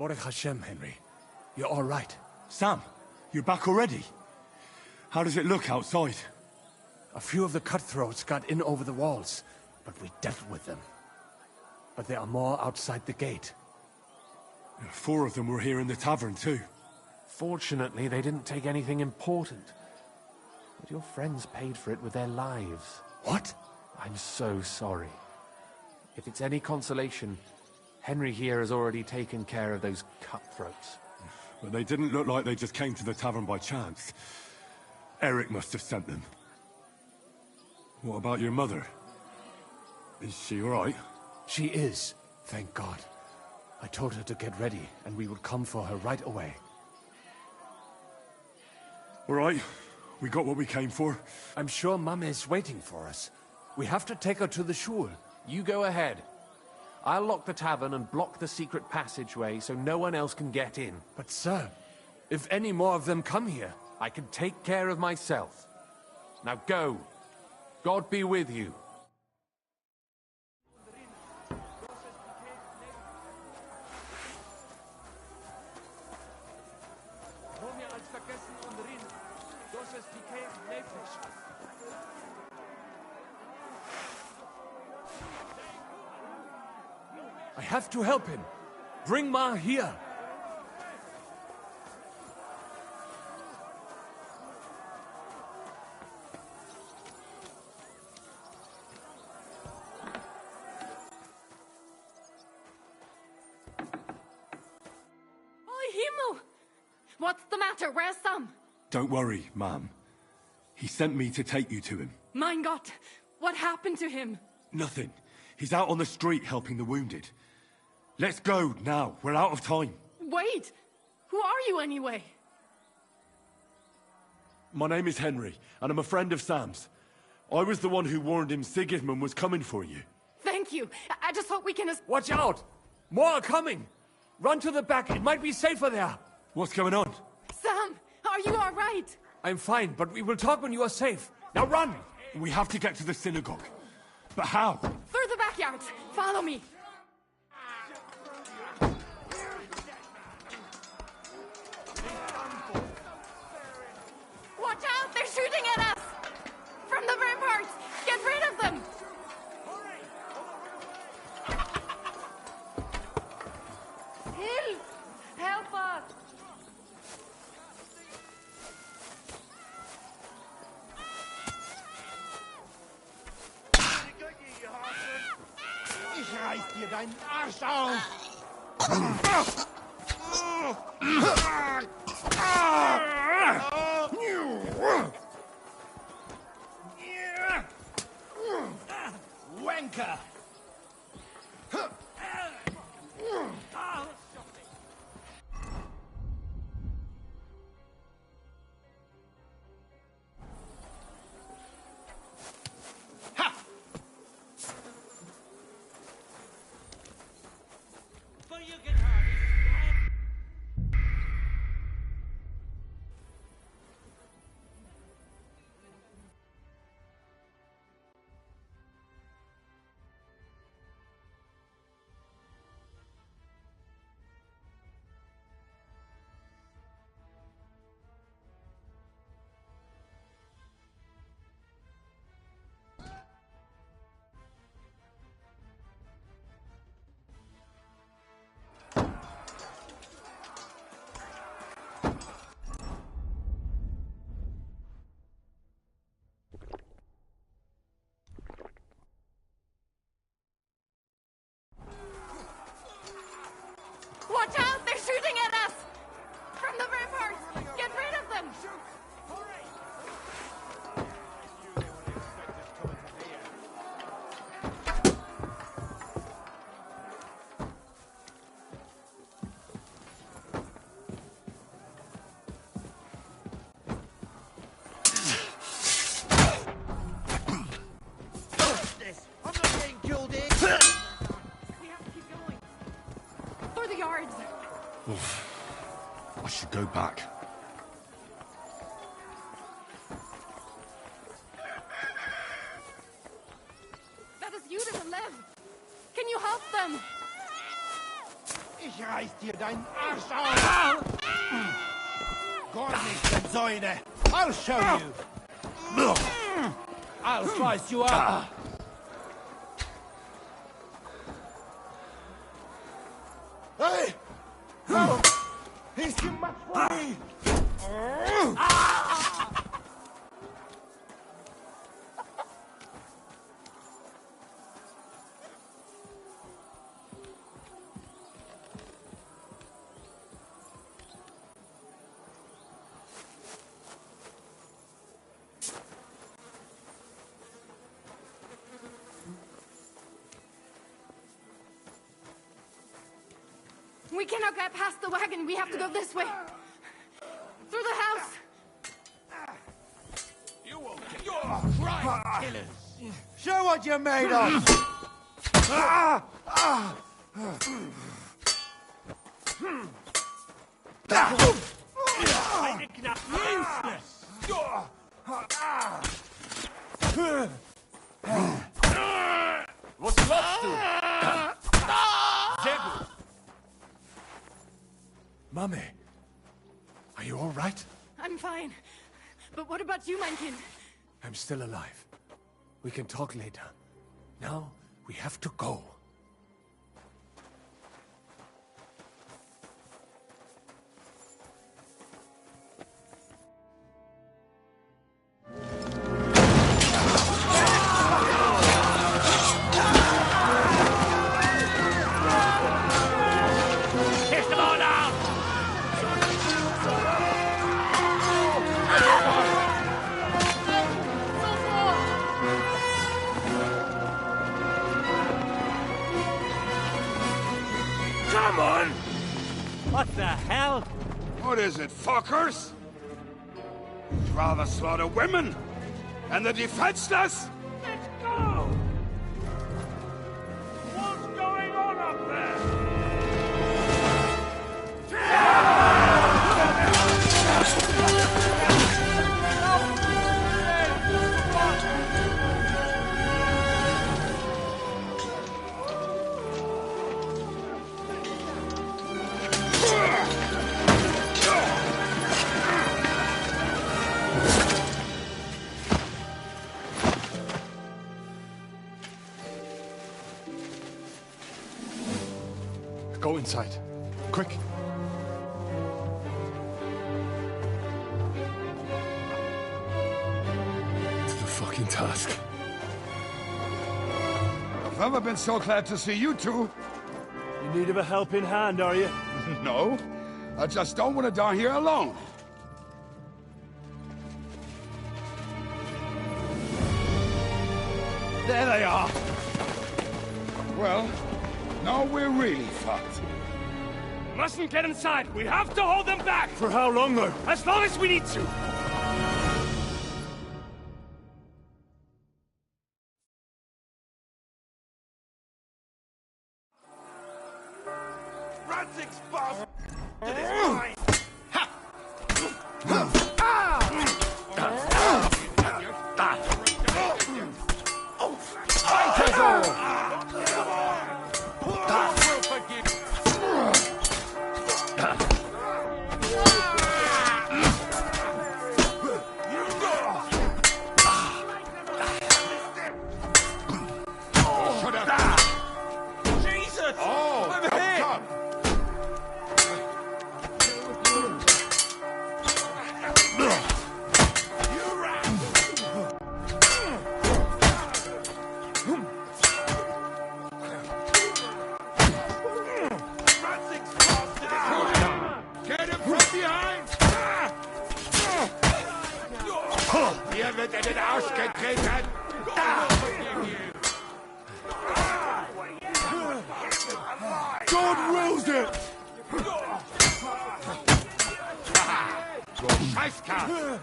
Baruch Hashem, Henry. You're all right. Sam, you're back already? How does it look outside? A few of the cutthroats got in over the walls, but we dealt with them. But there are more outside the gate. 4 of them were here in the tavern, too. Fortunately, they didn't take anything important. But your friends paid for it with their lives. What? I'm so sorry. If it's any consolation, Henry here has already taken care of those cutthroats. But they didn't look like they just came to the tavern by chance. Eric must have sent them. What about your mother? Is she all right? She is, thank God. I told her to get ready, and we would come for her right away. All right. We got what we came for. I'm sure Mum is waiting for us. We have to take her to the shul. You go ahead. I'll lock the tavern and block the secret passageway so no one else can get in. But sir, if any more of them come here, I can take care of myself. Now go. God be with you. I have to help him. Bring Ma here. Himmel! What's the matter? Where's Sam? Don't worry, ma'am. He sent me to take you to him. Mein Gott! What happened to him? Nothing. He's out on the street helping the wounded. Let's go now. We're out of time. Wait! Who are you anyway? My name is Henry, and I'm a friend of Sam's. I was the one who warned him Sigismund was coming for you. Thank you. I just hope we can... Watch out! More are coming! Run to the back. It might be safer there. What's going on? Sam, are you all right? I'm fine, but we will talk when you are safe. Now run! We have to get to the synagogue. But how? Through the backyard. Follow me. Watch out! They're shooting at us! From the ramparts! Get rid of them! Help us! Ich reiß dir deinen Arsch auf! Wanker! Watch out! They're shooting at us! From the ramparts! Get rid of them! I'm not getting killed in! We have to keep going. Through the yards. I should go back. That is you to the left. Can you help them? Ich Ich reiß dir deinen Arsch auf! Gar nicht, denn Säune! I'll show you! I'll slice you up! Hey! No! He's too much for me! We cannot get past the wagon. We have to go this way. Through the house. You won't get your right, killers! Show what you're made of! Useless! Was machst du? Sehr gut. Mummy, are you all right? I'm fine. But what about you, mein Kind? I'm still alive. We can talk later. Now, we have to go. Come on! What the hell? What is it, fuckers? You'd rather slaughter women and the defenseless? Let's go! What's going on up there? Go inside. Quick. It's the fucking task. I've never been so glad to see you two. In need of a helping hand, are you? No. I just don't want to die here alone. There they are. Well, now we're really fucked. Mustn't get inside. We have to hold them back. For how long, though? As long as we need to. Ranzig's boss! It is mine! Fighters all! Jesus! Oh, I'm hit! come. Get him from behind! Hier wird in den Arsch getreten! God wills it! Du Scheißkerl!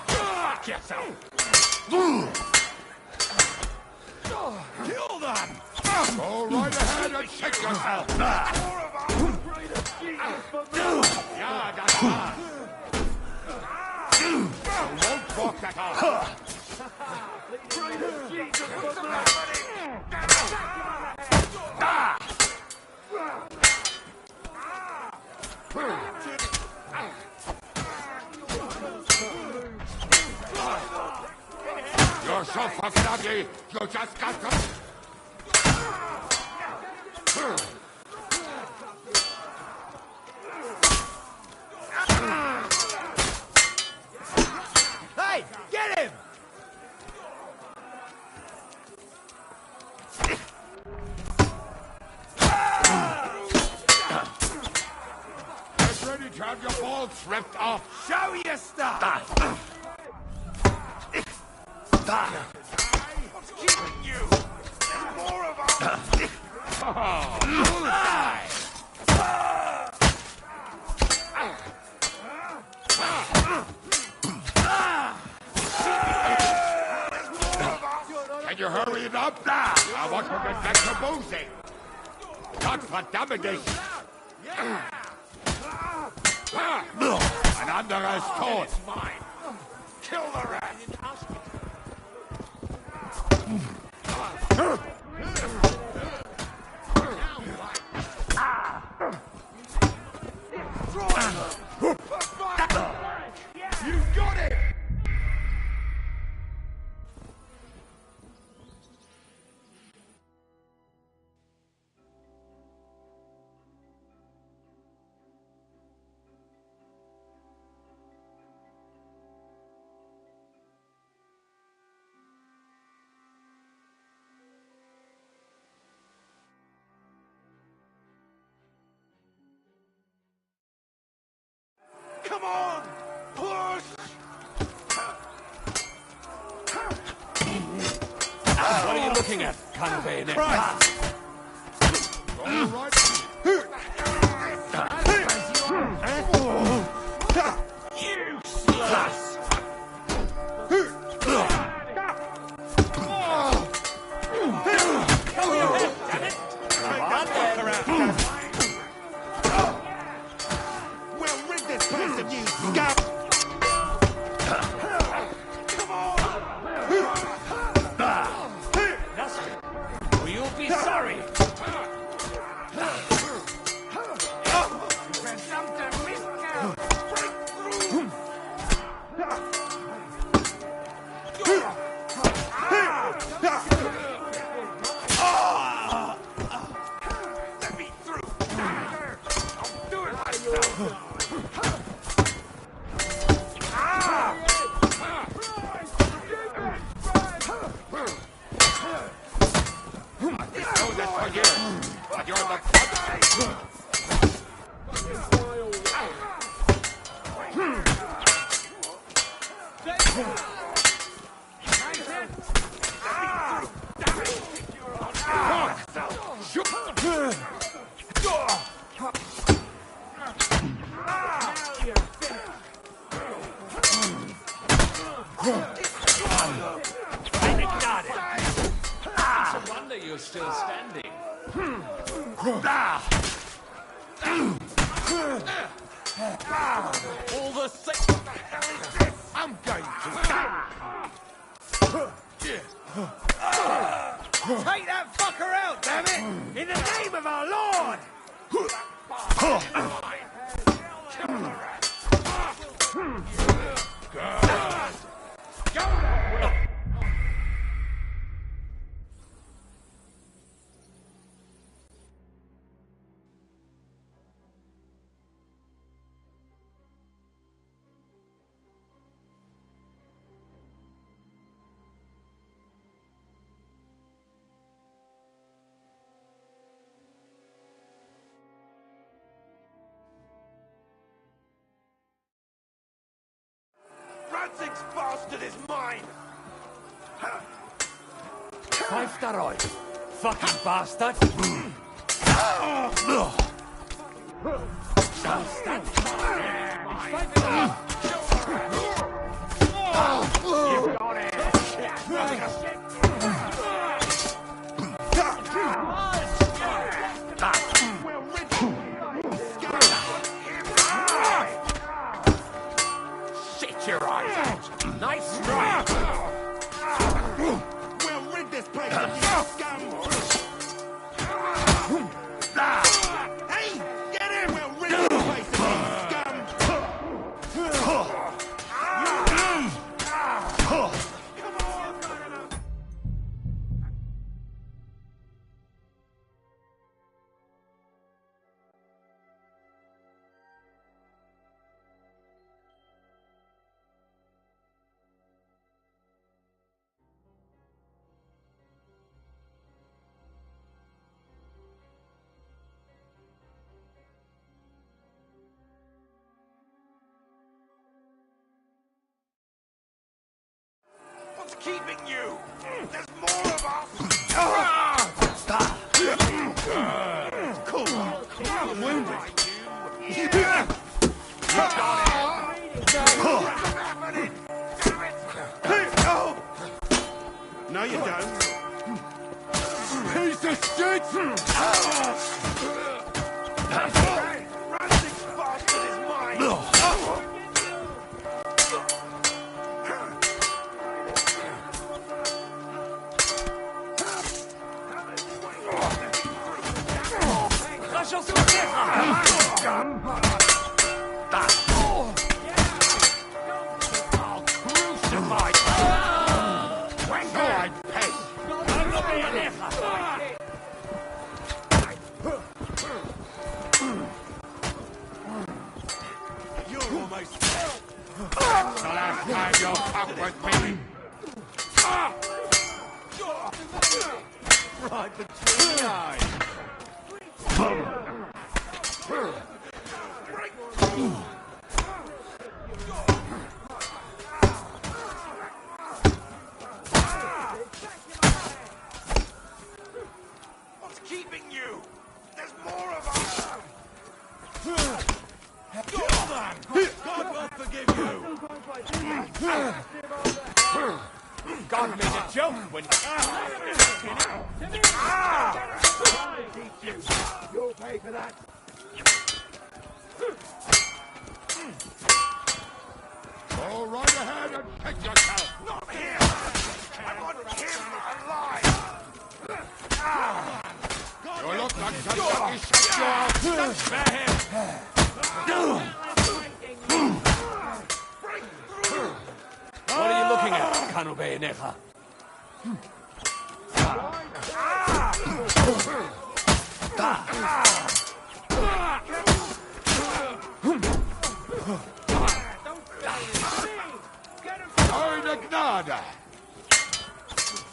Fuck yourself! Kill them! Go right ahead and shake yourself! Ja, das war's! You won't walk that off! You're so fucking ugly, you just got to... Hey, get him! Get ready to have your balls ripped off. Show your stuff! What's keeping you? There's more of Can you hurry it up? I want to get back to boozing. Not for damages. And under his toe. It's mine. Kill the rat. You got it! Come on! Push! What are you looking at, Convey? All right. Useless! We'll rid this place of you, scum! Or you'll be sorry! Let me through! I'll do it myself! But you're the It's a wonder you're still standing. all the same. I'm going to. Take that fucker out, damn it! In the name of our Lord! Ranzig's bastard is mine! Pfeift er euch, fucking bastard! Shit your eyes out! Nice strike! keeping you? There's more of us! Cool. I'm wounded. No, you don't. Piece of shit! Ranzig's bastard is mine! Right between the eyes. What's keeping you? There's more of us. God will forgive you. God made a joke when You'll pay for that. Go right ahead and pick yourself. Not here. I want him alive. You look like somebody shut you out. Spare him. What are you looking at, Kanu Beyenecha? Nada.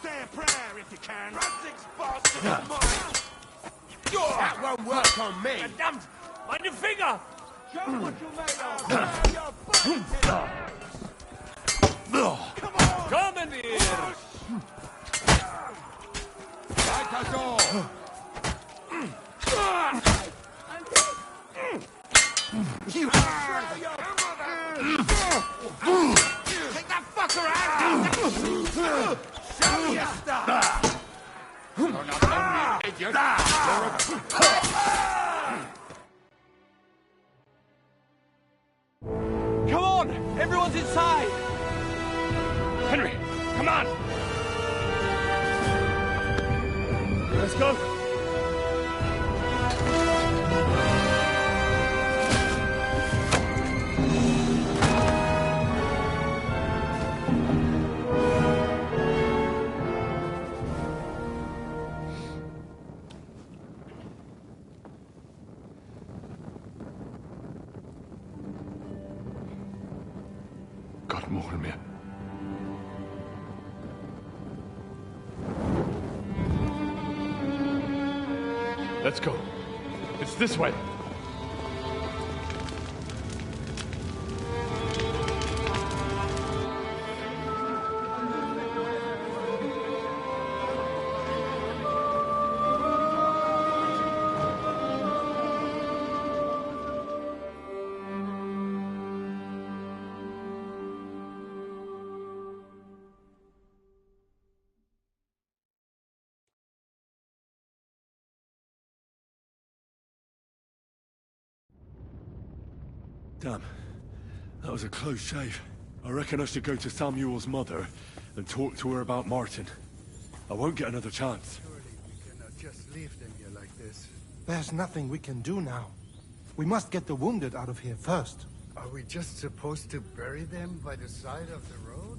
Say a prayer if you can. Ranzig's bastard is mine! That won't work on me. Verdammt! Meine Finger! Show what you made of! Come on! Kommen wir! Like us all. You take that fucker out! Show your stuff! You're not only an idiot, you're Come on! Everyone's inside! Henry, come on! Let's go! Gott mogen mir. Let's go. It's this way. Damn. That was a close shave. I reckon I should go to Samuel's mother and talk to her about Martin. I won't get another chance. Surely we cannot just leave them here like this. There's nothing we can do now. We must get the wounded out of here first. Are we just supposed to bury them by the side of the road?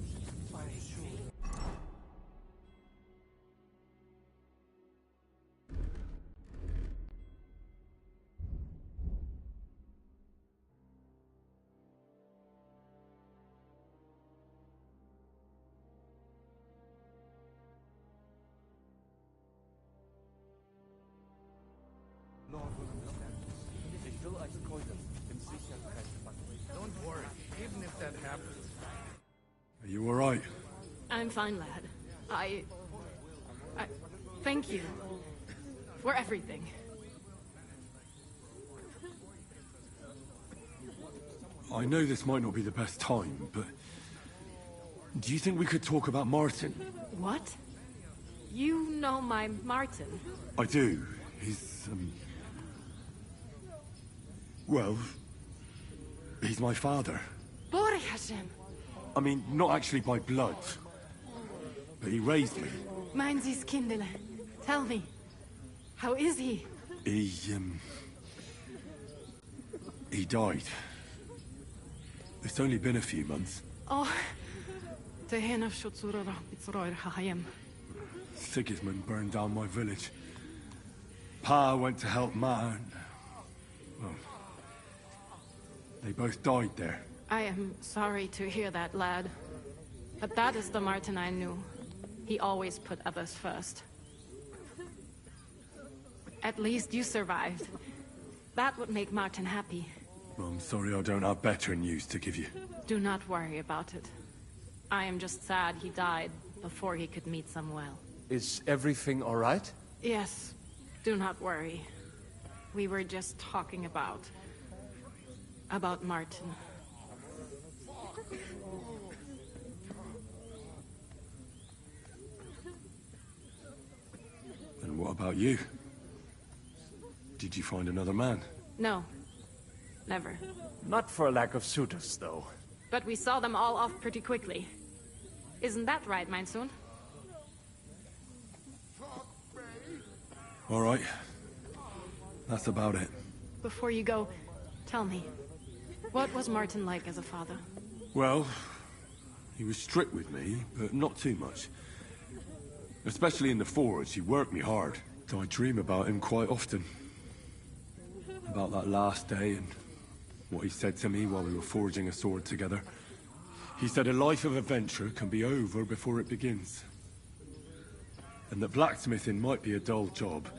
Don't worry, even if that happens. Are you alright? I'm I'm fine, lad. I thank you for everything. I know this might not be the best time, but do you think we could talk about Martin? What? You know my Martin? I do. He's, well, he's my father. Borjasem. I mean, not actually by blood, but he raised me. Meins is kindele. Tell me, how is he? He died. It's only been a few months. Oh, Tehena Shutsura Bitsroir Hayem. Sigismund burned down my village. Pa went to help Ma, and... well, they both died there. I am sorry to hear that, lad. But that is the Martin I knew. He always put others first. At least you survived. That would make Martin happy. I'm sorry I don't have better news to give you. Do not worry about it. I am just sad he died before he could meet Samuel. Is everything all right? Yes. Do not worry. We were just talking about Martin. And what about you? Did you find another man? No. Never. Not for a lack of suitors, though. But we saw them all off pretty quickly. Isn't that right, mein Sohn? All right. That's about it. Before you go, tell me, what was Martin like as a father? Well, he was strict with me, but not too much. Especially in the forge, he worked me hard. I dream about him quite often. About that last day and what he said to me while we were forging a sword together. He said a life of adventure can be over before it begins. And that blacksmithing might be a dull job,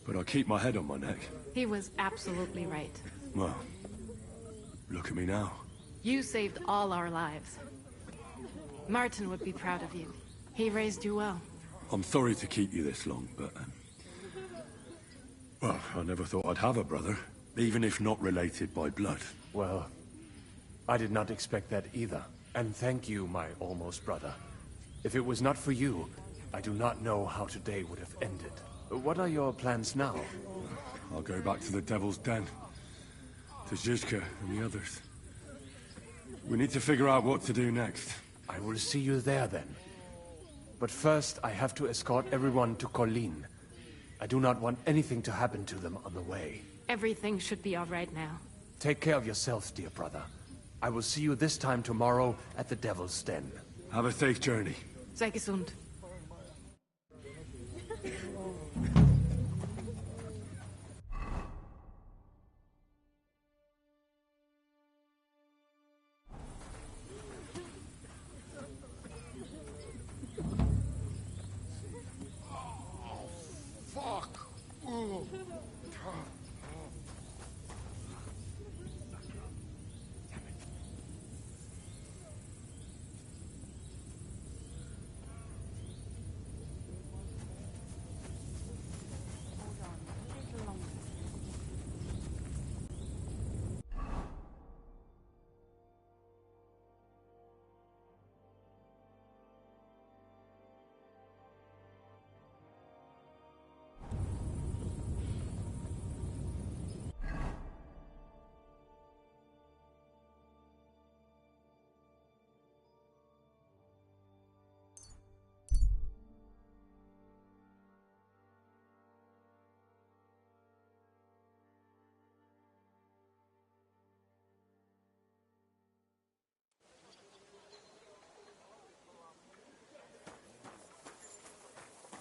but I keep my head on my neck. He was absolutely right. Well, look at me now. You saved all our lives. Martin would be proud of you. He raised you well. I'm sorry to keep you this long, but... well, I never thought I'd have a brother, even if not related by blood. Well, I did not expect that either. And thank you, my almost brother. If it was not for you, I do not know how today would have ended. What are your plans now? I'll go back to the Devil's Den. To Zizka and the others. We need to figure out what to do next. I will see you there then. But first, I have to escort everyone to Colleen. I do not want anything to happen to them on the way. Everything should be all right now. Take care of yourself, dear brother. I will see you this time tomorrow at the Devil's Den. Have a safe journey. Sei gesund.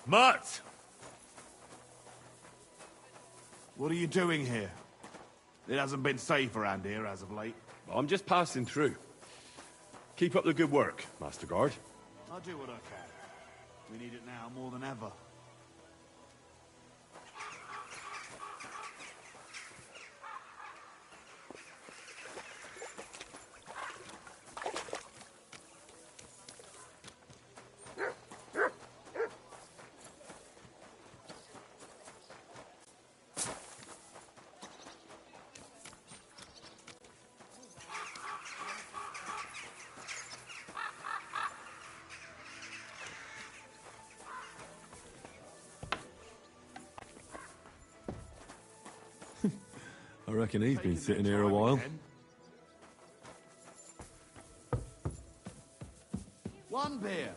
Mutt! What are you doing here? It hasn't been safe around here as of late. I'm just passing through. Keep up the good work, Master Guard. I'll do what I can. We need it now more than ever. I reckon he's been sitting here a while. One beer.